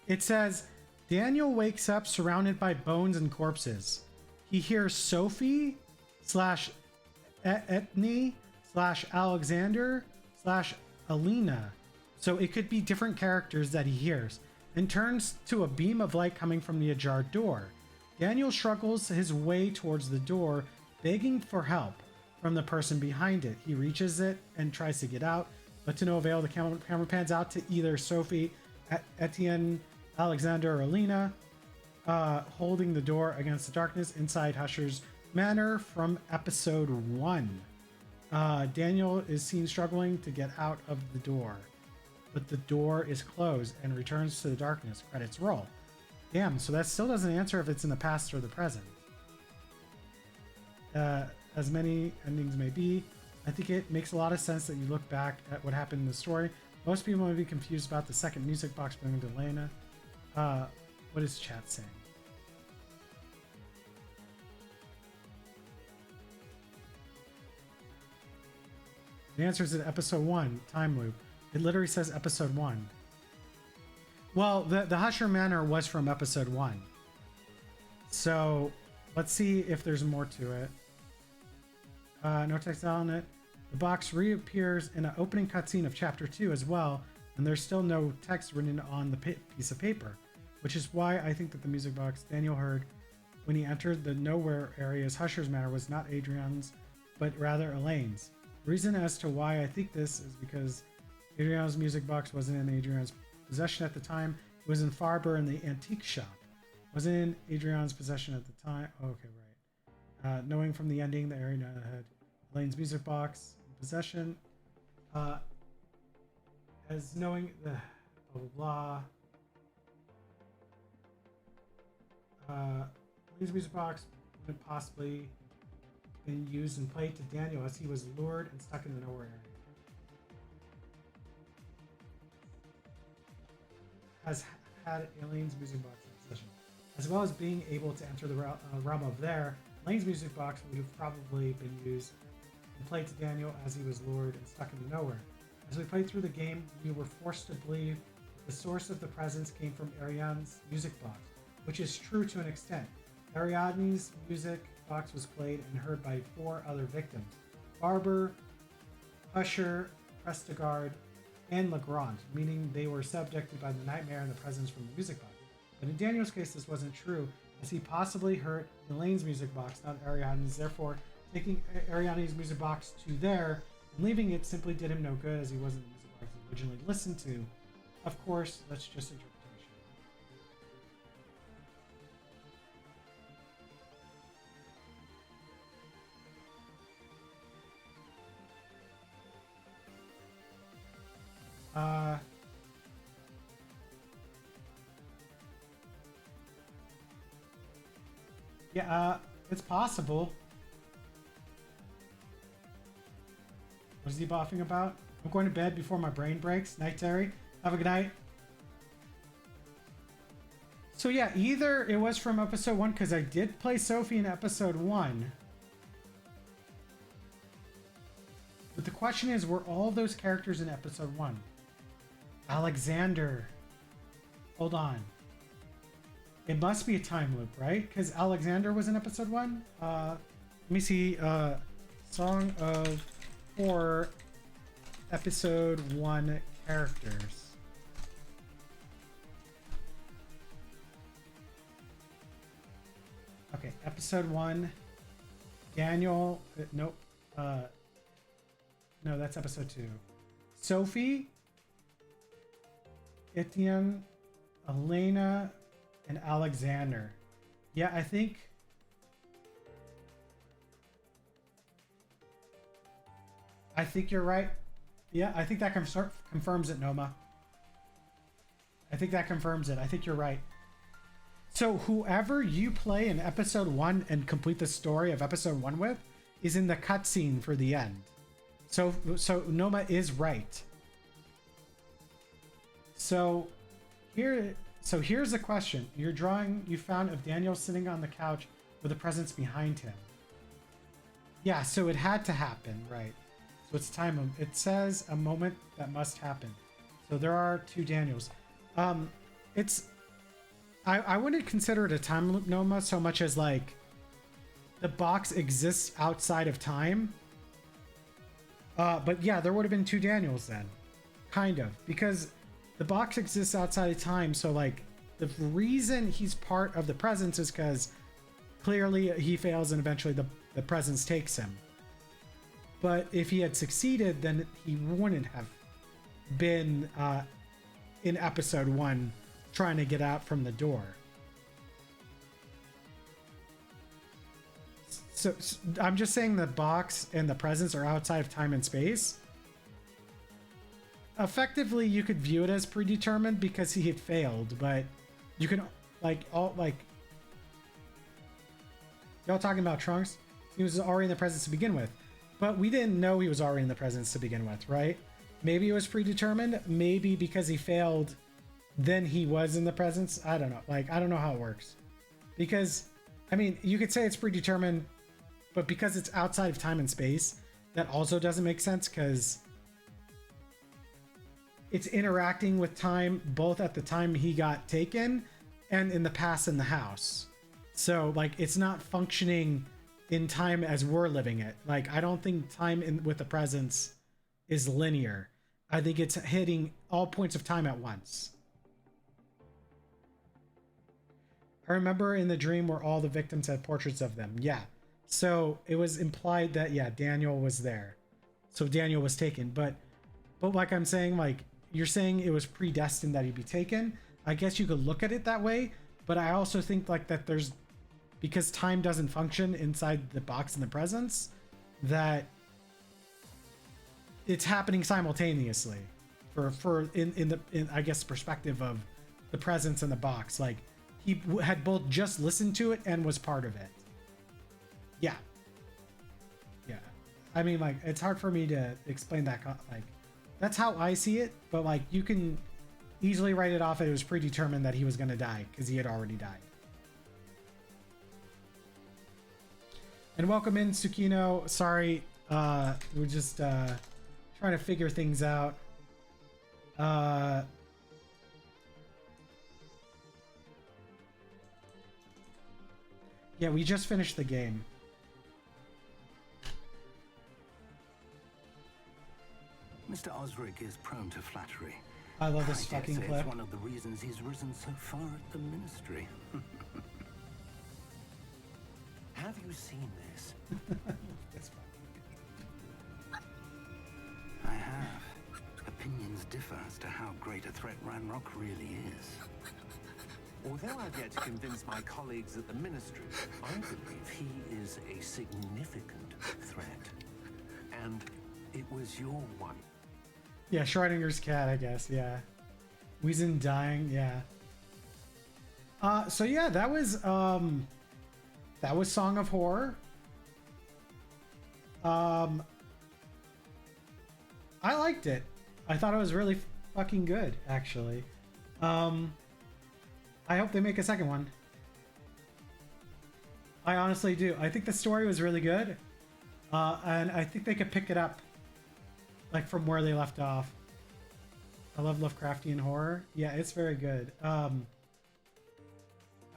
it says Daniel wakes up surrounded by bones and corpses. He hears Sophie / Ethne / Alexander / Alina. So it could be different characters that he hears, and turns to a beam of light coming from the ajar door. Daniel struggles his way towards the door, begging for help from the person behind it. He reaches it and tries to get out, but to no avail. The camera pans out to either Sophie, Etienne, Alexander, or Alina, holding the door against the darkness inside Husher's Manor from episode 1. Daniel is seen struggling to get out of the door, but the door is closed and returns to the darkness. Credits roll. Damn, so that still doesn't answer if it's in the past or the present. as many endings may be, I think it makes a lot of sense that you look back at what happened in the story. Most people may be confused about the second music box belonging to Elena. What is chat saying? The answer is in episode 1, time loop. It literally says episode 1. Well, the Husher Manor was from episode 1. So let's see if there's more to it. No text on it. The box reappears in an opening cutscene of chapter 2 as well, and there's still no text written on the piece of paper, which is why I think that the music box Daniel heard when he entered the nowhere area's Husher's Manor was not Adrian's, but rather Elaine's. Reason as to why I think this is because Adrian's music box wasn't in Adrian's possession at the time. It was in Farber in the antique shop. Wasn't in Adrian's possession at the time. Oh, okay, right. Knowing from the ending that Adrian had Elaine's music box in possession. As knowing the blah blah blah. Elaine's music box couldn't possibly been used and played to Daniel as he was lured and stuck in the nowhere area. Has had Elaine's music box in possession. As well as being able to enter the realm of there, Elaine's music box would have probably been used and played to Daniel as he was lured and stuck in the nowhere. As we played through the game, we were forced to believe the source of the presence came from Ariadne's music box, which is true to an extent. Ariadne's music box was played and heard by 4 other victims: Barber, Usher, Prestigard, and Legrand, meaning they were subjected by the nightmare and the presence from the music box. But in Daniel's case, this wasn't true, as he possibly heard Elaine's music box, not Ariadne's. Therefore, taking Ariadne's music box to there and leaving it simply did him no good, as he wasn't the music box he originally listened to. Of course, that's just interpretation. Yeah, it's possible. What is he buffing about? I'm going to bed before my brain breaks. Night, Terry. Have a good night. So yeah, either it was from episode 1, because I did play Sophie in episode 1. But the question is, were all those characters in episode 1? Alexander. Hold on. It must be a time loop, right? Because Alexander was in episode 1. Let me see. Song of Horror, episode 1 characters. Okay, episode 1. Daniel. Nope. No, that's episode 2. Sophie, Etienne, Elena, and Alexander. Yeah, I think you're right. Yeah, I think that confirms it, Noma. I think that confirms it. I think you're right. So whoever you play in episode 1 and complete the story of episode 1 with is in the cutscene for the end. So Noma is right. So here's the question. Your drawing you found of Daniel sitting on the couch with a presence behind him. Yeah, so it had to happen, right? So it's time. It says a moment that must happen. So there are 2 Daniels. I wouldn't consider it a time loop, Noma, so much as like the box exists outside of time. But yeah, there would have been 2 Daniels then. Kind of. Because the box exists outside of time, so like the reason he's part of the presence is because clearly he fails and eventually the presence takes him. But if he had succeeded, then he wouldn't have been in episode 1 trying to get out from the door. So I'm just saying the box and the presence are outside of time and space. Effectively, you could view it as predetermined because he had failed, but you can y'all talking about Trunks? He was already in the presence to begin with. But we didn't know he was already in the presence to begin with, right? Maybe it was predetermined. Maybe because he failed, then he was in the presence. I don't know. Like, I don't know how it works. Because, I mean, you could say it's predetermined, but because it's outside of time and space, that also doesn't make sense because it's interacting with time both at the time he got taken and in the past in the house. So, like, it's not functioning in time as we're living it. Like, I don't think time with the presence is linear. I think it's hitting all points of time at once. I remember in the dream where all the victims had portraits of them. Yeah. So it was implied that, yeah, Daniel was there. So Daniel was taken. But like I'm saying, like, you're saying it was predestined that he'd be taken. I guess you could look at it that way. But I also think, like, that there's, because time doesn't function inside the box in the presence, that it's happening simultaneously in I guess perspective of the presence in the box. Like, he had both just listened to it and was part of it. Yeah. I mean, like, it's hard for me to explain that. Like, that's how I see it. But, like, you can easily write it off. It was predetermined that he was going to die because he had already died. And welcome in, Tsukino. Sorry, we're just trying to figure things out. Yeah, we just finished the game. Mr. Osric is prone to flattery. I love this dare fucking say clip. It's one of the reasons he's risen so far at the ministry. Have you seen this? That's fine. I have. Opinions differ as to how great a threat Ranrock really is. Although I've yet to convince my colleagues at the ministry, I believe he is a significant threat. And it was your wife. Yeah, Schrodinger's cat, I guess. Yeah. Weezin dying. Yeah. So yeah, that was Song of Horror. I liked it. I thought it was really fucking good, actually. I hope they make a second one. I honestly do. I think the story was really good. And I think they could pick it up, like, from where they left off. I love Lovecraftian horror. Yeah, it's very good. I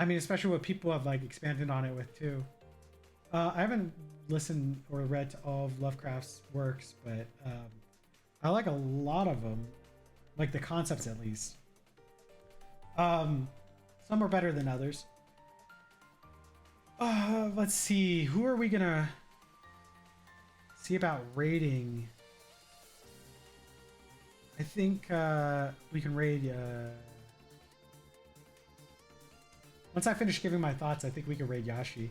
mean, especially what people have, like, expanded on it with too. I haven't listened or read to all of Lovecraft's works, but I like a lot of them, like the concepts at least. Some are better than others. Let's see. Who are we gonna see about rating? I think we can raid. Once I finish giving my thoughts, I think we can raid Yashi.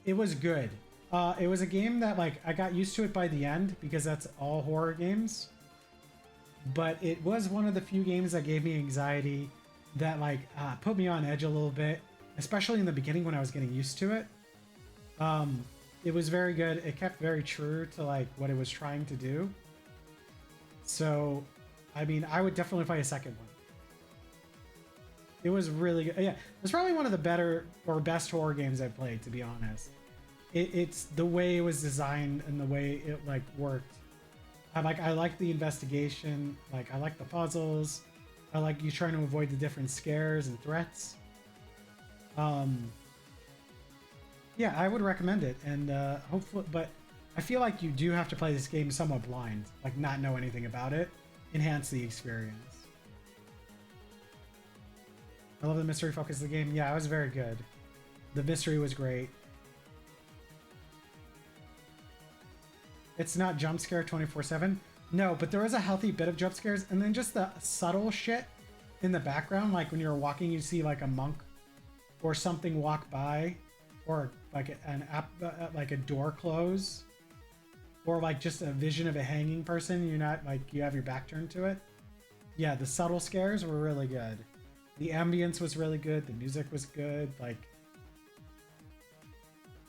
It was good. It was a game that, like, I got used to it by the end because that's all horror games. But it was one of the few games that gave me anxiety, that, like, put me on edge a little bit, especially in the beginning when I was getting used to it. It was very good. It kept very true to, like, what it was trying to do. So, I mean, I would definitely play a second one. It was really good. Yeah, it was probably one of the better or best horror games I've played, to be honest. It's the way it was designed and the way it, like, worked. I like the investigation. Like, I like the puzzles. I like you trying to avoid the different scares and threats. Yeah, I would recommend it, and hopefully, but I feel like you do have to play this game somewhat blind, like not know anything about it, enhance the experience. I love the mystery focus of the game. Yeah, it was very good. The mystery was great. It's not jump scare 24/7. No, but there was a healthy bit of jump scares, and then just the subtle shit in the background, like when you're walking, you see like a monk or something walk by, or like like a door close, or like just a vision of a hanging person. You're not, like, you have your back turned to it. Yeah, the subtle scares were really good. The ambience was really good. The music was good. Like,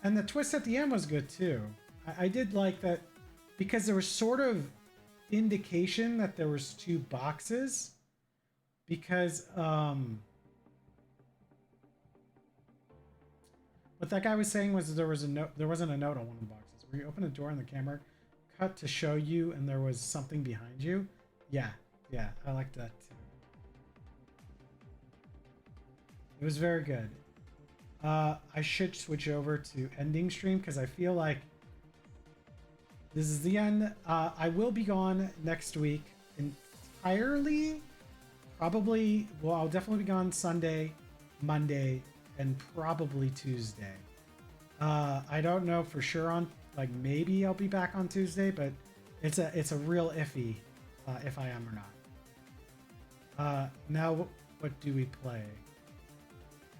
and the twist at the end was good too. I did like that because there was sort of indication that there was two boxes because what that guy was saying was there was a note. There wasn't a note on one of the boxes where you open the door and the camera cut to show you and there was something behind you. Yeah, I liked that too. It was very good. I should switch over to ending stream because I feel like this is the end. I will be gone next week entirely. Probably, well, I'll definitely be gone Sunday, Monday, and probably Tuesday. I don't know for sure on, like, maybe I'll be back on Tuesday, but it's a real iffy if I am or not. Now, what do we play?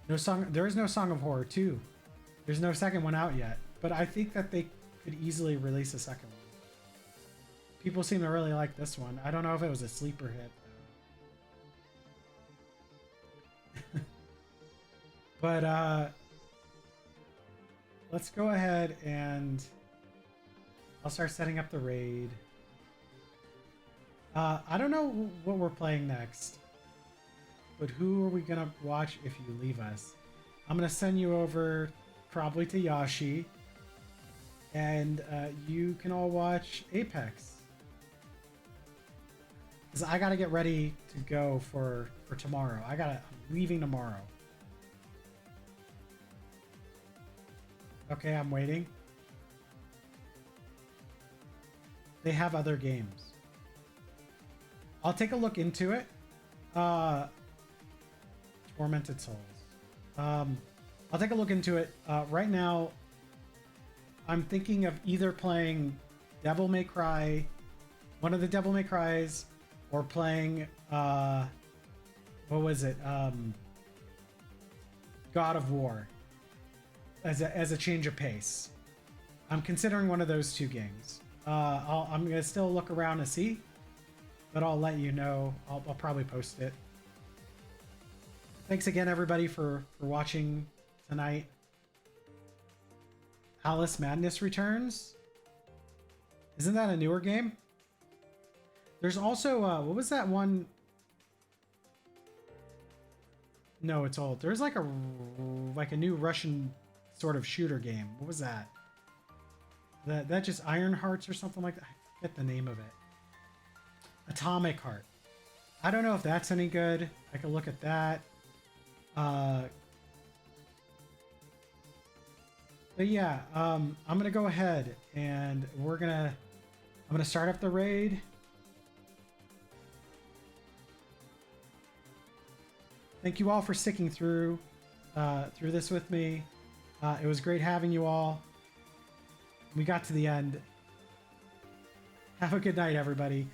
No song. There is no Song of Horror 2. There's no second one out yet, but I think that they could easily release a second one. People seem to really like this one. I don't know if it was a sleeper hit though. But let's go ahead and I'll start setting up the raid. I don't know what we're playing next. But who are we gonna watch if you leave us? I'm gonna send you over probably to Yashi. And you can all watch Apex. Because I gotta get ready to go for tomorrow. I'm leaving tomorrow. Okay, I'm waiting. They have other games. I'll take a look into it. Tormented Souls. I'll take a look into it. Right now, I'm thinking of either playing Devil May Cry, one of the Devil May Cries, or playing what was it? God of War as a change of pace. I'm considering one of those two games. I'm gonna still look around to see, but I'll let you know. I'll probably post it. Thanks again, everybody, for watching tonight. Alice Madness returns. Isn't that a newer game? There's also what was that one? No, it's old. There's like a new Russian sort of shooter game. What was that? That just Iron Hearts or something like that. I forget the name of it. Atomic Heart. I don't know if that's any good. I could look at that. But yeah, I'm gonna go ahead and I'm gonna start up the raid. Thank you all for sticking through this with me. It was great having you all. We got to the end. Have a good night, everybody.